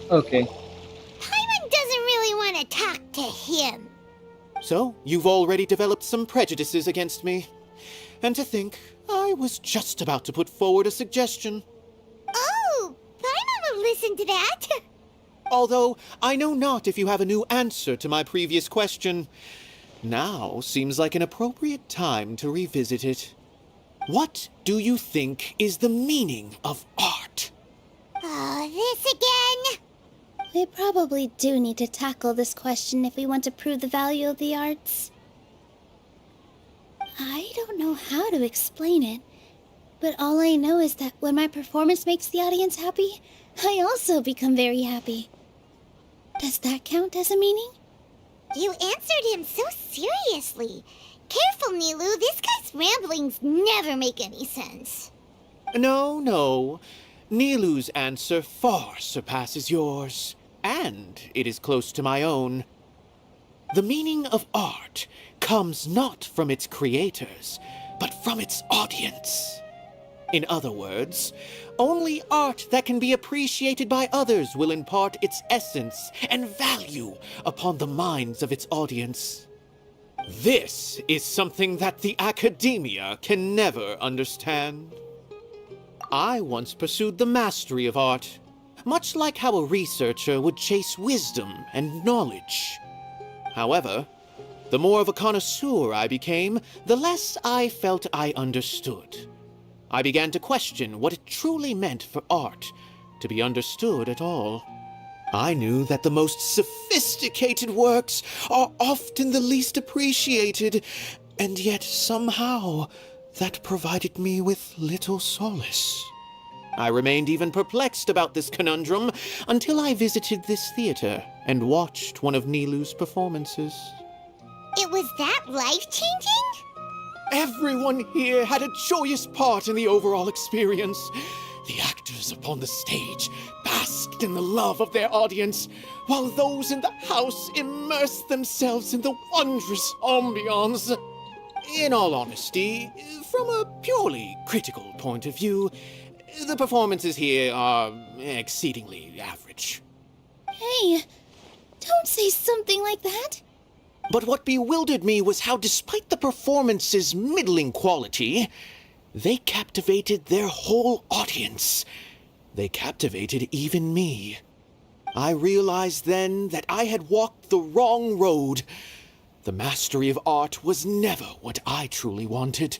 [SPEAKER 8] Okay.
[SPEAKER 1] Paimon doesn't really want to talk to him.
[SPEAKER 3] So, you've already developed some prejudices against me. And to think, I was just about to put forward a suggestion.
[SPEAKER 1] Oh, Paimon will listen to that.
[SPEAKER 3] Although, I know not if you have a new answer to my previous question. Now seems like an appropriate time to revisit it. What do you think is the meaning of art?
[SPEAKER 1] Oh, this again?
[SPEAKER 5] We probably do need to tackle this question if we want to prove the value of the arts. I don't know how to explain it, but all I know is that when my performance makes the audience happy, I also become very happy. Does that count as a meaning?
[SPEAKER 1] You answered him so seriously. Careful, Nilou. This guy's ramblings never make any sense.
[SPEAKER 3] No. Nilou's answer far surpasses yours, and it is close to my own. The meaning of art comes not from its creators, but from its audience. In other words, only art that can be appreciated by others will impart its essence and value upon the minds of its audience. This is something that the academia can never understand. I once pursued the mastery of art, much like how a researcher would chase wisdom and knowledge. However, the more of a connoisseur I became, the less I felt I understood. I began to question what it truly meant for art to be understood at all. I knew that the most sophisticated works are often the least appreciated, and yet somehow that provided me with little solace. I remained even perplexed about this conundrum until I visited this theater and watched one of Nilou's performances.
[SPEAKER 1] It was that life-changing?
[SPEAKER 3] Everyone here had a joyous part in the overall experience. The actors upon the stage basked in the love of their audience, while those in the house immersed themselves in the wondrous ambiance. In all honesty, from a purely critical point of view, the performances here are exceedingly average.
[SPEAKER 5] Hey, don't say something like that.
[SPEAKER 3] But what bewildered me was how, despite the performance's middling quality, they captivated their whole audience. They captivated even me. I realized then that I had walked the wrong road. The mastery of art was never what I truly wanted.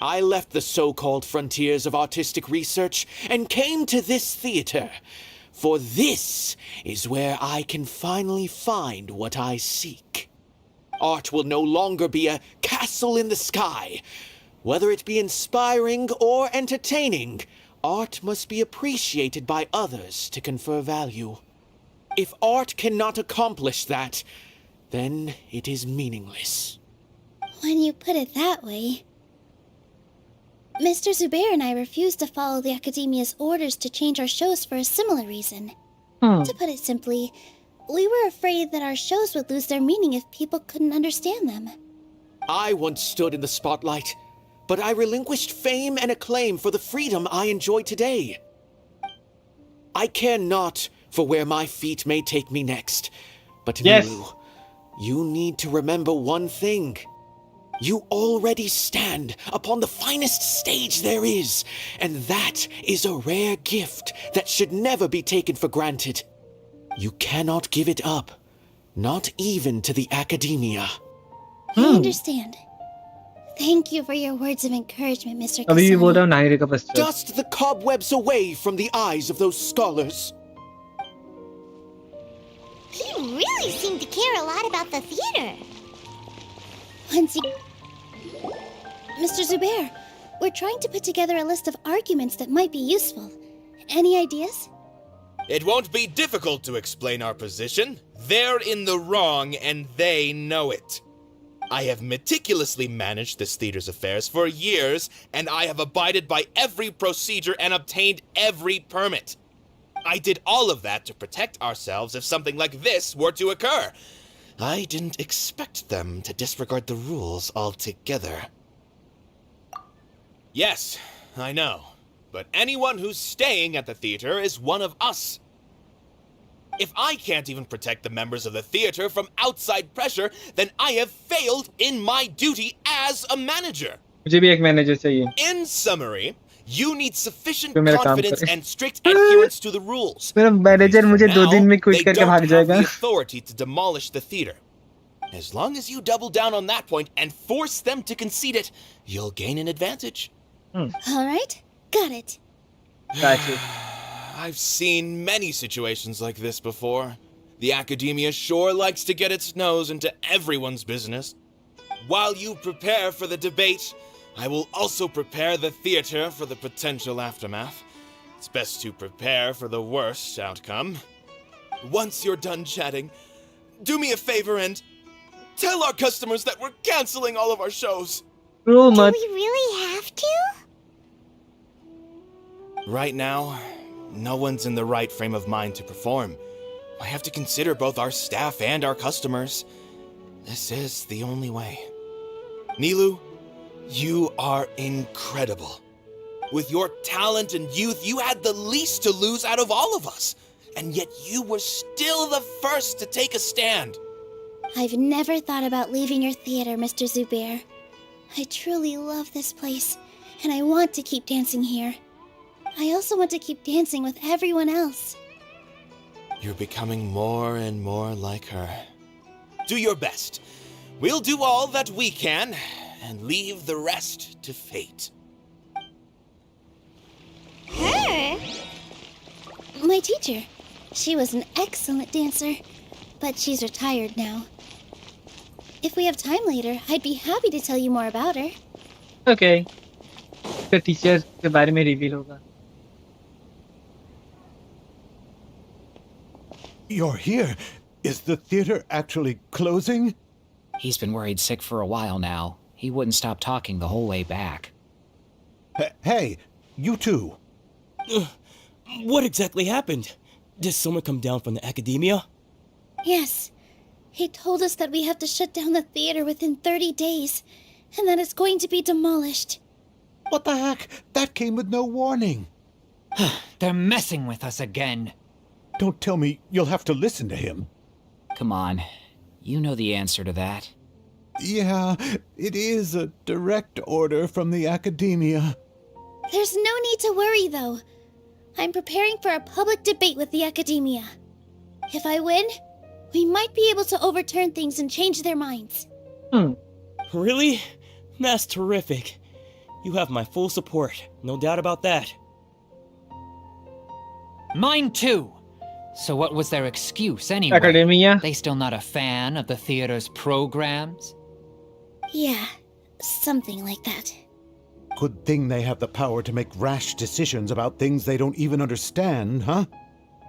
[SPEAKER 3] I left the so-called frontiers of artistic research and came to this theater, for this is where I can finally find what I seek. Art will no longer be a castle in the sky. Whether it be inspiring or entertaining, art must be appreciated by others to confer value. If art cannot accomplish that, then it is meaningless.
[SPEAKER 5] When you put it that way... Mr. Zubair and I refused to follow the Academia's orders to change our shows for a similar reason. To put it simply, we were afraid that our shows would lose their meaning if people couldn't understand them.
[SPEAKER 3] I once stood in the spotlight, but I relinquished fame and acclaim for the freedom I enjoy today. I care not for where my feet may take me next, but Nilu, you need to remember one thing. You already stand upon the finest stage there is, and that is a rare gift that should never be taken for granted. You cannot give it up, not even to the Academia.
[SPEAKER 5] I understand. Thank you for your words of encouragement, Mr.
[SPEAKER 8] अभी भी बोल रहा
[SPEAKER 5] Kasami.
[SPEAKER 8] हूँ नाहिरे का बस
[SPEAKER 3] Dust the cobwebs away from the eyes of those scholars.
[SPEAKER 1] He really seemed to care a lot about the theater.
[SPEAKER 5] Mr. Zubair, we're trying to put together a list of arguments that might be useful. Any ideas?
[SPEAKER 15] It won't be difficult to explain our position. They're in the wrong, and they know it. I have meticulously managed this theater's affairs for years, and I have abided by every procedure and obtained every permit. I did all of that to protect ourselves if something like this were to occur. I didn't expect them to disregard the rules altogether. Yes, I know. But anyone who's staying at the theater is one of us. If I can't even protect the members of the theater from outside pressure, then I have failed in my duty as a manager.
[SPEAKER 8] मुझे भी एक manager चाहिए.
[SPEAKER 15] In summary, you need sufficient
[SPEAKER 8] जो मेरा काम
[SPEAKER 15] confidence
[SPEAKER 8] करे.
[SPEAKER 15] and strict adherence to the rules.
[SPEAKER 8] मेरा manager मुझे 2 दिन में क्विट
[SPEAKER 15] They
[SPEAKER 8] करके
[SPEAKER 15] don't
[SPEAKER 8] भाग
[SPEAKER 15] have
[SPEAKER 8] जाएगा.
[SPEAKER 15] the authority to demolish the theater. As long as you double down on that point and force them to concede it, you'll gain an advantage.
[SPEAKER 5] All right, got it.
[SPEAKER 8] Gotcha.
[SPEAKER 15] I've seen many situations like this before. The Academia sure likes to get its nose into everyone's business. While you prepare for the debate, I will also prepare the theater for the potential aftermath. It's best to prepare for the worst outcome. Once you're done chatting, do me a favor and tell our customers that we're canceling all of our shows.
[SPEAKER 1] Do we really have to?
[SPEAKER 15] Right now, no one's in the right frame of mind to perform. I have to consider both our staff and our customers. This is the only way. Nilu, you are incredible. With your talent and youth, you had the least to lose out of all of us. And yet you were still the first to take a stand.
[SPEAKER 5] I've never thought about leaving your theater, Mr. Zubair. I truly love this place, and I want to keep dancing here. I also want to keep dancing with everyone else.
[SPEAKER 15] You're becoming more and more like her. Do your best. We'll do all that we can, and leave the rest to fate.
[SPEAKER 1] Her?
[SPEAKER 5] My teacher. She was an excellent dancer, but she's retired now. If we have time later, I'd be happy to tell you more about her.
[SPEAKER 8] Okay. फिर teacher के बारे में reveal होगा.
[SPEAKER 12] You're here. Is the theater actually closing?
[SPEAKER 4] He's been worried sick for a while now. He wouldn't stop talking the whole way back.
[SPEAKER 12] Hey, you two.
[SPEAKER 10] What exactly happened? Did someone come down from the Academia?
[SPEAKER 5] Yes. He told us that we have to shut down the theater within 30 days, and that it's going to be demolished.
[SPEAKER 12] What the heck? That came with no warning.
[SPEAKER 9] They're messing with us again.
[SPEAKER 12] Don't tell me you'll have to listen to him.
[SPEAKER 4] Come on. You know the answer to that.
[SPEAKER 12] Yeah, it is a direct order from the Academia.
[SPEAKER 5] There's no need to worry, though. I'm preparing for a public debate with the Academia. If I win, we might be able to overturn things and change their minds.
[SPEAKER 10] Really? That's terrific. You have my full support, no doubt about that.
[SPEAKER 9] Mine too. So what was their excuse anyway?
[SPEAKER 8] Academia.
[SPEAKER 9] They still not a fan of the theater's programs?
[SPEAKER 5] Yeah, something like that.
[SPEAKER 12] Good thing they have the power to make rash decisions about things they don't even understand, huh?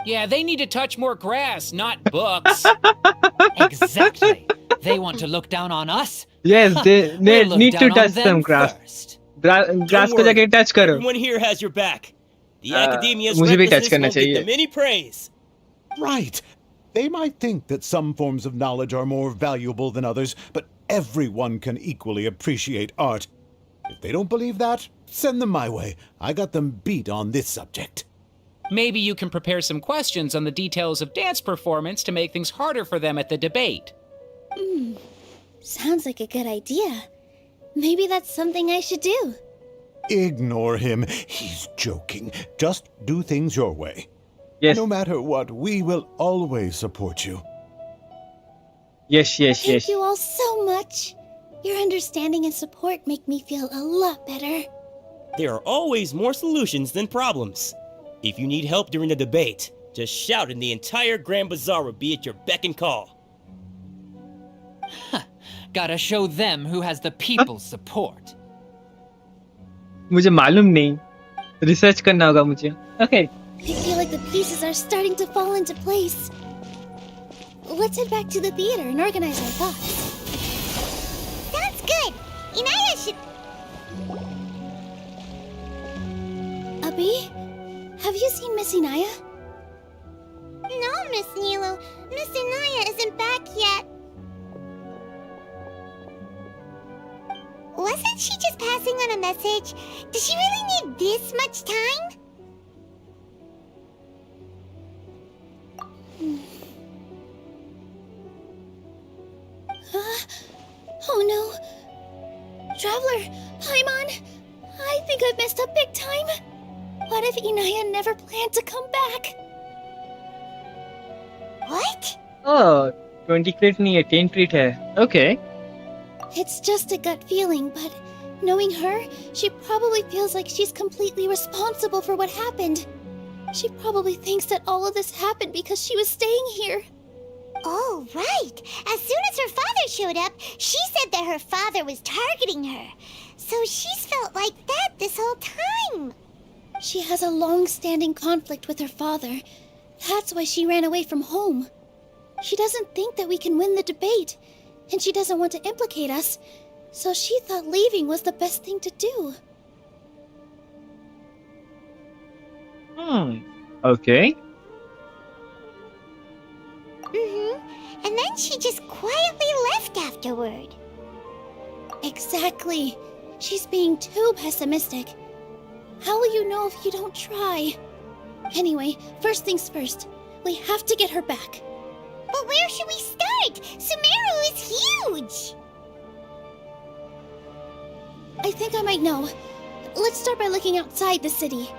[SPEAKER 11] Yeah, they need to touch more grass, not books.
[SPEAKER 9] Exactly. They want to look down on us?
[SPEAKER 8] Yes, they
[SPEAKER 9] We'll look
[SPEAKER 8] need to
[SPEAKER 9] down on
[SPEAKER 8] touch
[SPEAKER 9] them
[SPEAKER 8] some grass.
[SPEAKER 9] first.
[SPEAKER 8] Grass को
[SPEAKER 10] worry.
[SPEAKER 8] जाके touch करो.
[SPEAKER 10] Everyone here has your back. The Academia's
[SPEAKER 8] मुझे भी touch
[SPEAKER 10] recklessness
[SPEAKER 8] करना
[SPEAKER 10] won't get
[SPEAKER 8] चाहिए.
[SPEAKER 10] them any praise.
[SPEAKER 12] Right. They might think that some forms of knowledge are more valuable than others, but everyone can equally appreciate art. If they don't believe that, send them my way. I got them beat on this subject.
[SPEAKER 11] Maybe you can prepare some questions on the details of dance performance to make things harder for them at the debate.
[SPEAKER 5] Sounds like a good idea. Maybe that's something I should do.
[SPEAKER 12] Ignore him. He's joking. Just do things your way.
[SPEAKER 8] Yes.
[SPEAKER 12] No matter what, we will always support you.
[SPEAKER 8] Yes, yes,
[SPEAKER 5] Thank
[SPEAKER 8] yes.
[SPEAKER 5] you all so much. Your understanding and support make me feel a lot better.
[SPEAKER 10] There are always more solutions than problems. If you need help during the debate, just shout and the entire Grand Bazaar will be at your beck and call.
[SPEAKER 9] Gotta show them who has the people's support.
[SPEAKER 8] मुझे मालूम नहीं. Research करना होगा मुझे. Okay.
[SPEAKER 5] I feel like the pieces are starting to fall into place. Let's head back to the theater and organize our thoughts.
[SPEAKER 1] Sounds good. Inaya should.
[SPEAKER 5] Abby, have you seen Miss Inaya?
[SPEAKER 1] No, Miss Nilo. Miss Inaya isn't back yet. Wasn't she just passing on a message? Does she really need this much time?
[SPEAKER 5] Oh no. Traveler, Paimon, I think I've messed up big time. What if Inaya never planned to come back?
[SPEAKER 1] What?
[SPEAKER 8] Oh, 20 crit नहीं है, 10 crit है. Okay.
[SPEAKER 5] It's just a gut feeling, but knowing her, she probably feels like she's completely responsible for what happened. She probably thinks that all of this happened because she was staying here.
[SPEAKER 1] Oh, right. As soon as her father showed up, she said that her father was targeting her. So she's felt like that this whole time.
[SPEAKER 5] She has a long-standing conflict with her father. That's why she ran away from home. She doesn't think that we can win the debate, and she doesn't want to implicate us, so she thought leaving was the best thing to do.
[SPEAKER 8] Okay.
[SPEAKER 1] And then she just quietly left afterward.
[SPEAKER 5] Exactly. She's being too pessimistic. How will you know if you don't try? Anyway, first things first. We have to get her back.
[SPEAKER 1] But where should we start? Sumeru is huge!
[SPEAKER 5] I think I might know. Let's start by looking outside the city.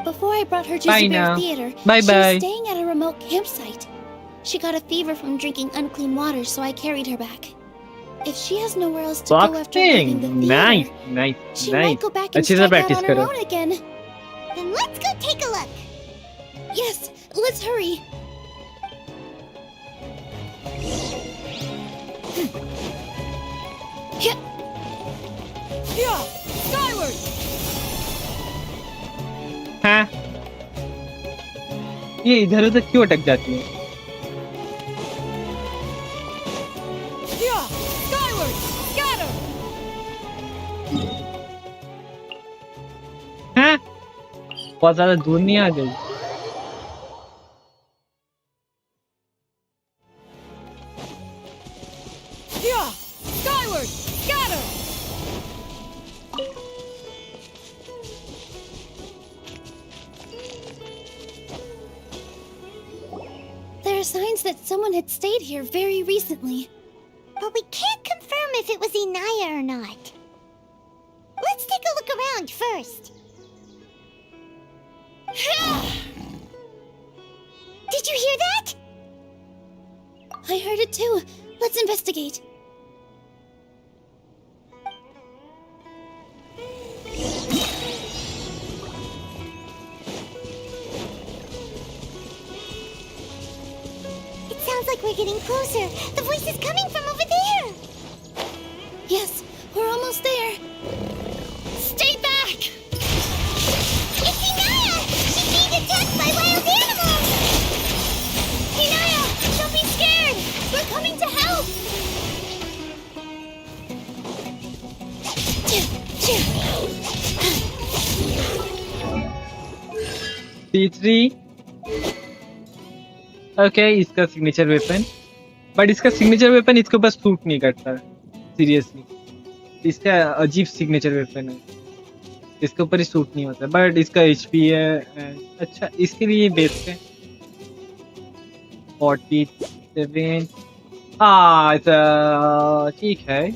[SPEAKER 5] Before I brought her to
[SPEAKER 8] Bye
[SPEAKER 5] Sumeru
[SPEAKER 8] now.
[SPEAKER 5] Theater,
[SPEAKER 8] Bye
[SPEAKER 5] she
[SPEAKER 8] bye.
[SPEAKER 5] was staying at a remote campsite. She got a fever from drinking unclean water, so I carried her back. If she has nowhere else to go after leaving the
[SPEAKER 8] Boxing.
[SPEAKER 5] theater,
[SPEAKER 8] Nice,
[SPEAKER 5] she
[SPEAKER 8] nice.
[SPEAKER 5] might go back and
[SPEAKER 8] अच्छे से
[SPEAKER 5] strike out
[SPEAKER 8] practice
[SPEAKER 5] on her
[SPEAKER 8] करो.
[SPEAKER 5] own again.
[SPEAKER 1] Then let's go take a look.
[SPEAKER 5] Yes, let's hurry.
[SPEAKER 17] Yeah, skyward!
[SPEAKER 8] हाँ. ये इधर उधर क्यों अटक जाती है?
[SPEAKER 17] Yeah, skyward! Scatter!
[SPEAKER 8] हाँ? बहुत ज्यादा दूर नहीं आ गई.
[SPEAKER 17] Yeah, skyward! Scatter!
[SPEAKER 5] There are signs that someone had stayed here very recently.
[SPEAKER 1] But we can't confirm if it was Inaya or not. Let's take a look around first. Did you hear that?
[SPEAKER 5] I heard it too. Let's investigate.
[SPEAKER 1] Sounds like we're getting closer. The voice is coming from over there.
[SPEAKER 5] Yes, we're almost there. Stay back!
[SPEAKER 1] It's Inaya! She's being attacked by wild animals!
[SPEAKER 5] Inaya, don't be scared! We're coming to help!
[SPEAKER 8] C3 okay इसका signature weapon but इसका signature weapon इसके ऊपर suit नहीं करता seriously इसका अजीब signature weapon है इसके ऊपर ही सूट नहीं होता बट इसका एचपी है अच्छा इसके लिए बेस्ट है 47 हाँ ठीक है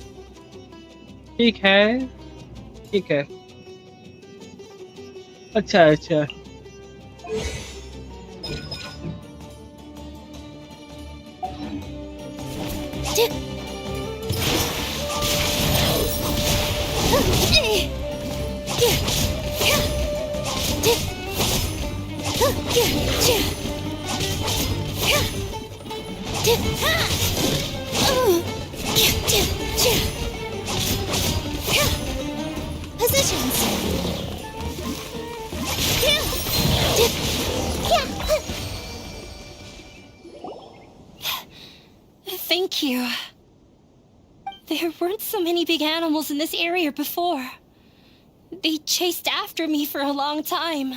[SPEAKER 8] ठीक है ठीक है अच्छा अच्छा
[SPEAKER 13] Thank you. There weren't so many big animals in this area before. They chased after me for a long time.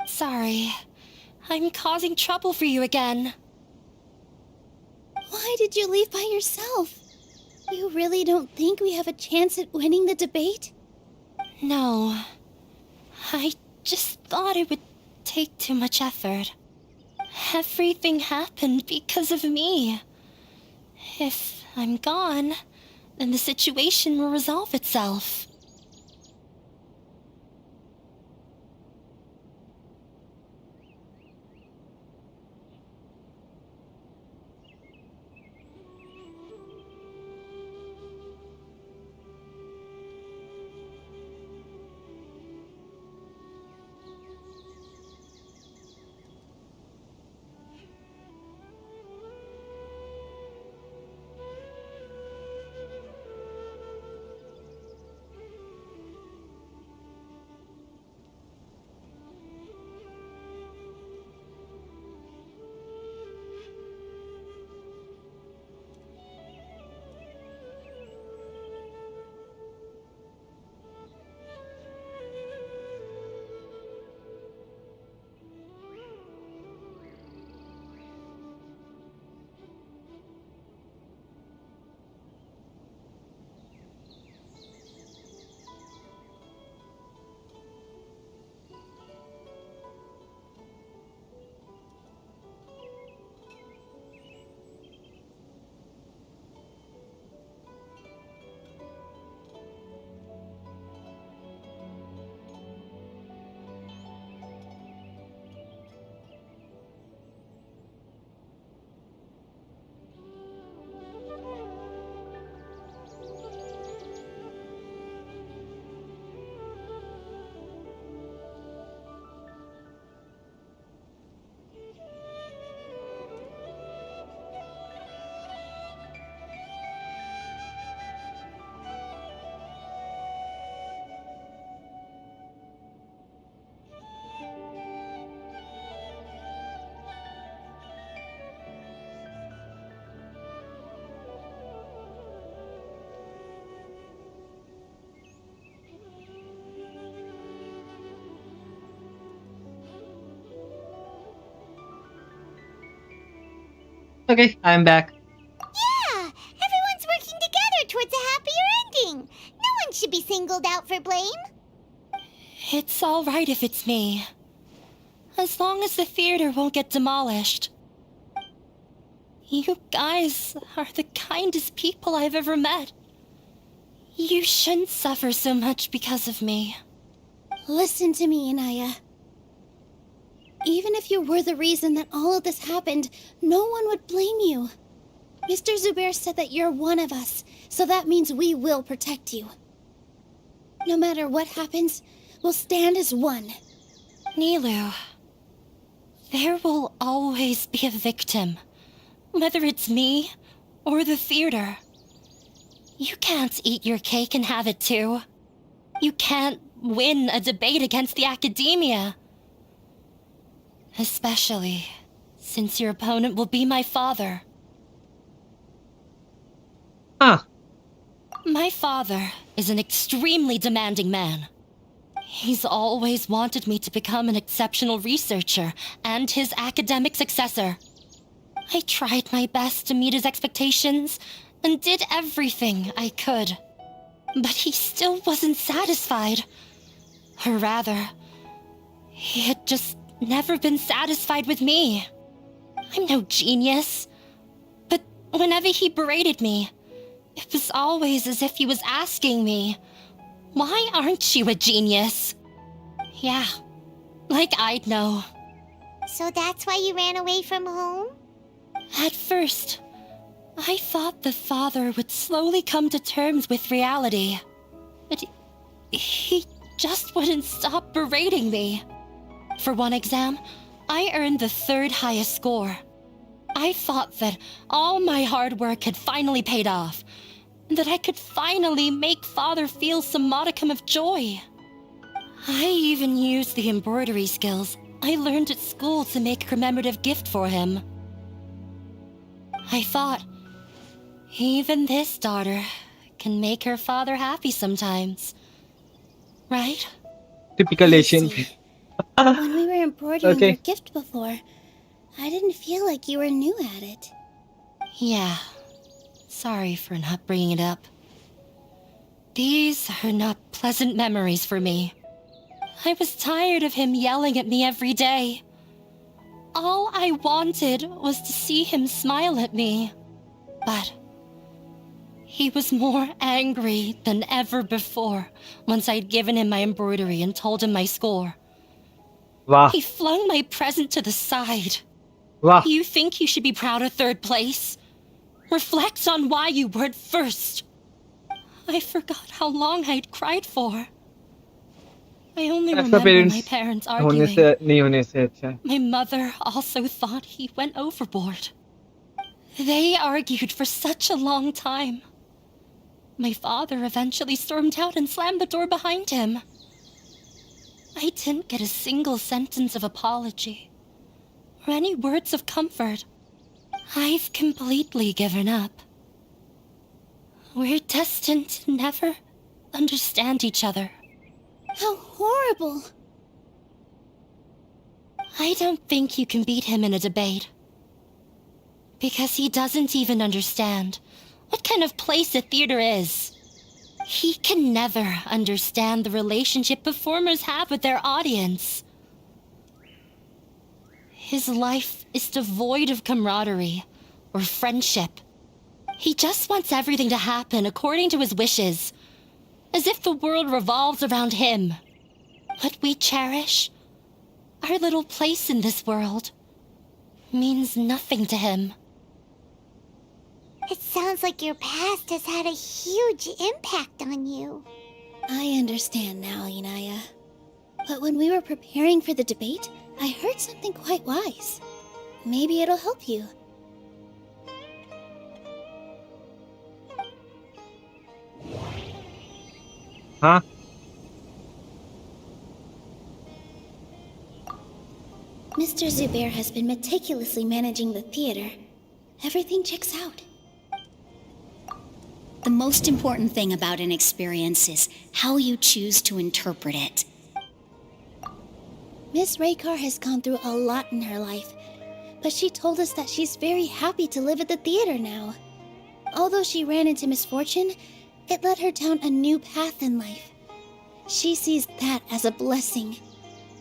[SPEAKER 13] Sorry. I'm causing trouble for you again.
[SPEAKER 5] Why did you leave by yourself? You really don't think we have a chance at winning the debate?
[SPEAKER 13] No. I just thought it would take too much effort. Everything happened because of me. If I'm gone, then the situation will resolve itself.
[SPEAKER 8] Okay, I'm back.
[SPEAKER 1] Yeah, everyone's working together towards a happier ending. No one should be singled out for blame.
[SPEAKER 13] It's all right if it's me. As long as the theater won't get demolished. You guys are the kindest people I've ever met. You shouldn't suffer so much because of me.
[SPEAKER 5] Listen to me, Inaya. Even if you were the reason that all of this happened, no one would blame you. Mr. Zubair said that you're one of us, so that means we will protect you. No matter what happens, we'll stand as one.
[SPEAKER 13] Nilu, there will always be a victim. Whether it's me or the theater. You can't eat your cake and have it too. You can't win a debate against the academia. Especially since your opponent will be my father. My father is an extremely demanding man. He's always wanted me to become an exceptional researcher and his academic successor. I tried my best to meet his expectations and did everything I could. But he still wasn't satisfied. Or rather, he had just never been satisfied with me. I'm no genius. But whenever he berated me, it was always as if he was asking me, "Why aren't you a genius?" Yeah, like I'd know.
[SPEAKER 1] So that's why you ran away from home?
[SPEAKER 13] At first, I thought the father would slowly come to terms with reality. But he just wouldn't stop berating me. For one exam, I earned the 3rd highest score. I thought that all my hard work had finally paid off, and that I could finally make father feel some modicum of joy. I even used the embroidery skills I learned at school to make a commemorative gift for him. I thought, even this daughter can make her father happy sometimes. Right?
[SPEAKER 8] Typical Asian.
[SPEAKER 5] When we were embroidering
[SPEAKER 8] Okay.
[SPEAKER 5] your gift before, I didn't feel like you were new at it.
[SPEAKER 13] Yeah. Sorry for not bringing it up. These are not pleasant memories for me. I was tired of him yelling at me every day. All I wanted was to see him smile at me. But he was more angry than ever before once I'd given him my embroidery and told him my score.
[SPEAKER 8] Wow.
[SPEAKER 13] He flung my present to the side.
[SPEAKER 8] Wow.
[SPEAKER 13] You think you should be proud of 3rd place? Reflect on why you weren't first. I forgot how long I'd cried for. I only
[SPEAKER 8] ऐसा
[SPEAKER 13] remember
[SPEAKER 8] parents
[SPEAKER 13] my parents
[SPEAKER 8] होने
[SPEAKER 13] arguing.
[SPEAKER 8] से नहीं होने से अच्छा है.
[SPEAKER 13] My mother also thought he went overboard. They argued for such a long time. My father eventually stormed out and slammed the door behind him. I didn't get a single sentence of apology or any words of comfort. I've completely given up. We're destined to never understand each other.
[SPEAKER 5] How horrible!
[SPEAKER 13] I don't think you can beat him in a debate. Because he doesn't even understand what kind of place a theater is. He can never understand the relationship performers have with their audience. His life is devoid of camaraderie or friendship. He just wants everything to happen according to his wishes, as if the world revolves around him. What we cherish, our little place in this world, means nothing to him.
[SPEAKER 1] It sounds like your past has had a huge impact on you.
[SPEAKER 5] I understand now, Inaya. But when we were preparing for the debate, I heard something quite wise. Maybe it'll help you.
[SPEAKER 8] Huh?
[SPEAKER 5] Mr. Zubair has been meticulously managing the theater. Everything checks out.
[SPEAKER 14] The most important thing about an experience is how you choose to interpret it.
[SPEAKER 5] Miss Raykar has gone through a lot in her life, but she told us that she's very happy to live at the theater now. Although she ran into misfortune, it led her down a new path in life. She sees that as a blessing.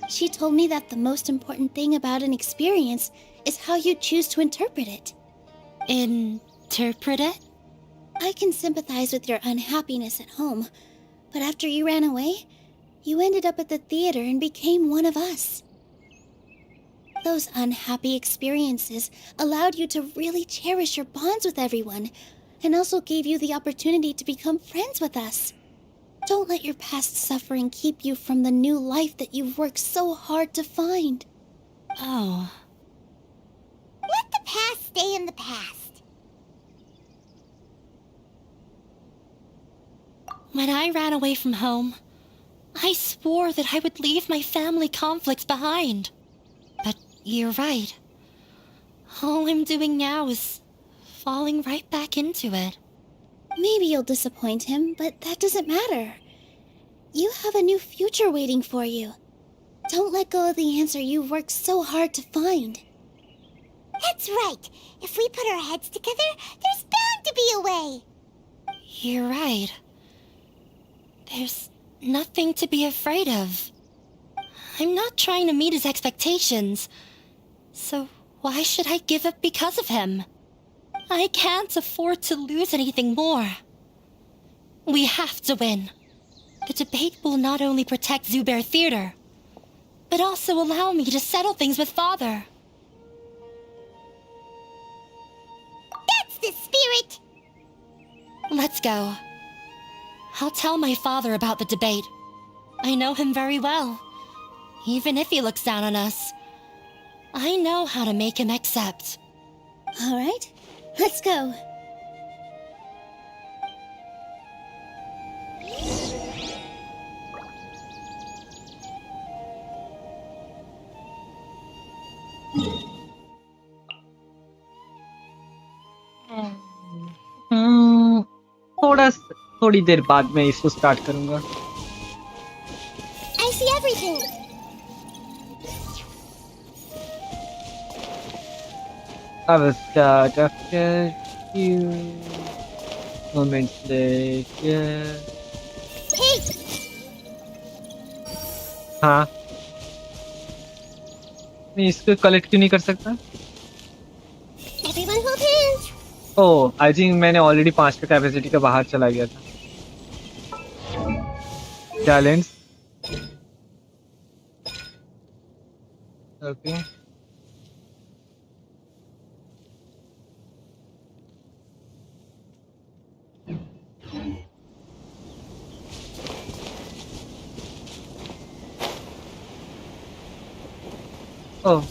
[SPEAKER 5] She told me that the most important thing about an experience is how you choose to interpret it.
[SPEAKER 13] Interpret it?
[SPEAKER 5] I can sympathize with your unhappiness at home, but after you ran away, you ended up at the theater and became one of us. Those unhappy experiences allowed you to really cherish your bonds with everyone, and also gave you the opportunity to become friends with us. Don't let your past suffering keep you from the new life that you've worked so hard to find.
[SPEAKER 13] Oh.
[SPEAKER 1] Let the past stay in the past.
[SPEAKER 13] When I ran away from home, I swore that I would leave my family conflicts behind. But you're right. All I'm doing now is falling right back into it.
[SPEAKER 5] Maybe you'll disappoint him, but that doesn't matter. You have a new future waiting for you. Don't let go of the answer you've worked so hard to find.
[SPEAKER 1] That's right. If we put our heads together, there's bound to be a way.
[SPEAKER 13] You're right. There's nothing to be afraid of. I'm not trying to meet his expectations. So why should I give up because of him? I can't afford to lose anything more. We have to win. The debate will not only protect Zubair Theater, but also allow me to settle things with Father.
[SPEAKER 1] That's the spirit!
[SPEAKER 13] Let's go. I'll tell my father about the debate. I know him very well. Even if he looks down on us, I know how to make him accept.
[SPEAKER 5] All right, let's go.
[SPEAKER 8] थोड़ी देर बाद मैं इसको start करूंगा.
[SPEAKER 1] I see everything.
[SPEAKER 8] I will start after few moments later.
[SPEAKER 1] Hey!
[SPEAKER 8] हाँ. मैं इसको collect क्यों नहीं कर सकता?
[SPEAKER 1] Everyone hold hands.
[SPEAKER 8] Oh, I think मैंने ऑलरेडी 5 का कैपेसिटी का बाहर चला गया था. Talents. Okay. Oh.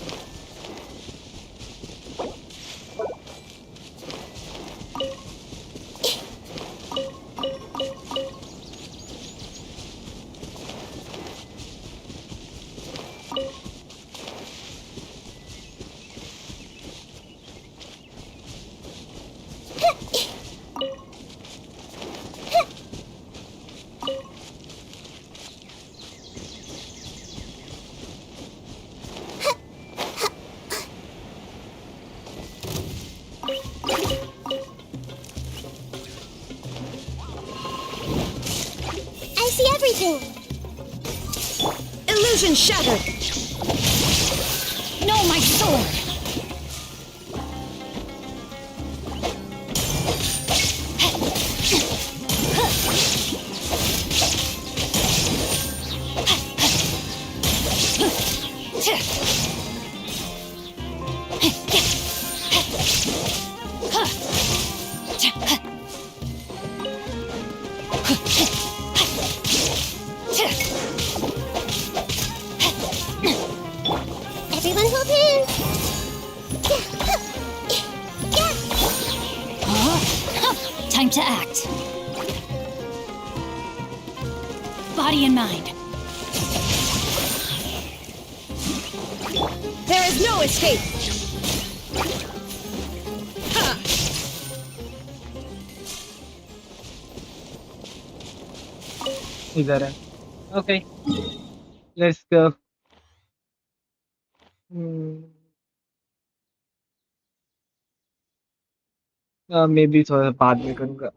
[SPEAKER 1] I see everything.
[SPEAKER 17] Illusion shattered.
[SPEAKER 14] No, my sword!
[SPEAKER 1] Everyone hold hands.
[SPEAKER 14] Time to act. Body and mind.
[SPEAKER 17] There is no escape. Ha!
[SPEAKER 8] इधर है. Okay. Let's go. May be थोड़ा बाद में करूँगा.